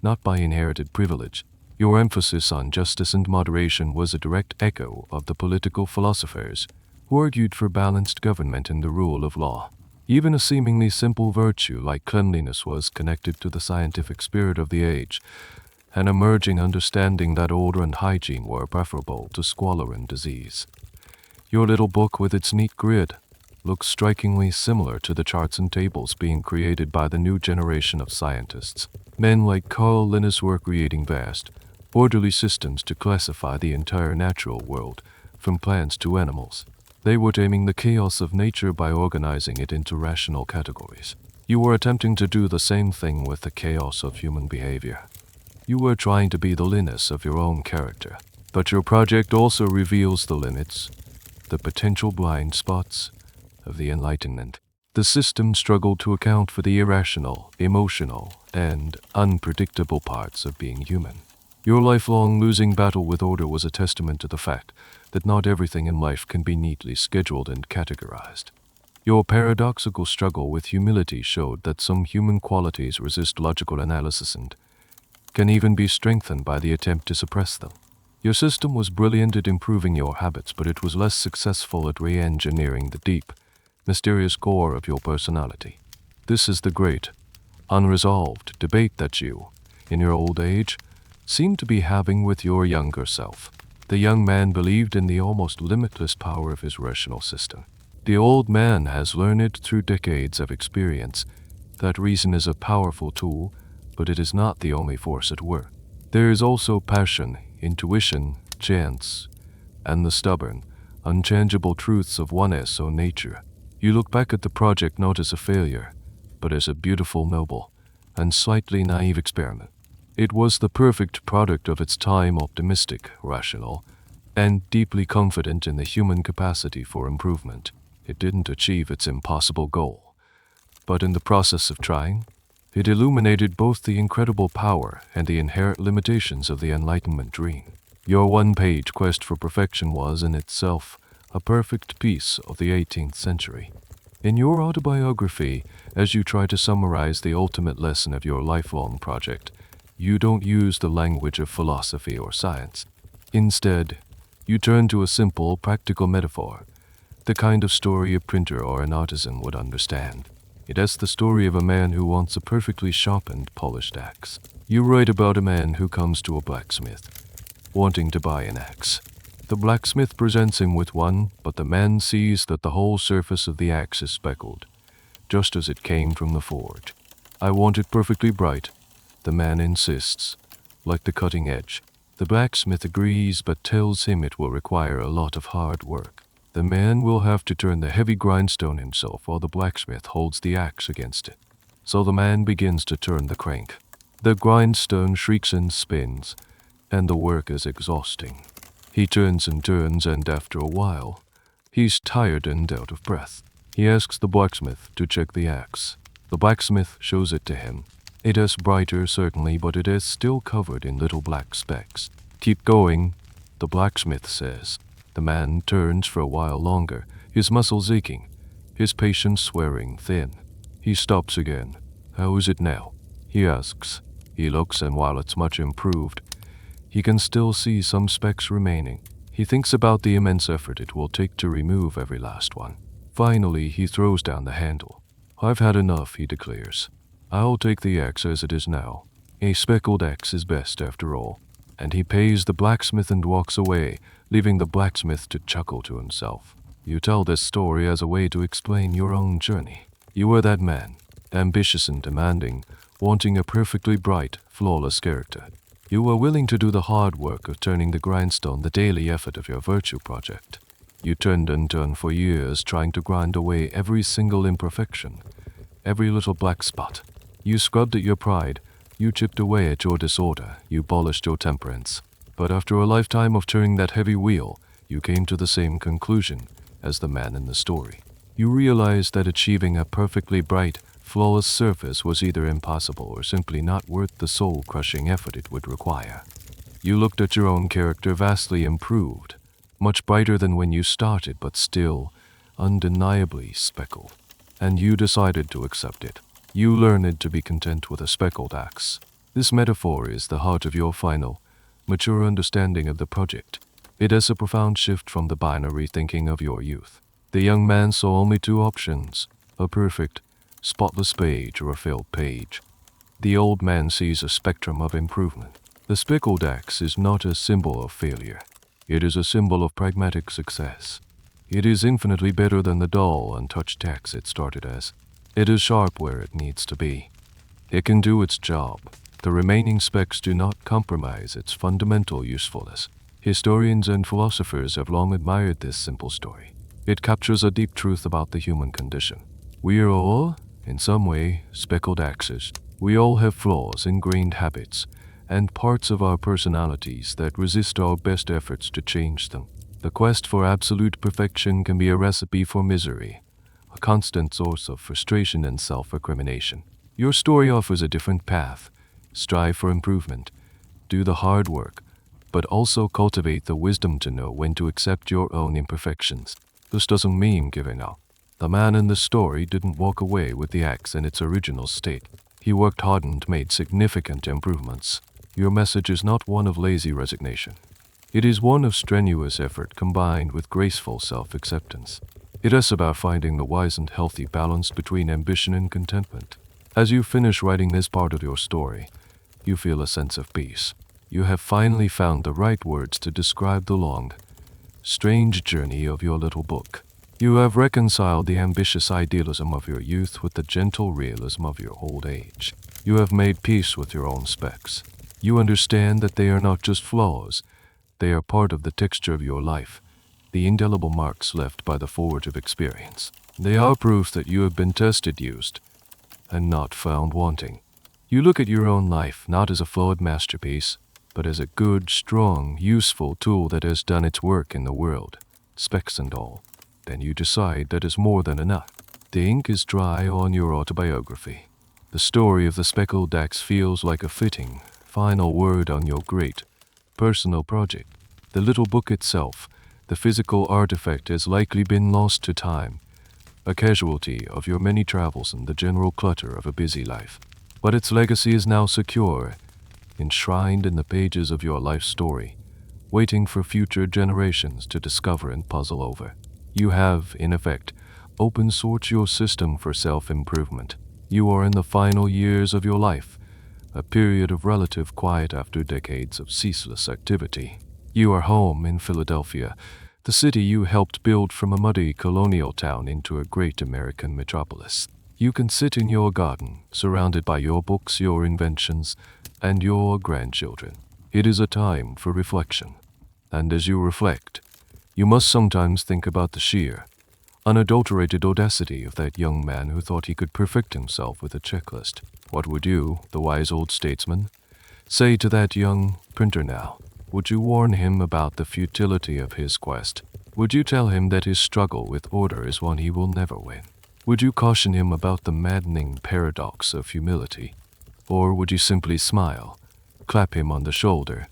S1: not by inherited privilege. Your emphasis on justice and moderation was a direct echo of the political philosophers who argued for balanced government and the rule of law. Even a seemingly simple virtue like cleanliness was connected to the scientific spirit of the age, an emerging understanding that order and hygiene were preferable to squalor and disease. Your little book with its neat grid looks strikingly similar to the charts and tables being created by the new generation of scientists. Men like Carl Linnaeus were creating vast, orderly systems to classify the entire natural world, from plants to animals. They were taming the chaos of nature by organizing it into rational categories. You were attempting to do the same thing with the chaos of human behavior. You were trying to be the Linnaeus of your own character. But your project also reveals the limits, the potential blind spots of the Enlightenment. The system struggled to account for the irrational, emotional, and unpredictable parts of being human. Your lifelong losing battle with order was a testament to the fact that not everything in life can be neatly scheduled and categorized. Your paradoxical struggle with humility showed that some human qualities resist logical analysis and can even be strengthened by the attempt to suppress them. Your system was brilliant at improving your habits, but it was less successful at re-engineering the deep, mysterious core of your personality. This is the great, unresolved debate that you, in your old age, seem to be having with your younger self. The young man believed in the almost limitless power of his rational system. The old man has learned through decades of experience that reason is a powerful tool, but it is not the only force at work. There is also passion, intuition, chance, and the stubborn, unchangeable truths of one's own nature. You look back at the project not as a failure, but as a beautiful, noble, and slightly naive experiment. It was the perfect product of its time, optimistic, rational, and deeply confident in the human capacity for improvement. It didn't achieve its impossible goal, but in the process of trying, it illuminated both the incredible power and the inherent limitations of the Enlightenment dream. Your one-page quest for perfection was, in itself, a perfect piece of the 18th century. In your autobiography, as you try to summarize the ultimate lesson of your lifelong project, you don't use the language of philosophy or science. Instead, you turn to a simple, practical metaphor, the kind of story a printer or an artisan would understand. It is the story of a man who wants a perfectly sharpened, polished axe. You write about a man who comes to a blacksmith, wanting to buy an axe. The blacksmith presents him with one, but the man sees that the whole surface of the axe is speckled, just as it came from the forge. I want it perfectly bright, the man insists, like the cutting edge. The blacksmith agrees but tells him it will require a lot of hard work. The man will have to turn the heavy grindstone himself while the blacksmith holds the axe against it. So the man begins to turn the crank. The grindstone shrieks and spins, and the work is exhausting. He turns and turns, and after a while, he's tired and out of breath. He asks the blacksmith to check the axe. The blacksmith shows it to him. It is brighter, certainly, but it is still covered in little black specks. Keep going, the blacksmith says. The man turns for a while longer, his muscles aching, his patience wearing thin. He stops again. How is it now? He asks. He looks, and while it's much improved, he can still see some specks remaining. He thinks about the immense effort it will take to remove every last one. Finally, he throws down the handle. I've had enough, he declares. I'll take the axe as it is now. A speckled axe is best, after all. And he pays the blacksmith and walks away, leaving the blacksmith to chuckle to himself. You tell this story as a way to explain your own journey. You were that man, ambitious and demanding, wanting a perfectly bright, flawless character. You were willing to do the hard work of turning the grindstone, the daily effort of your virtue project. You turned and turned for years, trying to grind away every single imperfection, every little black spot. You scrubbed at your pride, you chipped away at your disorder, you polished your temperance. But after a lifetime of turning that heavy wheel, you came to the same conclusion as the man in the story. You realized that achieving a perfectly bright, flawless surface was either impossible or simply not worth the soul-crushing effort it would require. You looked at your own character, vastly improved, much brighter than when you started, but still undeniably speckled. And you decided to accept it. You learned to be content with a speckled axe. This metaphor is the heart of your final, mature understanding of the project. It is a profound shift from the binary thinking of your youth. The young man saw only two options, a perfect, spotless page or a failed page. The old man sees a spectrum of improvement. The speckled axe is not a symbol of failure. It is a symbol of pragmatic success. It is infinitely better than the dull, untouched axe it started as. It is sharp where it needs to be. It can do its job. The remaining specks do not compromise its fundamental usefulness. Historians and philosophers have long admired this simple story. It captures a deep truth about the human condition. We are all, in some way, speckled axes. We all have flaws, ingrained habits, and parts of our personalities that resist our best efforts to change them. The quest for absolute perfection can be a recipe for misery, a constant source of frustration and self-recrimination. Your story offers a different path. Strive for improvement. Do the hard work, but also cultivate the wisdom to know when to accept your own imperfections. This doesn't mean giving up. The man in the story didn't walk away with the axe in its original state. He worked hard and made significant improvements. Your message is not one of lazy resignation. It is one of strenuous effort combined with graceful self-acceptance. It is about finding the wise and healthy balance between ambition and contentment. As you finish writing this part of your story, you feel a sense of peace. You have finally found the right words to describe the long, strange journey of your little book. You have reconciled the ambitious idealism of your youth with the gentle realism of your old age. You have made peace with your own specks. You understand that they are not just flaws, they are part of the texture of your life, the indelible marks left by the forge of experience. They are proof that you have been tested, used, and not found wanting. You look at your own life not as a flawed masterpiece, but as a good, strong, useful tool that has done its work in the world, specks and all. Then you decide that is more than enough. The ink is dry on your autobiography. The story of the speckled axe feels like a fitting, final word on your great, personal project. The little book itself, the physical artifact, has likely been lost to time, a casualty of your many travels and the general clutter of a busy life. But its legacy is now secure, enshrined in the pages of your life story, waiting for future generations to discover and puzzle over. You have, in effect, open-sourced your system for self-improvement. You are in the final years of your life, a period of relative quiet after decades of ceaseless activity. You are home in Philadelphia, the city you helped build from a muddy colonial town into a great American metropolis. You can sit in your garden, surrounded by your books, your inventions, and your grandchildren. It is a time for reflection. And as you reflect, you must sometimes think about the sheer, unadulterated audacity of that young man who thought he could perfect himself with a checklist. What would you, the wise old statesman, say to that young printer now? Would you warn him about the futility of his quest? Would you tell him that his struggle with order is one he will never win? Would you caution him about the maddening paradox of humility? Or would you simply smile, clap him on the shoulder,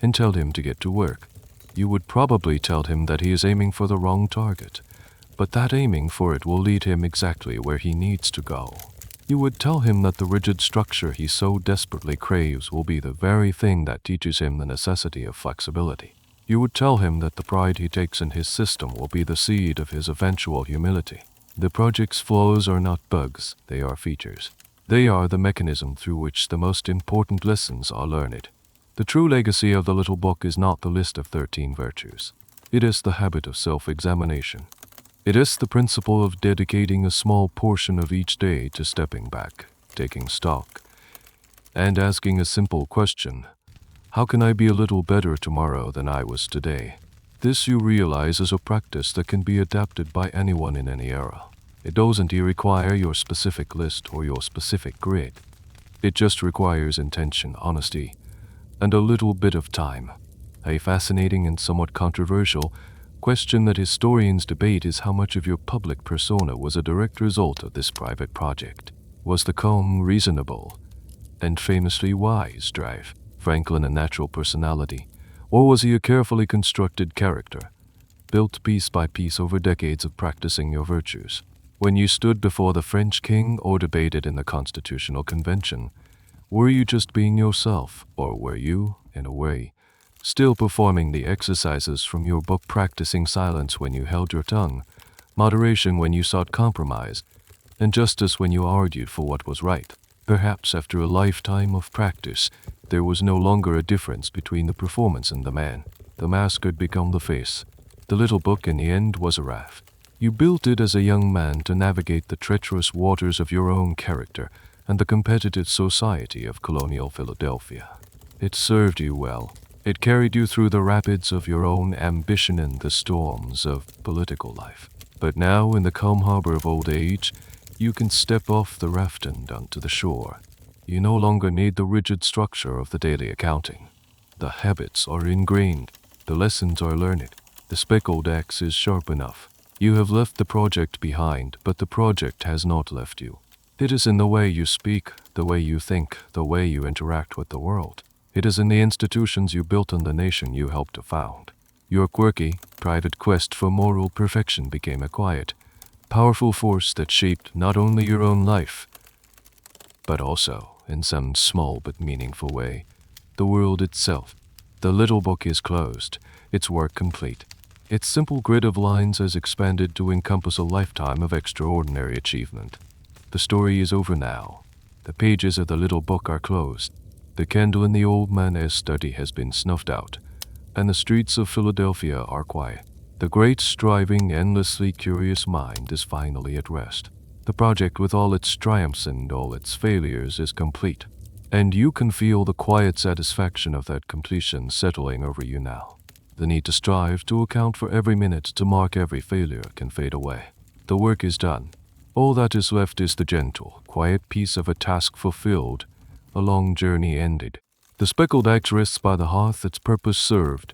S1: and tell him to get to work? You would probably tell him that he is aiming for the wrong target, but that aiming for it will lead him exactly where he needs to go. You would tell him that the rigid structure he so desperately craves will be the very thing that teaches him the necessity of flexibility. You would tell him that the pride he takes in his system will be the seed of his eventual humility. The project's flaws are not bugs, they are features. They are the mechanism through which the most important lessons are learned. The true legacy of the little book is not the list of 13 virtues. It is the habit of self-examination. It is the principle of dedicating a small portion of each day to stepping back, taking stock, and asking a simple question: how can I be a little better tomorrow than I was today? This, you realize, is a practice that can be adapted by anyone in any era. It doesn't require your specific list or your specific grid. It just requires intention, honesty, and a little bit of time. A fascinating and somewhat controversial question that historians debate is how much of your public persona was a direct result of this private project. Was the calm, reasonable, and famously wise drive Franklin a natural personality, or was he a carefully constructed character, built piece by piece over decades of practicing your virtues? When you stood before the French king or debated in the Constitutional Convention, Were you just being yourself, or were you, in a way, still performing the exercises from your book, practicing silence when you held your tongue, moderation when you sought compromise, and justice when you argued for what was right? Perhaps after a lifetime of practice, there was no longer a difference between the performance and the man. The mask had become the face. The little book in the end was a raft. You built it as a young man to navigate the treacherous waters of your own character and the competitive society of colonial Philadelphia. It served you well. It carried you through the rapids of your own ambition and the storms of political life. But now, in the calm harbor of old age, you can step off the raft and onto the shore. You no longer need the rigid structure of the daily accounting. The habits are ingrained. The lessons are learned. The speckled axe is sharp enough. You have left the project behind, but the project has not left you. It is in the way you speak, the way you think, the way you interact with the world. It is in the institutions you built and the nation you helped to found. Your quirky, private quest for moral perfection became a quiet, powerful force that shaped not only your own life, but also, in some small but meaningful way, the world itself. The little book is closed, its work complete. Its simple grid of lines has expanded to encompass a lifetime of extraordinary achievement. The story is over now. The pages of the little book are closed. The candle in the old man's study has been snuffed out, and the streets of Philadelphia are quiet. The great, striving, endlessly curious mind is finally at rest. The project, with all its triumphs and all its failures, is complete, and you can feel the quiet satisfaction of that completion settling over you now. The need to strive, to account for every minute, to mark every failure can fade away. The work is done. All that is left is the gentle, quiet peace of a task fulfilled, a long journey ended. The speckled axe rests by the hearth, its purpose served,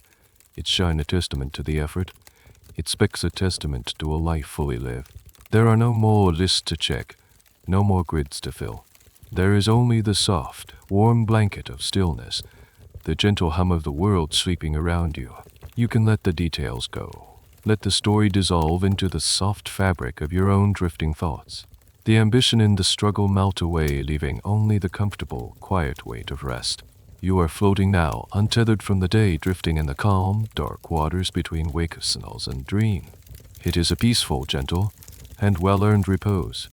S1: its shine a testament to the effort, its specks a testament to a life fully lived. There are no more lists to check, no more grids to fill. There is only the soft, warm blanket of stillness, the gentle hum of the world sleeping around you. You can let the details go. Let the story dissolve into the soft fabric of your own drifting thoughts. The ambition and the struggle melt away, leaving only the comfortable, quiet weight of rest. You are floating now, untethered from the day, drifting in the calm, dark waters between wakefulness and dream. It is a peaceful, gentle, and well-earned repose.